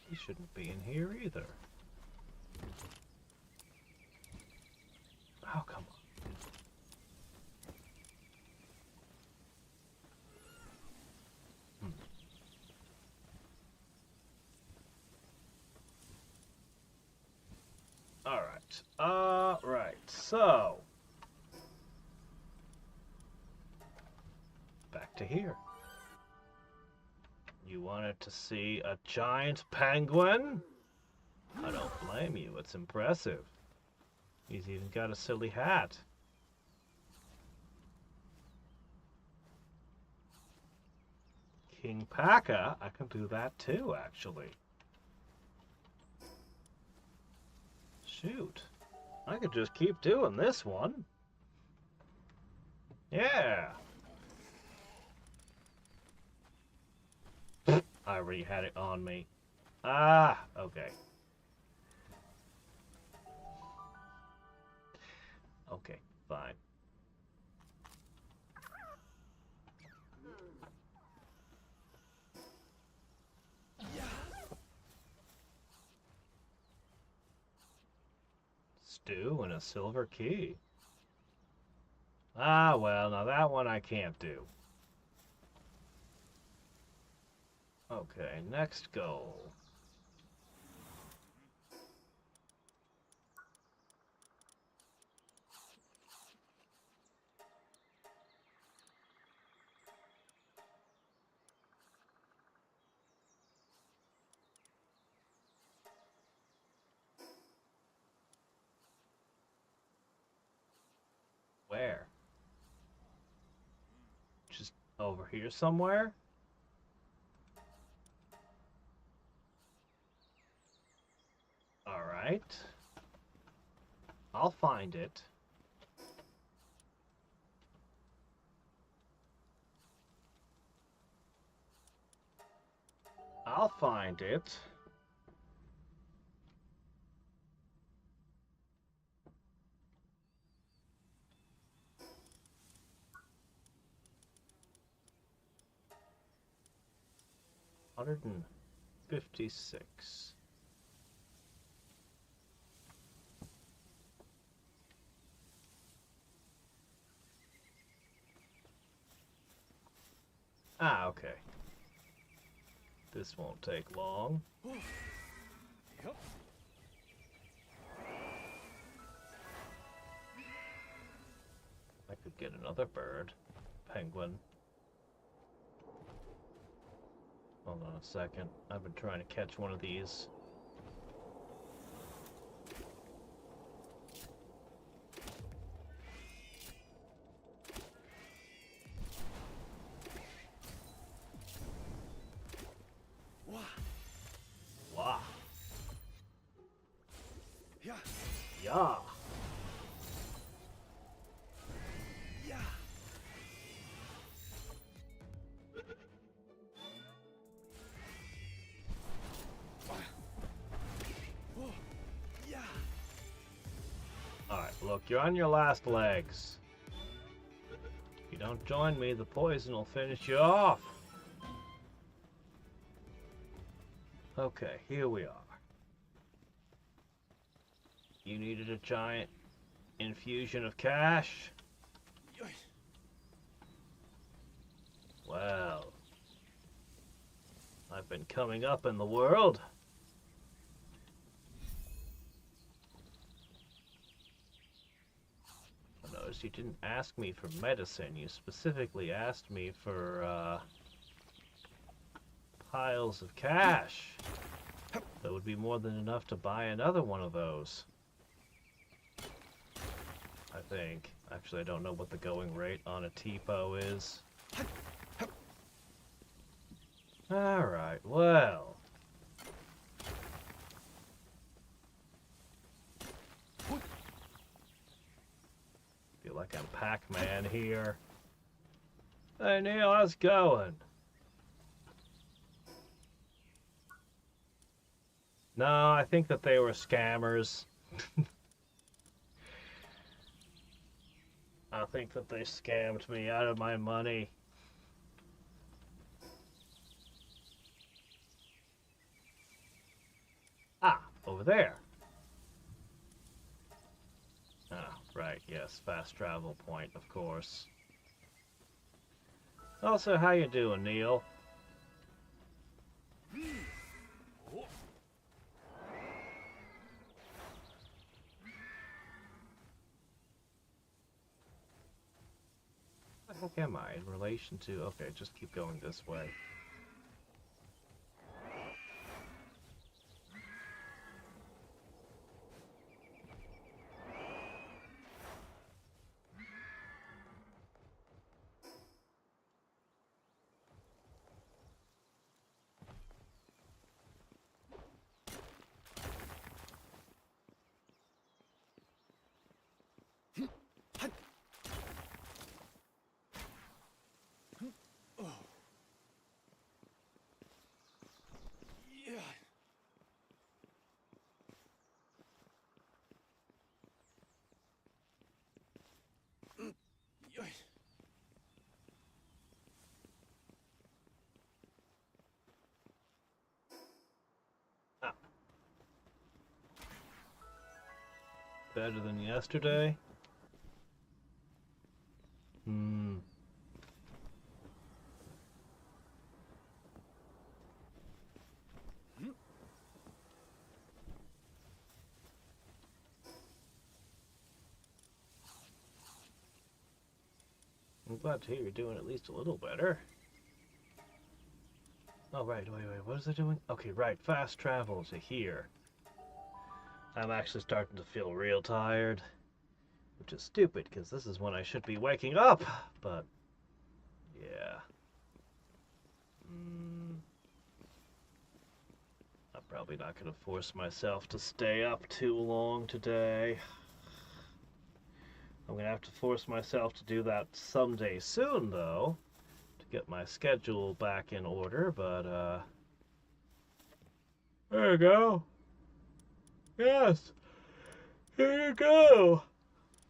Speaker 1: He shouldn't be in here either. Right. So, back to here. You wanted to see a giant penguin? I don't blame you. It's impressive. He's even got a silly hat. King Paka, I can do that too, actually. Shoot. I could just keep doing this one. Yeah. I already had it on me. Ah, okay. Okay, fine. Stew and a silver key. Ah, well, now that one I can't do. Okay, next goal. Where? Just over here somewhere? Alright. I'll find it. I'll find it. $156. Ah, okay. This won't take long.
Speaker 2: Yep.
Speaker 1: I could get another bird. Penguin. Hold on a second. I've been trying to catch one of these.
Speaker 2: Wah.
Speaker 1: Wow.
Speaker 2: Yeah.
Speaker 1: Yeah.
Speaker 2: Yeah. Whoa. Yeah.
Speaker 1: Alright, look, you're on your last legs. If you don't join me, the poison will finish you off. Okay, here we are. You needed a giant infusion of cash? Well, I've been coming up in the world. I noticed you didn't ask me for medicine. You specifically asked me for, piles of cash. That would be more than enough to buy another one of those. I think. Actually, I don't know what the going rate on a TPO is. Alright, well. Feel like I'm Pac-Man here. Hey Neil, how's it going? No, I think that they were scammers. I think that they scammed me out of my money. Ah, over there. Ah, right, yes, fast travel point, of course. Also, how you doing, Neil? am I in relation to... Okay, just keep going this way.
Speaker 2: Yeah. Yeah.
Speaker 1: Ah, better than yesterday? Hmm. I'm glad to hear you're doing at least a little better. Oh, right, wait, what is it doing? Okay, right, fast travel to here. I'm actually starting to feel real tired, which is stupid, because this is when I should be waking up, but, yeah. I'm probably not going to force myself to stay up too long today. I'm going to have to force myself to do that someday soon, though, to get my schedule back in order, but, there you go. Yes, here you go.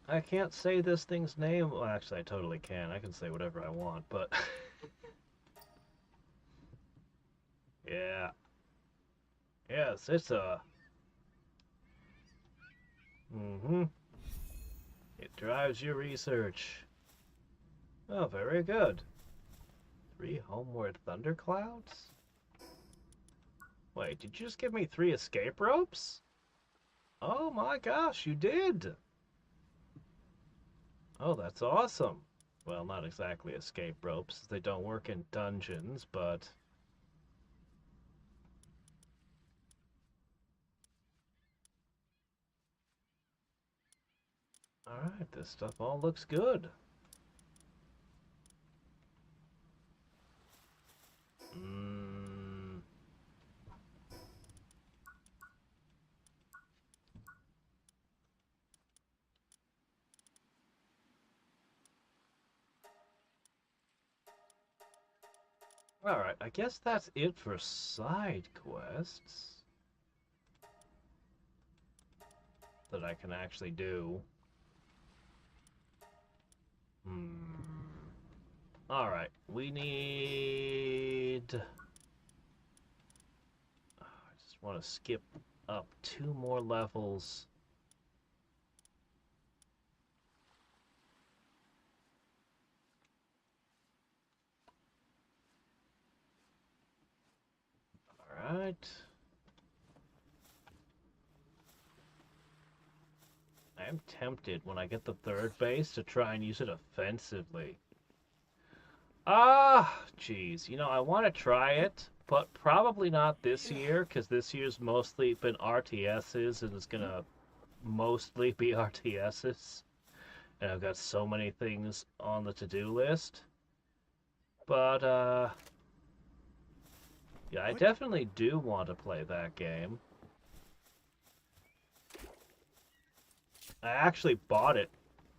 Speaker 1: I can't say this thing's name. Well, actually, I totally can. I can say whatever I want, but... yeah. Yes, it's a... Mm-hmm. It drives your research. Oh, very good. 3 homeward thunderclouds? Wait, did you just give me 3 escape ropes? Oh my gosh, you did! Oh, that's awesome. Well, not exactly escape ropes. They don't work in dungeons, but... Alright, this stuff all looks good. Hmm... Alright, I guess that's it for side quests that I can actually do. Alright, we need... I just want to skip up 2 more levels. Alright. I am tempted when I get the 3rd base to try and use it offensively. Ah, jeez. You know, I want to try it, but probably not this year, because this year's mostly been RTSs, and it's going to mostly be RTSs. And I've got so many things on the to-do list. But, yeah, I definitely do want to play that game. I actually bought it,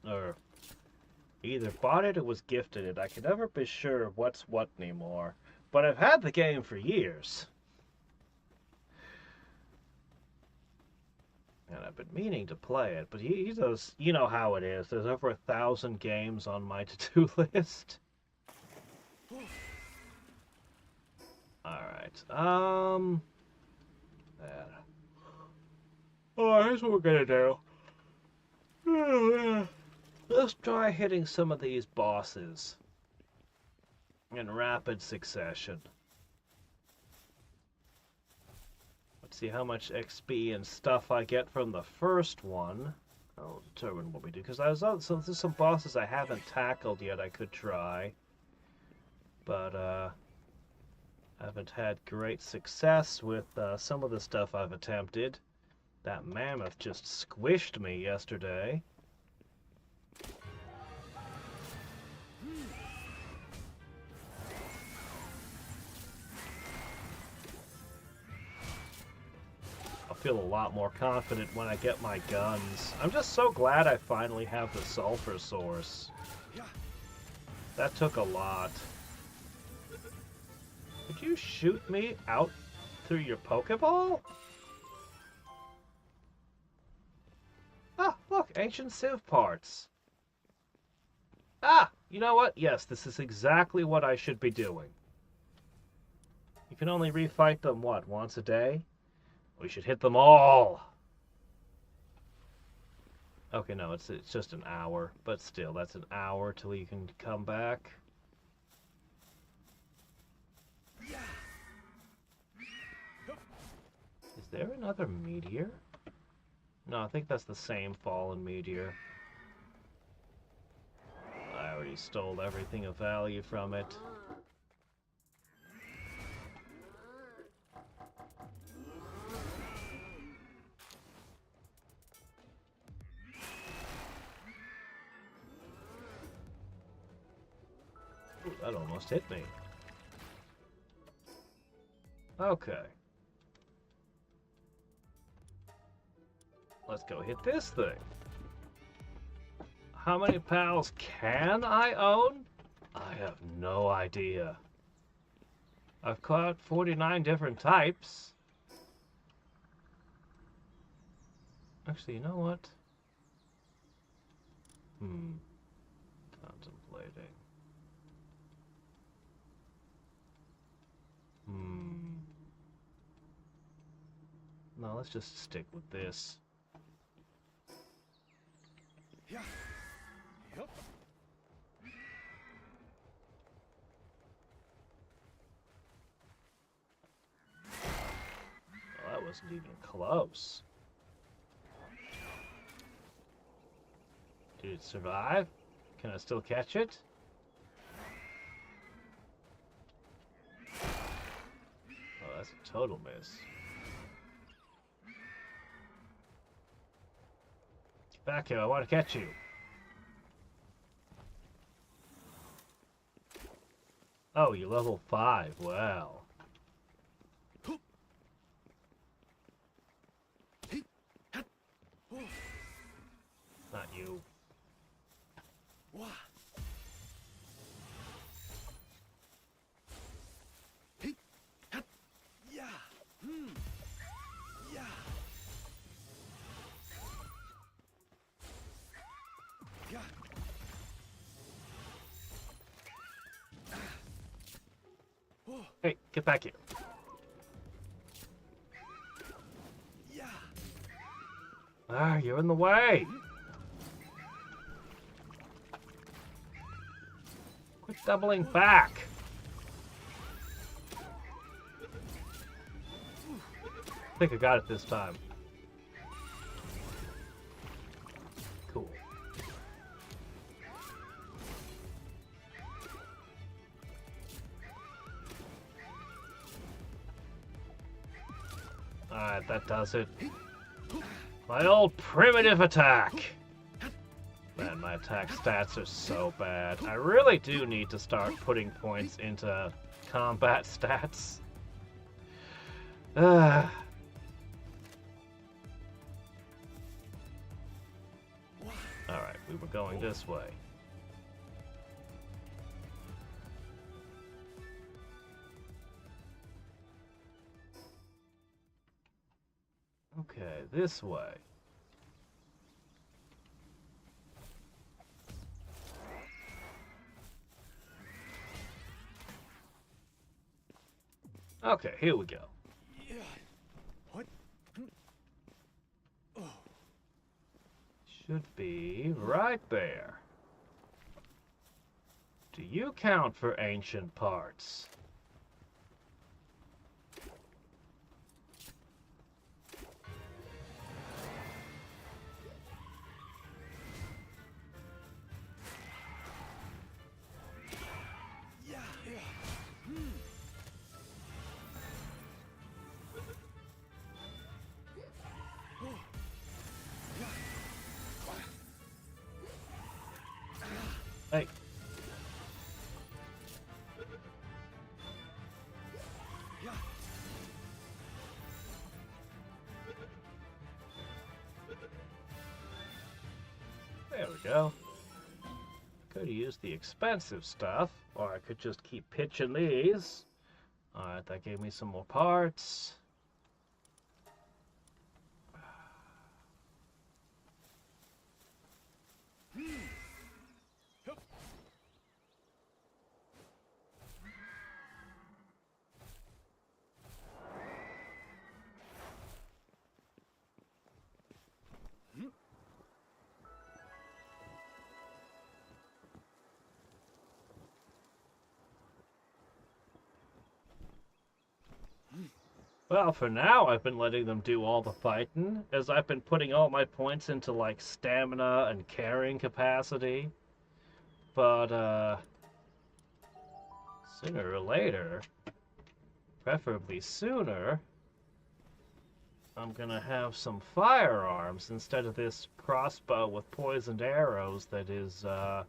Speaker 1: or either bought it or was gifted it. I can never be sure what's what anymore. But I've had the game for years. And I've been meaning to play it, but you know how it is. There's over 1,000 games on my to-do list. Alright, that. Oh, here's what we're gonna do. Let's try hitting some of these bosses in rapid succession. Let's see how much XP and stuff I get from the first one. I'll determine what we do, because so there's some bosses I haven't tackled yet I could try. But, I haven't had great success with some of the stuff I've attempted. That mammoth just squished me yesterday. I'll feel a lot more confident when I get my guns. I'm just so glad I finally have the sulfur source. That took a lot. Could you shoot me out through your Pokeball? Ah, look, ancient Civ parts. Ah, you know what? Yes, this is exactly what I should be doing. You can only refight them, what, once a day? We should hit them all. Okay, no, it's just an hour, but still, that's an hour till you can come back. Is there another meteor? No, I think that's the same fallen meteor. I already stole everything of value from it. Ooh, that almost hit me. Okay. Let's go hit this thing. How many pals can I own? I have no idea. I've caught 49 different types. Actually, you know what? Contemplating. No, let's just stick with this.
Speaker 2: Yeah. Yep.
Speaker 1: Well, that wasn't even close. Did it survive? Can I still catch it? Oh, that's a total miss. Get back here, I want to catch you. Oh, you're level 5, wow. Not you.
Speaker 2: Yeah. Yeah. Yeah.
Speaker 1: Hey, get back here.
Speaker 2: Yeah.
Speaker 1: Ah, you're in the way. Quit doubling back. I think I got it this time. Cool. Alright, that does it. My old primitive attack! Man, my attack stats are so bad. I really do need to start putting points into combat stats. Alright, we were going this way. Okay, this way. Okay, here we go.
Speaker 2: Yeah. What? Oh.
Speaker 1: Should be right there. Do you count for ancient parts? we go. Could use the expensive stuff, or I could just keep pitching these. Alright, that gave me some more parts. Well, for now, I've been letting them do all the fighting, as I've been putting all my points into, like, stamina and carrying capacity. But, sooner or later, preferably sooner, I'm gonna have some firearms instead of this crossbow with poisoned arrows that is, a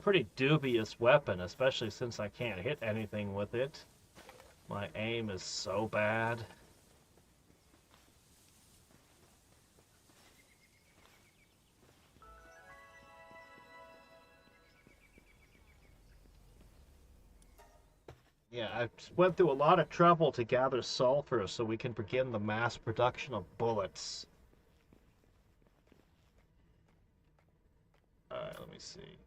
Speaker 1: pretty dubious weapon, especially since I can't hit anything with it. My aim is so bad. Yeah, I went through a lot of trouble to gather sulfur so we can begin the mass production of bullets. Alright, let me see.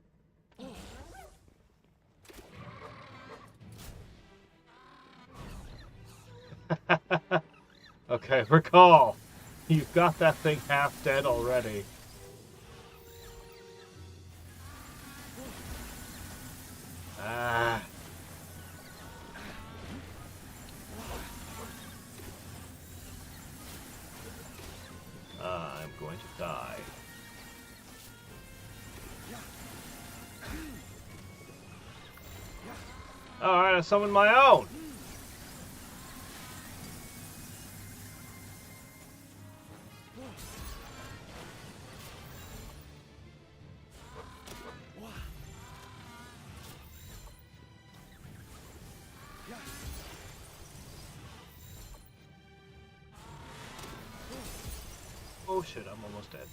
Speaker 1: Okay, recall. You've got that thing half dead already. Ah. I'm going to die. Alright, I summoned my own. Oh shit, I'm almost dead.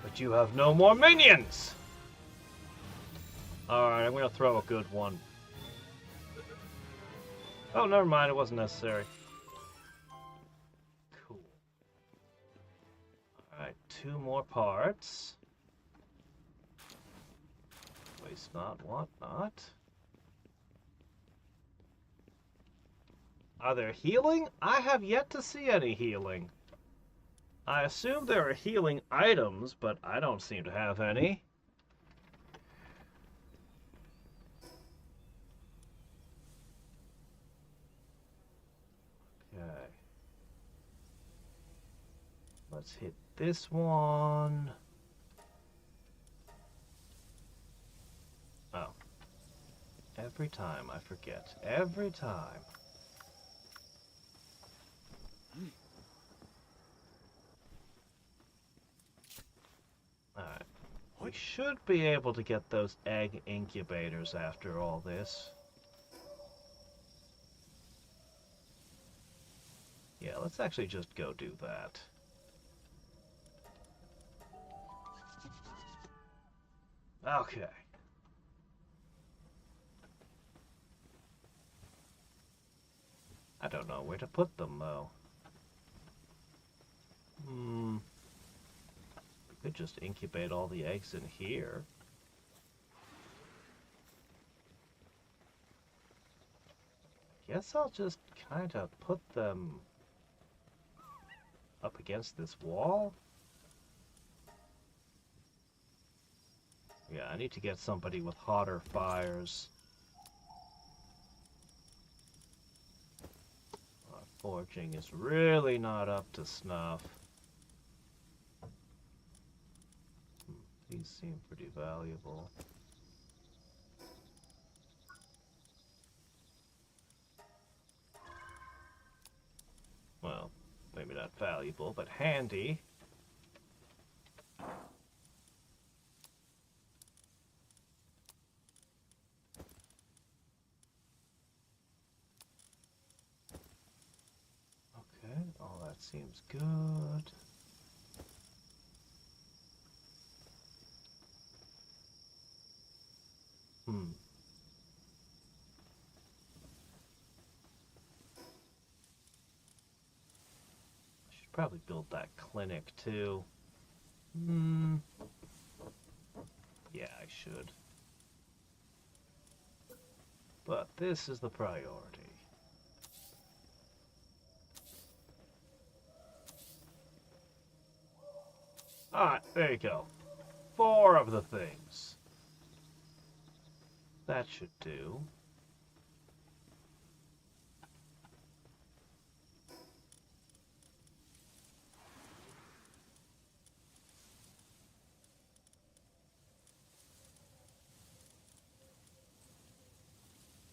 Speaker 1: But you have no more minions! Alright, I'm gonna throw a good one. Oh, never mind, it wasn't necessary. Cool. Alright, 2 more parts. Waste not, want not. Are there healing? I have yet to see any healing. I assume there are healing items, but I don't seem to have any. Okay. Let's hit this one. Oh. Every time I forget. Every time. Alright. We should be able to get those egg incubators after all this. Yeah, let's actually just go do that. Okay. I don't know where to put them, though. We could just incubate all the eggs in here. I guess I'll just kind of put them up against this wall. Yeah, I need to get somebody with hotter fires. Our forging is really not up to snuff. These seem pretty valuable. Well, maybe not valuable, but handy. seems good. Hmm. I should probably build that clinic too. Hmm. Yeah, I should. But this is the priority. Alright, there you go. 4 of the things. That should do.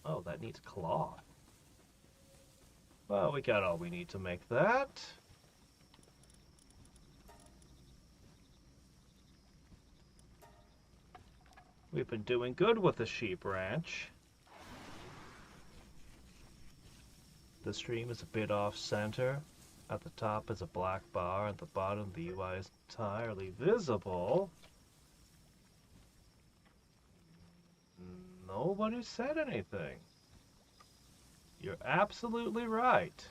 Speaker 1: Oh, that needs cloth. Well, we got all we need to make that. We've been doing good with the sheep ranch. The stream is a bit off center. At the top is a black bar. At the bottom, the UI is entirely visible. Nobody said anything. You're absolutely right.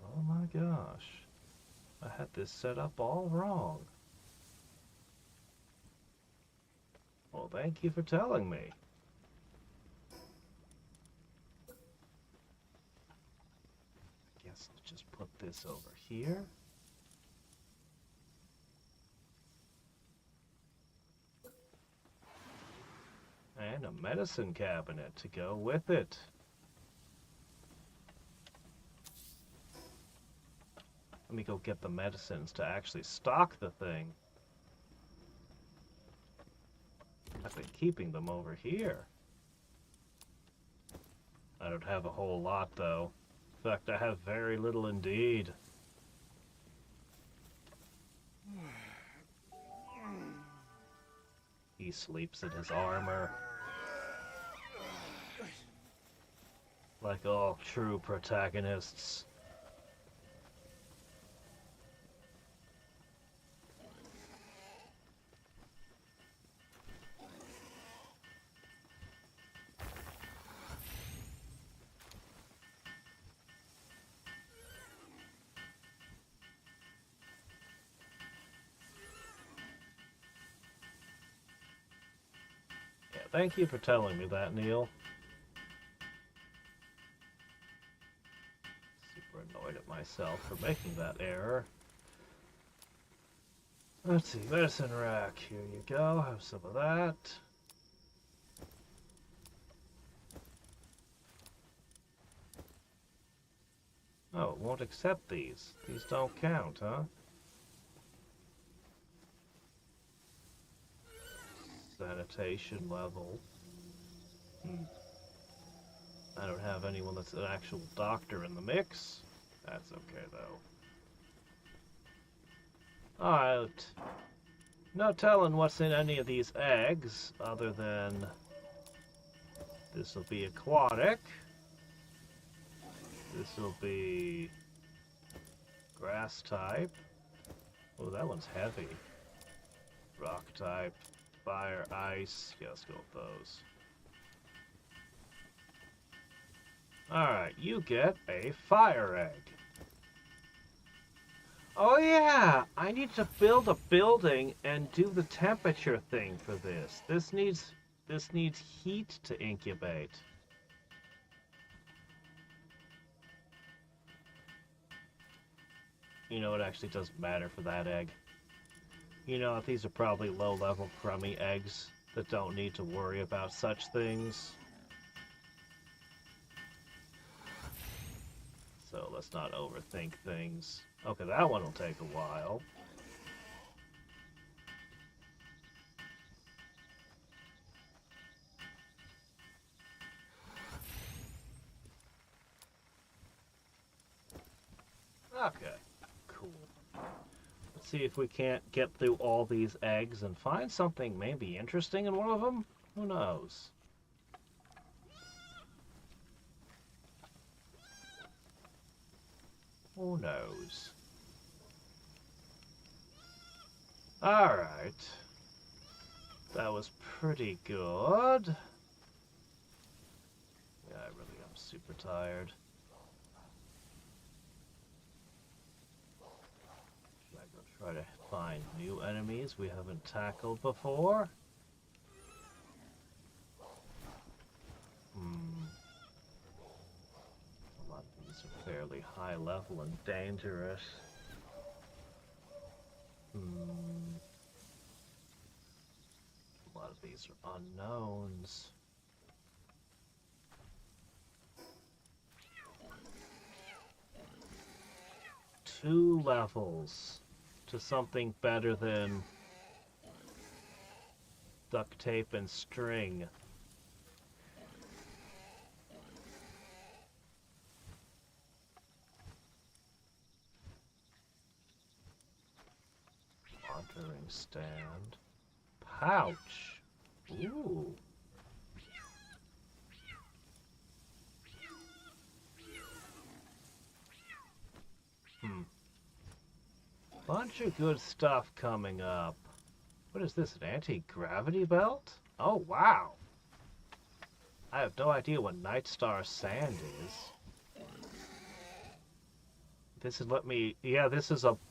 Speaker 1: Oh my gosh. I had this set up all wrong. Well, thank you for telling me. I guess I'll just put this over here. And a medicine cabinet to go with it. Let me go get the medicines to actually stock the thing. I've been keeping them over here. I don't have a whole lot, though. In fact, I have very little indeed. He sleeps in his armor. Like all true protagonists. Yeah, thank you for telling me that, Neil. Super annoyed at myself for making that error. Let's see, medicine rack. Here you go. Have some of that. Oh, it won't accept these. These don't count, huh? Sanitation level. I don't have anyone that's an actual doctor in the mix. That's okay, though. Alright. No telling what's in any of these eggs, other than this will be aquatic. This will be grass type. Oh, that one's heavy. Rock type, fire, ice. Yeah, let's go with those. Alright, you get a fire egg. Oh yeah, I need to build a building and do the temperature thing for this. This needs heat to incubate. You know, it actually doesn't matter for that egg. You know, these are probably low-level crummy eggs that don't need to worry about such things. So let's not overthink things. Okay, that one will take a while. Okay, cool. Let's see if we can't get through all these eggs and find something maybe interesting in one of them. Who knows? Who knows? Alright. That was pretty good. Yeah, I really am super tired. Should I go try to find new enemies we haven't tackled before? A lot of these are fairly high level and dangerous. A lot of these are unknowns. Two levels to something better than duct tape and string. Monitoring stand. Pouch. Ooh. Bunch of good stuff coming up. What is this, an anti-gravity belt? Oh, wow. I have no idea what Night Star Sand is. This is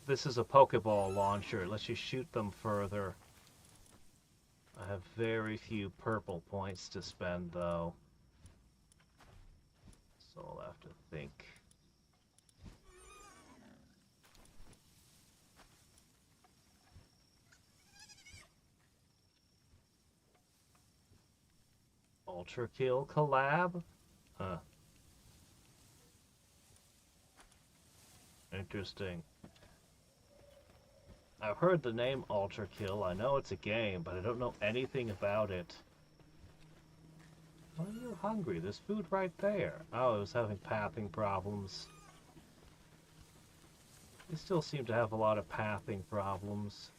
Speaker 1: this is a Pokeball launcher. It lets you shoot them further. I have very few purple points to spend though. So I'll have to think. Ultra Kill collab? Huh. Interesting. I've heard the name Ultra Kill. I know it's a game, but I don't know anything about it. Why are you hungry? There's food right there. Oh, it was having pathing problems. They still seem to have a lot of pathing problems.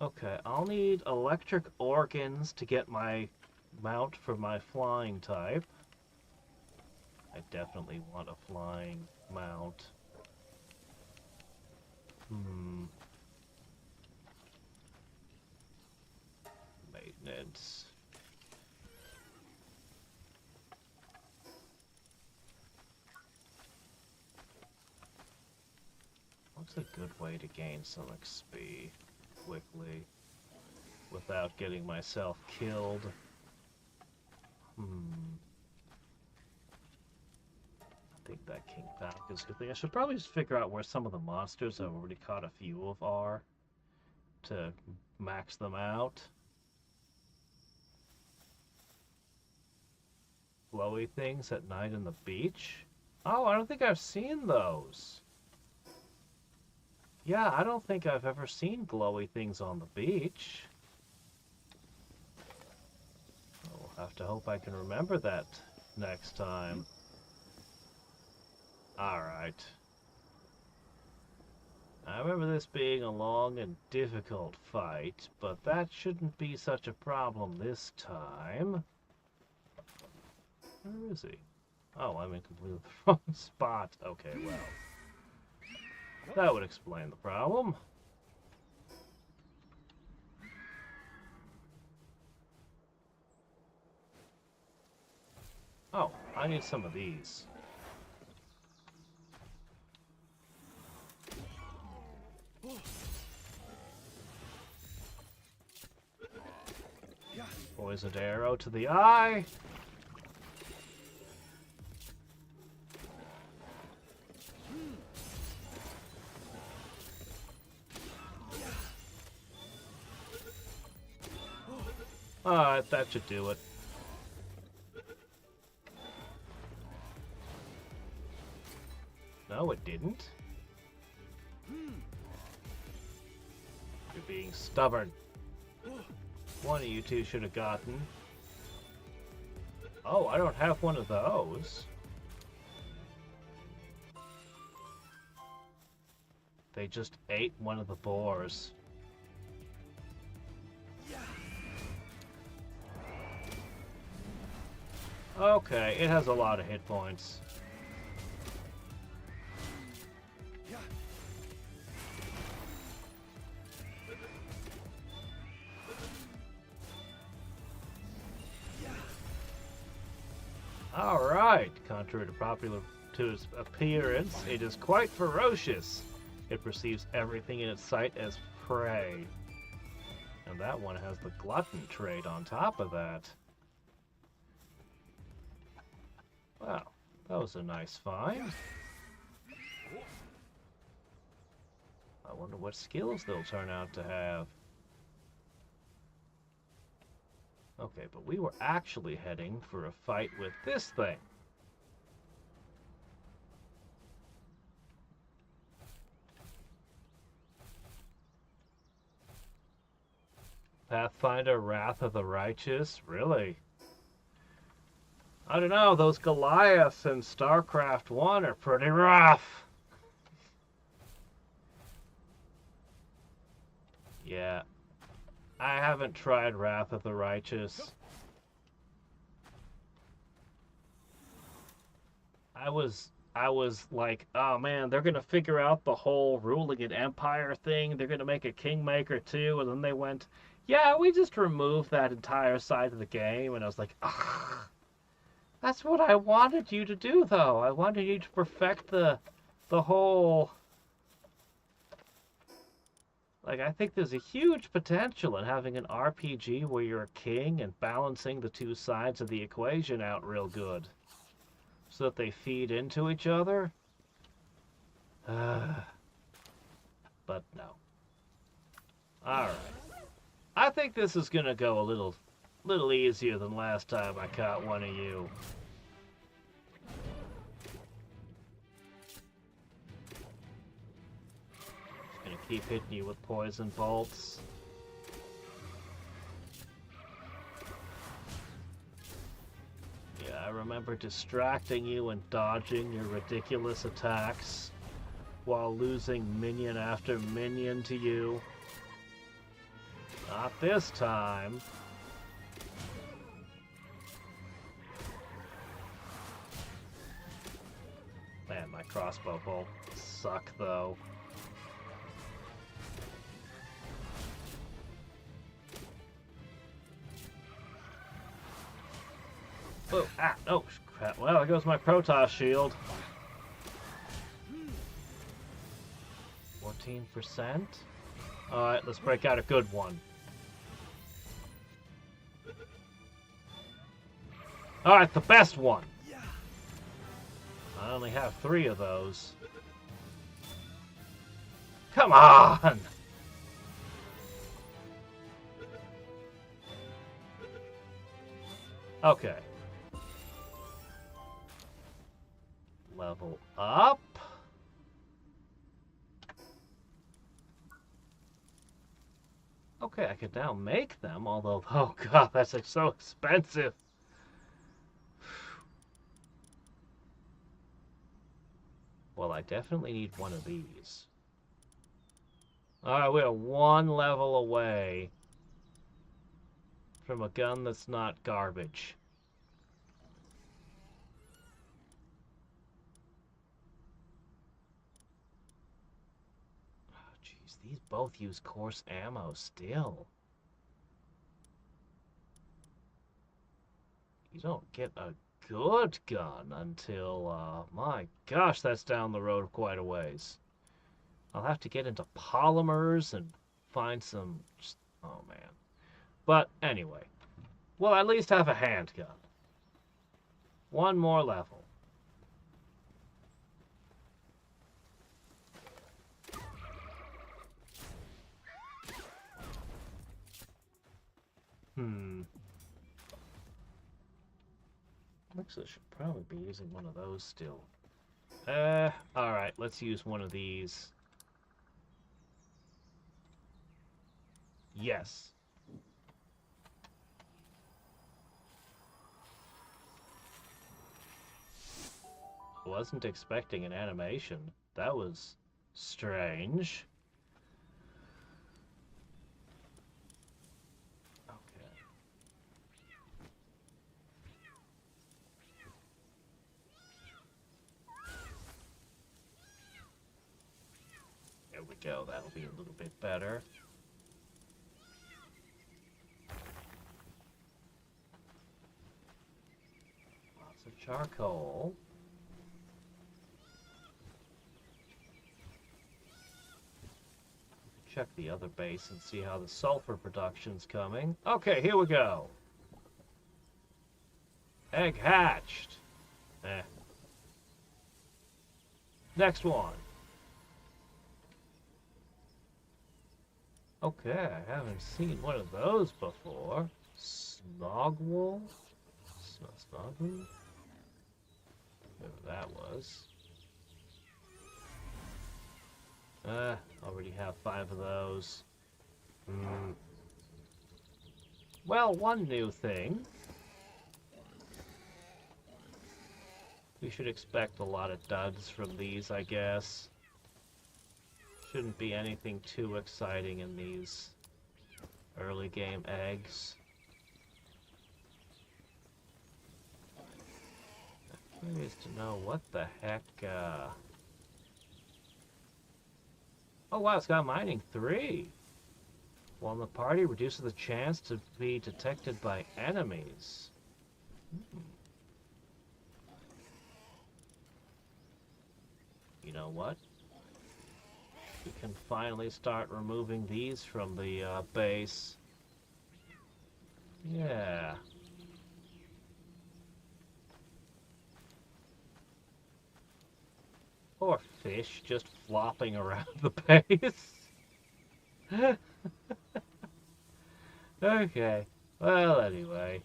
Speaker 1: Okay, I'll need electric organs to get my mount for my flying type. I definitely want a flying mount. Maintenance. What's a good way to gain some XP quickly without getting myself killed? I think that King Falcon is a good thing. I should probably just figure out where some of the monsters I've already caught a few of are to max them out. Glowy things at night on the beach? Oh, I don't think I've seen those. Yeah, I don't think I've ever seen glowy things on the beach. I'll have to hope I can remember that next time. Alright. I remember this being a long and difficult fight, but that shouldn't be such a problem this time. Where is he? Oh, I'm in completely the wrong spot. Okay, well. That would explain the problem. Oh, I need some of these. Poisoned arrow to the eye. Alright, that should do it. No, it didn't. You're being stubborn. One of you two should have gotten. Oh, I don't have one of those. They just ate one of the boars. Okay, it has a lot of hit points. right. Contrary to its appearance, it is quite ferocious. It perceives everything in its sight as prey. And that one has the glutton trait on top of that. Wow, that was a nice find. I wonder what skills they'll turn out to have. Okay, but we were actually heading for a fight with this thing. Pathfinder, Wrath of the Righteous? Really? I don't know, those Goliaths in StarCraft 1 are pretty rough. Yeah. I haven't tried Wrath of the Righteous. I was like, oh man, they're gonna figure out the whole ruling an empire thing. They're gonna make a kingmaker too, and then they went, yeah, we just removed that entire side of the game, and I was like, ah, that's what I wanted you to do, though. I wanted you to perfect the whole. Like, I think there's a huge potential in having an RPG where you're a king and balancing the two sides of the equation out real good, so that they feed into each other. But no. Alright. I think this is gonna go a little easier than last time I caught one of you. Just gonna keep hitting you with poison bolts. Yeah, I remember distracting you and dodging your ridiculous attacks while losing minion after minion to you. Not this time. Man, my crossbow bolts suck, though. Oh, ah, oh, crap. Well, there goes my Protoss shield. 14%? Alright, let's break out a good one. Alright, the best one! I only have 3 of those. Come on! Okay. Level up. Okay, I could now make them, although, oh god, that's like so expensive. Well, I definitely need one of these. Alright, we're 1 level away from a gun that's not garbage. Oh, jeez, these both use coarse ammo still. You don't get a good gun until, my gosh, that's down the road quite a ways. I'll have to get into polymers and find some, oh man. But anyway, we'll at least have a handgun. 1 more level. Looks like I should probably be using one of those still. Alright, let's use one of these. Yes. Wasn't expecting an animation. That was strange. Okay. There we go. That'll be a little bit better. Lots of Charcoal. Check the other base and see how the sulfur production's coming. Okay, here we go. Egg hatched. Next one. Okay, I haven't seen one of those before. Snogwool? Snogwool? Whatever that was. Already have 5 of those. Well, one new thing. We should expect a lot of duds from these, I guess. Shouldn't be anything too exciting in these early game eggs. I'm curious to know what the heck, Oh wow, it's got mining 3. While in the party, reduces the chance to be detected by enemies. You know what? We can finally start removing these from the base. Yeah. Poor fish just flopping around the base. Okay. Well, anyway.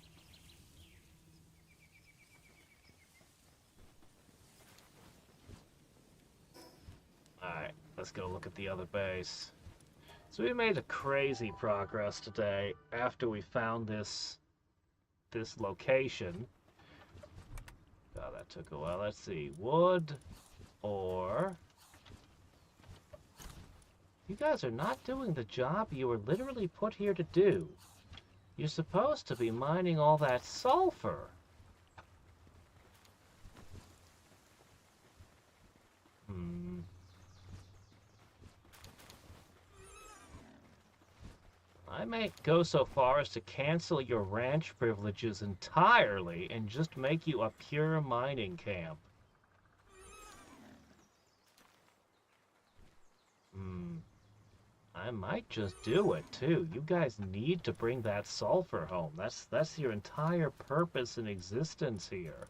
Speaker 1: Alright, let's go look at the other base. So we made a crazy progress today after we found this location. Oh, that took a while. Let's see. Wood or... You guys are not doing the job you were literally put here to do. You're supposed to be mining all that sulfur. I may go so far as to cancel your ranch privileges entirely and just make you a pure mining camp. I might just do it too. You guys need to bring that sulfur home. That's your entire purpose in existence here.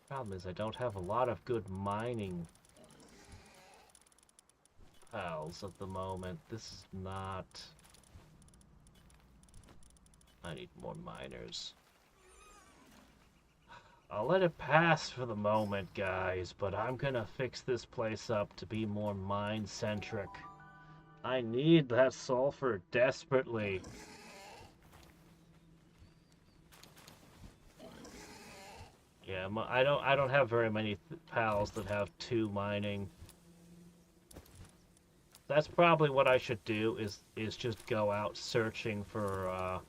Speaker 1: Problem is I don't have a lot of good mining pals at the moment. This is not... I need more miners. I'll let it pass for the moment, guys, but I'm gonna fix this place up to be more mine-centric. I need that sulfur desperately. Yeah, I don't have very many pals that have 2 mining. That's probably what I should do is just go out searching for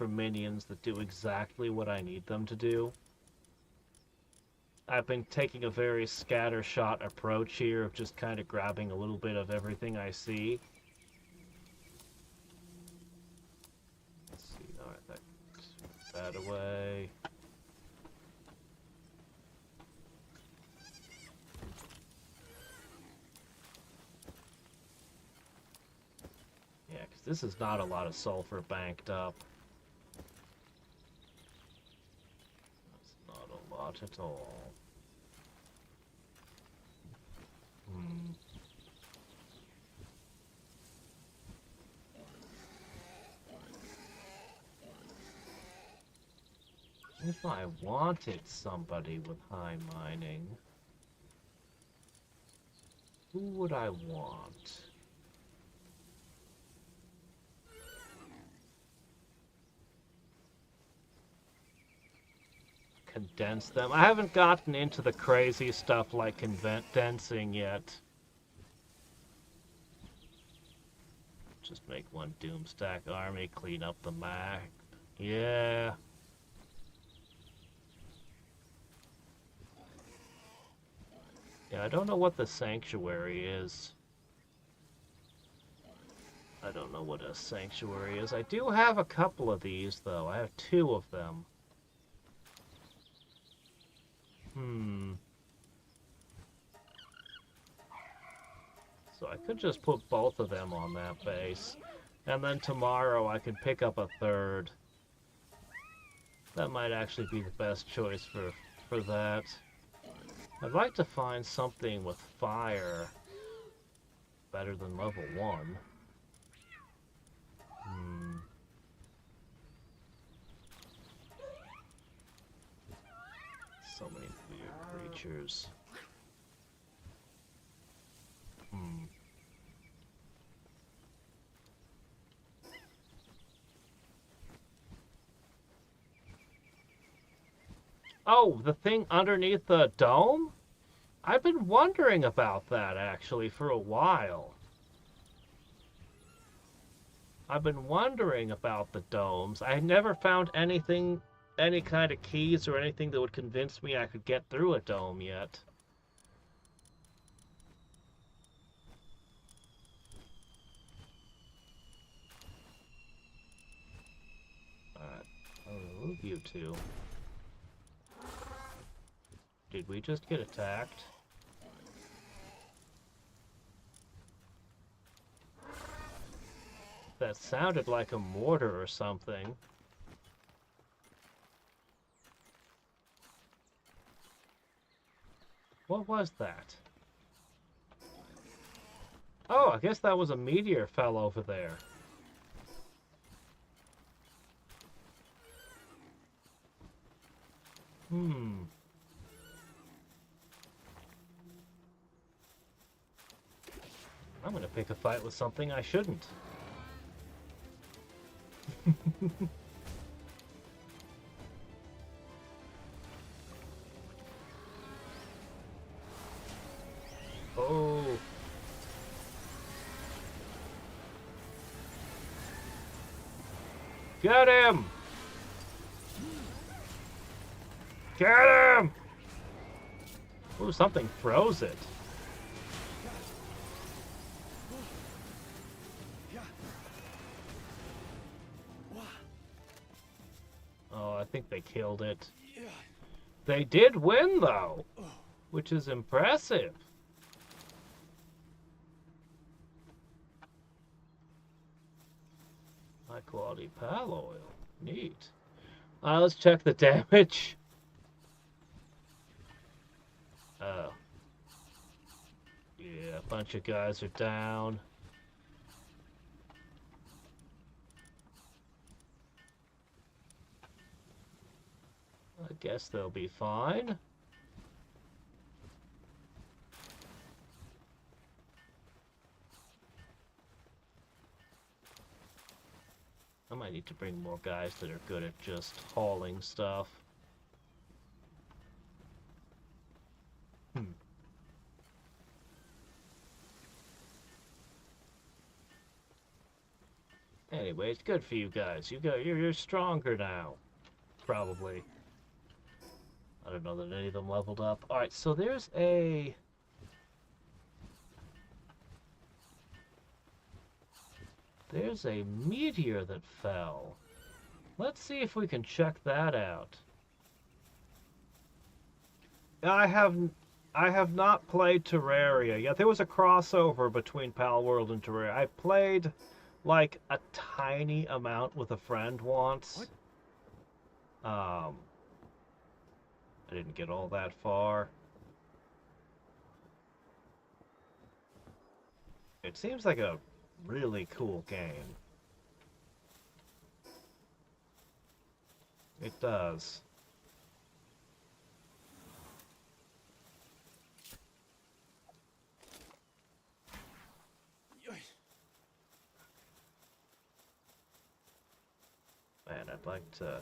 Speaker 1: minions that do exactly what I need them to do. I've been taking a very scattershot approach here of just kind of grabbing a little bit of everything I see. Let's see, alright, that away. Yeah, because this is not a lot of sulfur banked up. That's not a lot at all. If I wanted somebody with high mining, who would I want? Condense them. I haven't gotten into the crazy stuff like condensing yet. Just make one Doomstack army, clean up the map. Yeah. Yeah, I don't know what the sanctuary is. I don't know what a sanctuary is. I do have a couple of these, though. I have two of them. Hmm. So I could just put both of them on that base. And then tomorrow I could pick up a third. That might actually be the best choice for that. I'd like to find something with fire better than level 1. Hmm. So many weird creatures. Hmm. Oh, the thing underneath the dome? I've been wondering about that, actually, for a while. I've been wondering about the domes. I never found anything, any kind of keys or anything that would convince me I could get through a dome yet. Alright, I'll remove you two. Did we just get attacked? That sounded like a mortar or something. What was that? Oh, I guess that was a meteor fell over there. Hmm. I'm gonna pick a fight with something I shouldn't. Oh. Get him! Get him! Ooh, something froze it. Oh, I think they killed it. They did win, though, which is impressive. High quality pal oil. Neat. Let's check the damage. Oh. Yeah, a bunch of guys are down. I guess they'll be fine. I might need to bring more guys that are good at just hauling stuff. Anyway, it's good for you guys. You're stronger now. Probably. I don't know that any of them leveled up. Alright, so there's a meteor that fell. Let's see if we can check that out. I have not played Terraria yet. There was a crossover between Palworld and Terraria. I played like a tiny amount with a friend once. I didn't get all that far. It seems like a really cool game. It does. Man, I'd like to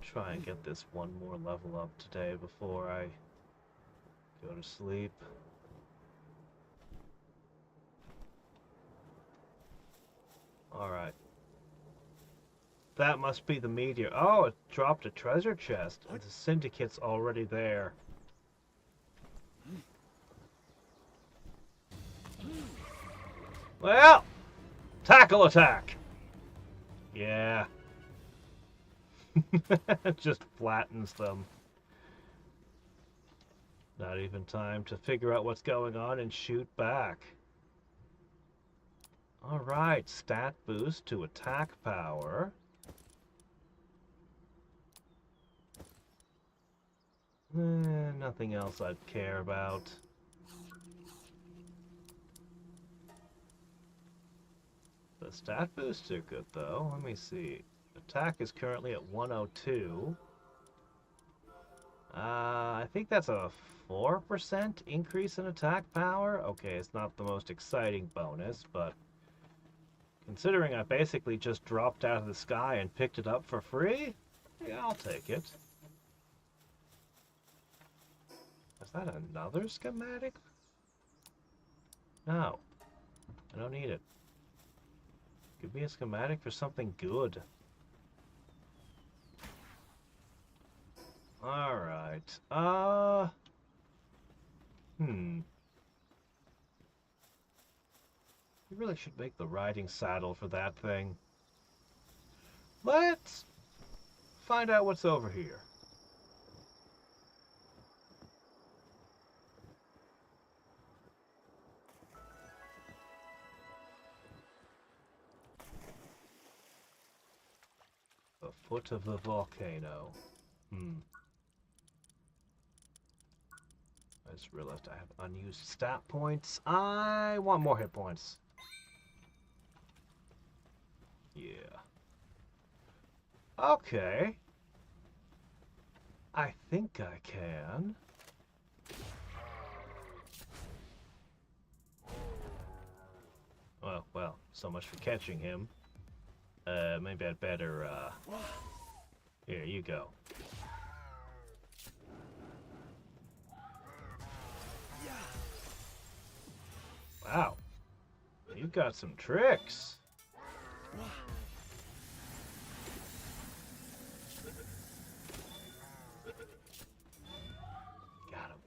Speaker 1: try and get this one more level up today before I go to sleep. Alright. That must be the meteor. Oh, it dropped a treasure chest. The syndicate's already there. Well, tackle attack. Yeah. Just flattens them. Not even time to figure out what's going on and shoot back. Alright, stat boost to attack power. Nothing else I'd care about. The stat boosts are good though. Let me see. Attack is currently at 102. I think that's a 4% increase in attack power. Okay, it's not the most exciting bonus, but considering I basically just dropped out of the sky and picked it up for free, yeah, I'll take it. Is that another schematic? No, I don't need it. Give me a schematic for something good. Alright, You really should make the riding saddle for that thing. Let's find out what's over here. The foot of the volcano. I just realized I have unused stat points. I want more hit points. Yeah. Okay. I think I can. Well, so much for catching him. Maybe I'd better, Here, you go. Wow. You've got some tricks. Got him.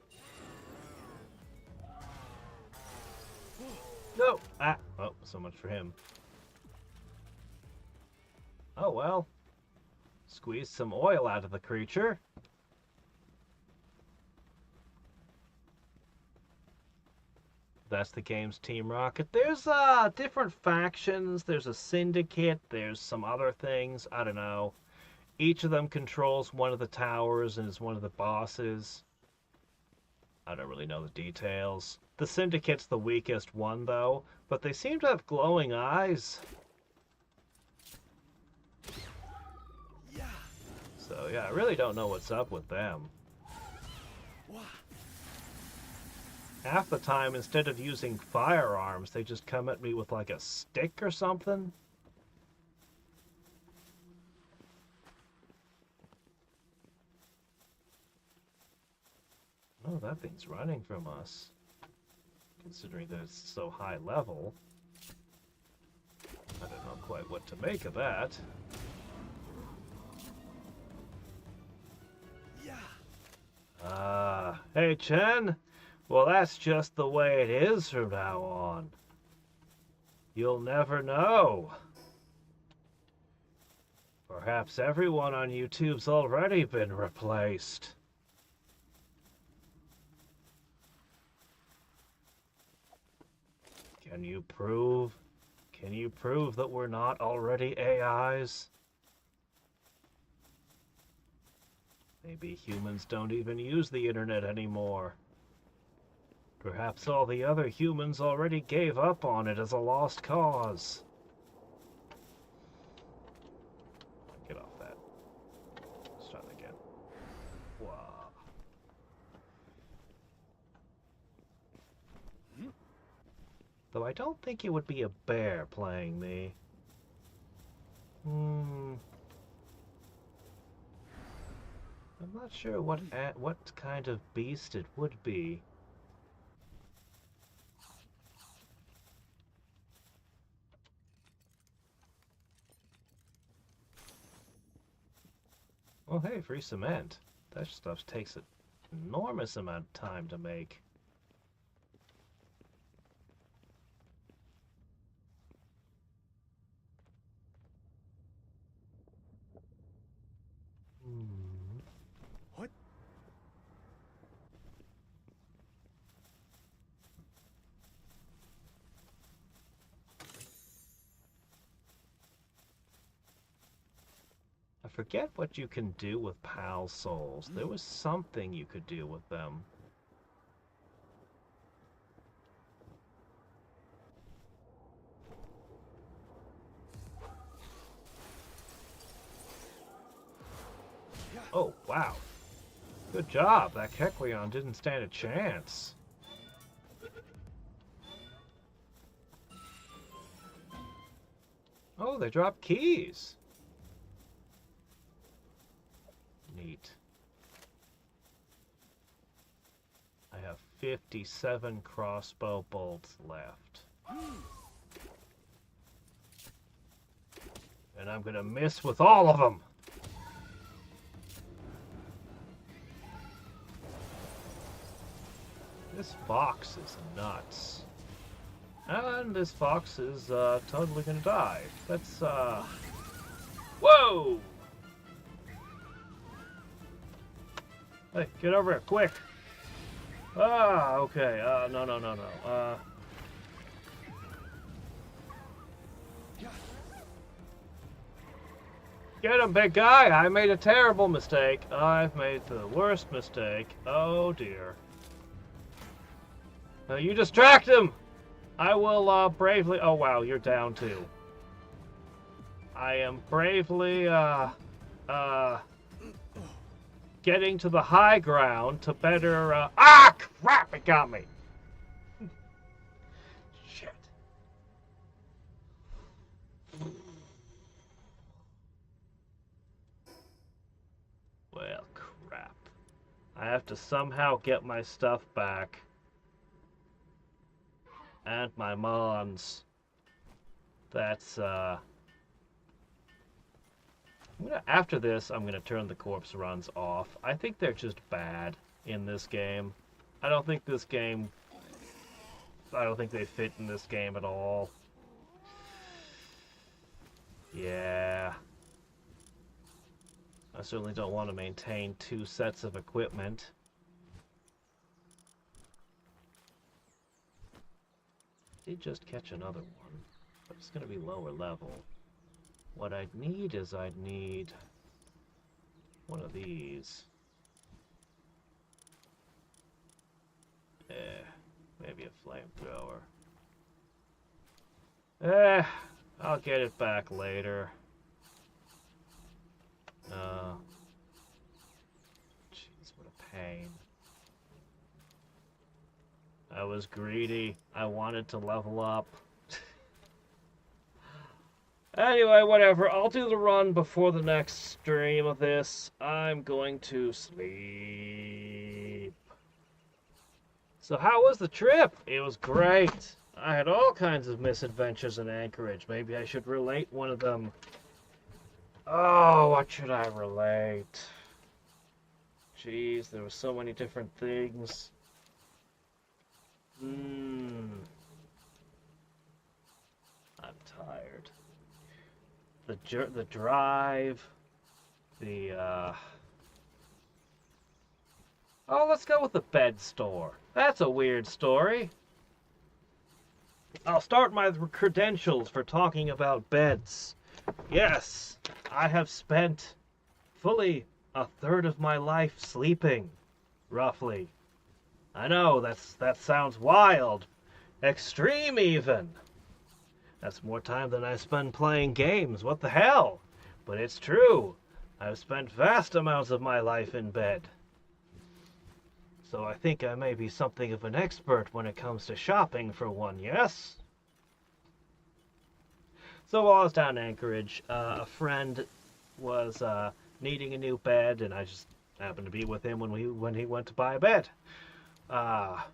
Speaker 1: No! Ah! Oh, so much for him. Oh well. Squeeze some oil out of the creature. That's the game's Team Rocket. There's different factions. There's a syndicate. There's some other things. I don't know. Each of them controls one of the towers and is one of the bosses. I don't really know the details. The syndicate's the weakest one, though, but they seem to have glowing eyes. So, yeah, I really don't know what's up with them. Half the time, instead of using firearms, they just come at me with, like, a stick or something. Oh, that thing's running from us. Considering that it's so high level. I don't know quite what to make of that. Hey Chen, well that's just the way it is from now on. You'll never know. Perhaps everyone on YouTube's already been replaced. Can you prove that we're not already AIs? Maybe humans don't even use the internet anymore. Perhaps all the other humans already gave up on it as a lost cause. Get off that. Let's try that again. Wow. Though I don't think it would be a bear playing me. I'm not sure what kind of beast it would be. Well, hey, free cement. That stuff takes an enormous amount of time to make. I forget what you can do with Pal Souls. There was something you could do with them. Oh, wow. Good job. That Kecleon didn't stand a chance. Oh, they dropped keys. Neat. I have 57 crossbow bolts left. And I'm gonna miss with all of them. This fox is nuts. And this fox is totally gonna die. Let's whoa! Hey, get over here, quick! Ah, okay, no. Get him, big guy! I made a terrible mistake. I've made the worst mistake. Oh, dear. You distract him! I will, bravely... Oh, wow, you're down, too. I am bravely, getting to the high ground to better, Ah, crap! It got me! Shit. Well, crap. I have to somehow get my stuff back. And my mons. That's, after this, I'm gonna turn the corpse runs off. I think they're just bad in this game. I don't think they fit in this game at all. Yeah. I certainly don't want to maintain 2 sets of equipment. Did just catch another one, but it's going to be lower level. What I'd need is I'd need one of these. Maybe a flamethrower. I'll get it back later. Jeez, what a pain. I was greedy. I wanted to level up. Anyway, whatever. I'll do the run before the next stream of this. I'm going to sleep. So how was the trip? It was great. I had all kinds of misadventures in Anchorage. Maybe I should relate one of them. Oh, what should I relate? Jeez, there were so many different things. I'm tired. The drive, Oh, let's go with the bed store. That's a weird story. I'll start my credentials for talking about beds. Yes, I have spent fully a third of my life sleeping, roughly. I know, that sounds wild. Extreme, even. That's more time than I spend playing games. What the hell? But it's true. I've spent vast amounts of my life in bed. So I think I may be something of an expert when it comes to shopping, for one, yes? So while I was down in Anchorage, a friend was needing a new bed, and I just happened to be with him when he went to buy a bed. My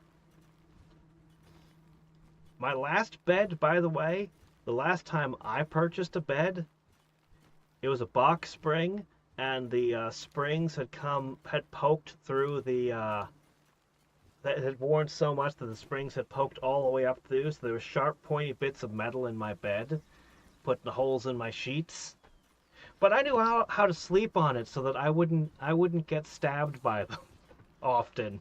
Speaker 1: last bed, by the way, the last time I purchased a bed, it was a box spring, and the springs had poked through the, that had worn so much that the springs had poked all the way up through, so there were sharp, pointy bits of metal in my bed, putting holes in my sheets. But I knew how to sleep on it so that I wouldn't get stabbed by them often.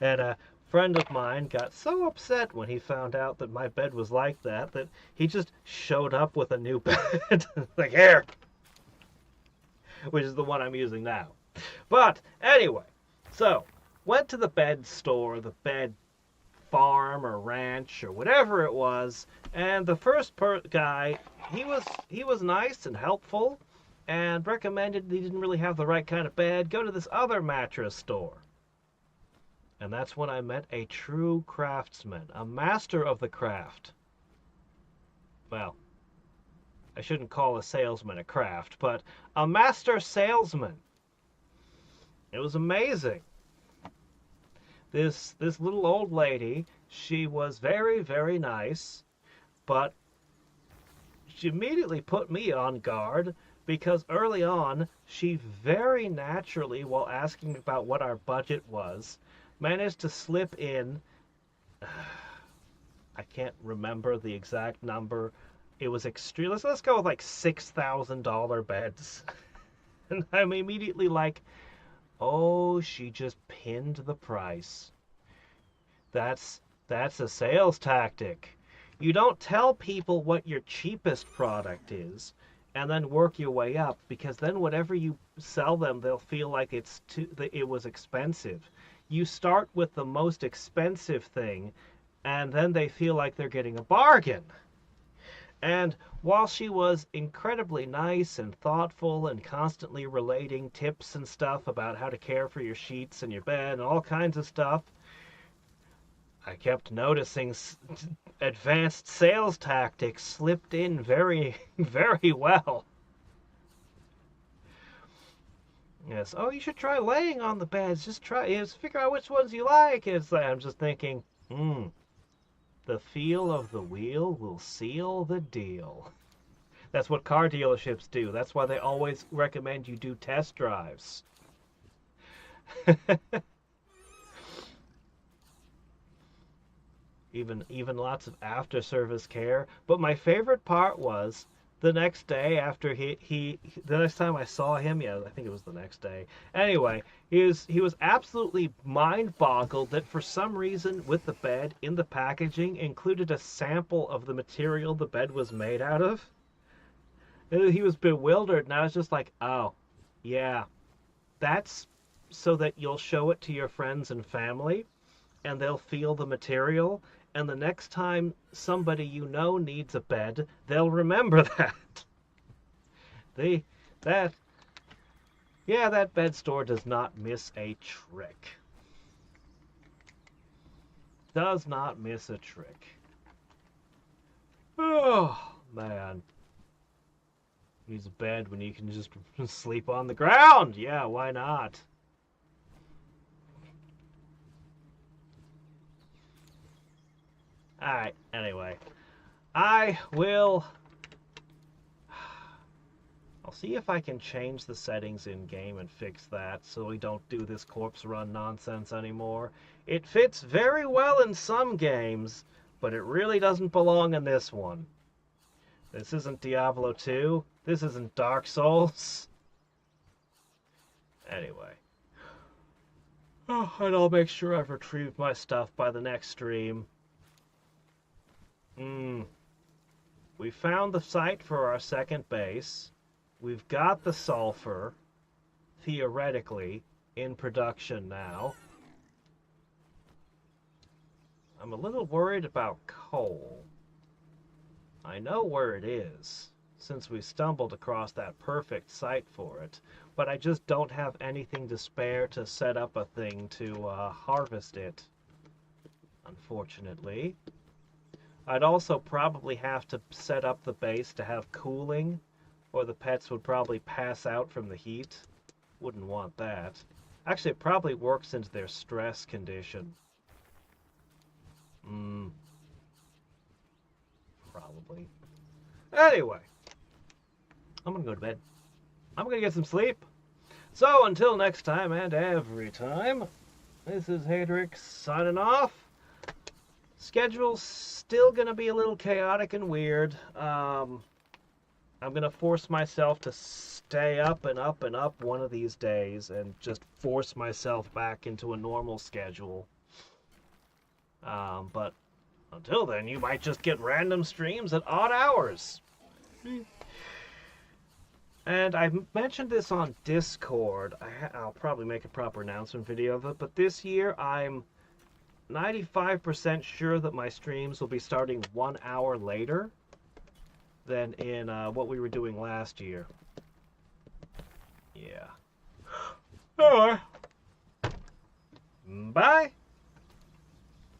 Speaker 1: And a friend of mine got so upset when he found out that my bed was like that he just showed up with a new bed. Like, here, which is the one I'm using now. But anyway, so went to the bed store, the bed farm or ranch or whatever it was, and the first guy, he was nice and helpful, and recommended he didn't really have the right kind of bed. Go to this other mattress store. And that's when I met a true craftsman, a master of the craft. Well, I shouldn't call a salesman a craft, but a master salesman. It was amazing. This little old lady, she was very, very nice, but she immediately put me on guard because early on, she very naturally, while asking about what our budget was, managed to slip in, I can't remember the exact number. It was extreme. Let's go with like $6,000 beds. And I'm immediately like, oh, she just pinned the price. That's a sales tactic. You don't tell people what your cheapest product is and then work your way up, because then whatever you sell them, they'll feel like it was expensive. You start with the most expensive thing, and then they feel like they're getting a bargain. And while she was incredibly nice and thoughtful and constantly relating tips and stuff about how to care for your sheets and your bed and all kinds of stuff, I kept noticing advanced sales tactics slipped in very, very well. Yes. Oh, you should try laying on the beds. Just figure out which ones you like. I'm just thinking, the feel of the wheel will seal the deal. That's what car dealerships do. That's why they always recommend you do test drives. Even lots of after service care. But my favorite part was the next day after the next time I saw him, yeah, I think it was the next day. Anyway, he was absolutely mind boggled that for some reason with the bed in the packaging included a sample of the material the bed was made out of. And he was bewildered, and I was just like, oh, yeah, that's so that you'll show it to your friends and family and they'll feel the material, and the next time somebody you know needs a bed, they'll remember that. That bed store does not miss a trick. Does not miss a trick. Oh, man. Use a bed when you can just sleep on the ground. Yeah, why not? Alright, anyway. I'll see if I can change the settings in game and fix that so we don't do this corpse run nonsense anymore. It fits very well in some games, but it really doesn't belong in this one. This isn't Diablo 2. This isn't Dark Souls. Anyway. Oh, and I'll make sure I've retrieved my stuff by the next stream. We found the site for our second base. We've got the sulfur, theoretically, in production now. I'm a little worried about coal. I know where it is, since we stumbled across that perfect site for it, but I just don't have anything to spare to set up a thing to harvest it, unfortunately. I'd also probably have to set up the base to have cooling, or the pets would probably pass out from the heat. Wouldn't want that. Actually, it probably works into their stress condition. Probably. Anyway, I'm gonna go to bed. I'm gonna get some sleep. So until next time and every time, this is Hadriex signing off. Schedule's still gonna be a little chaotic and weird. I'm gonna force myself to stay up and up and up one of these days and just force myself back into a normal schedule. But until then, you might just get random streams at odd hours. And I mentioned this on Discord. I'll probably make a proper announcement video of it, but this year I'm 95% sure that my streams will be starting 1 hour later than in what we were doing last year. Yeah. Alright. Bye.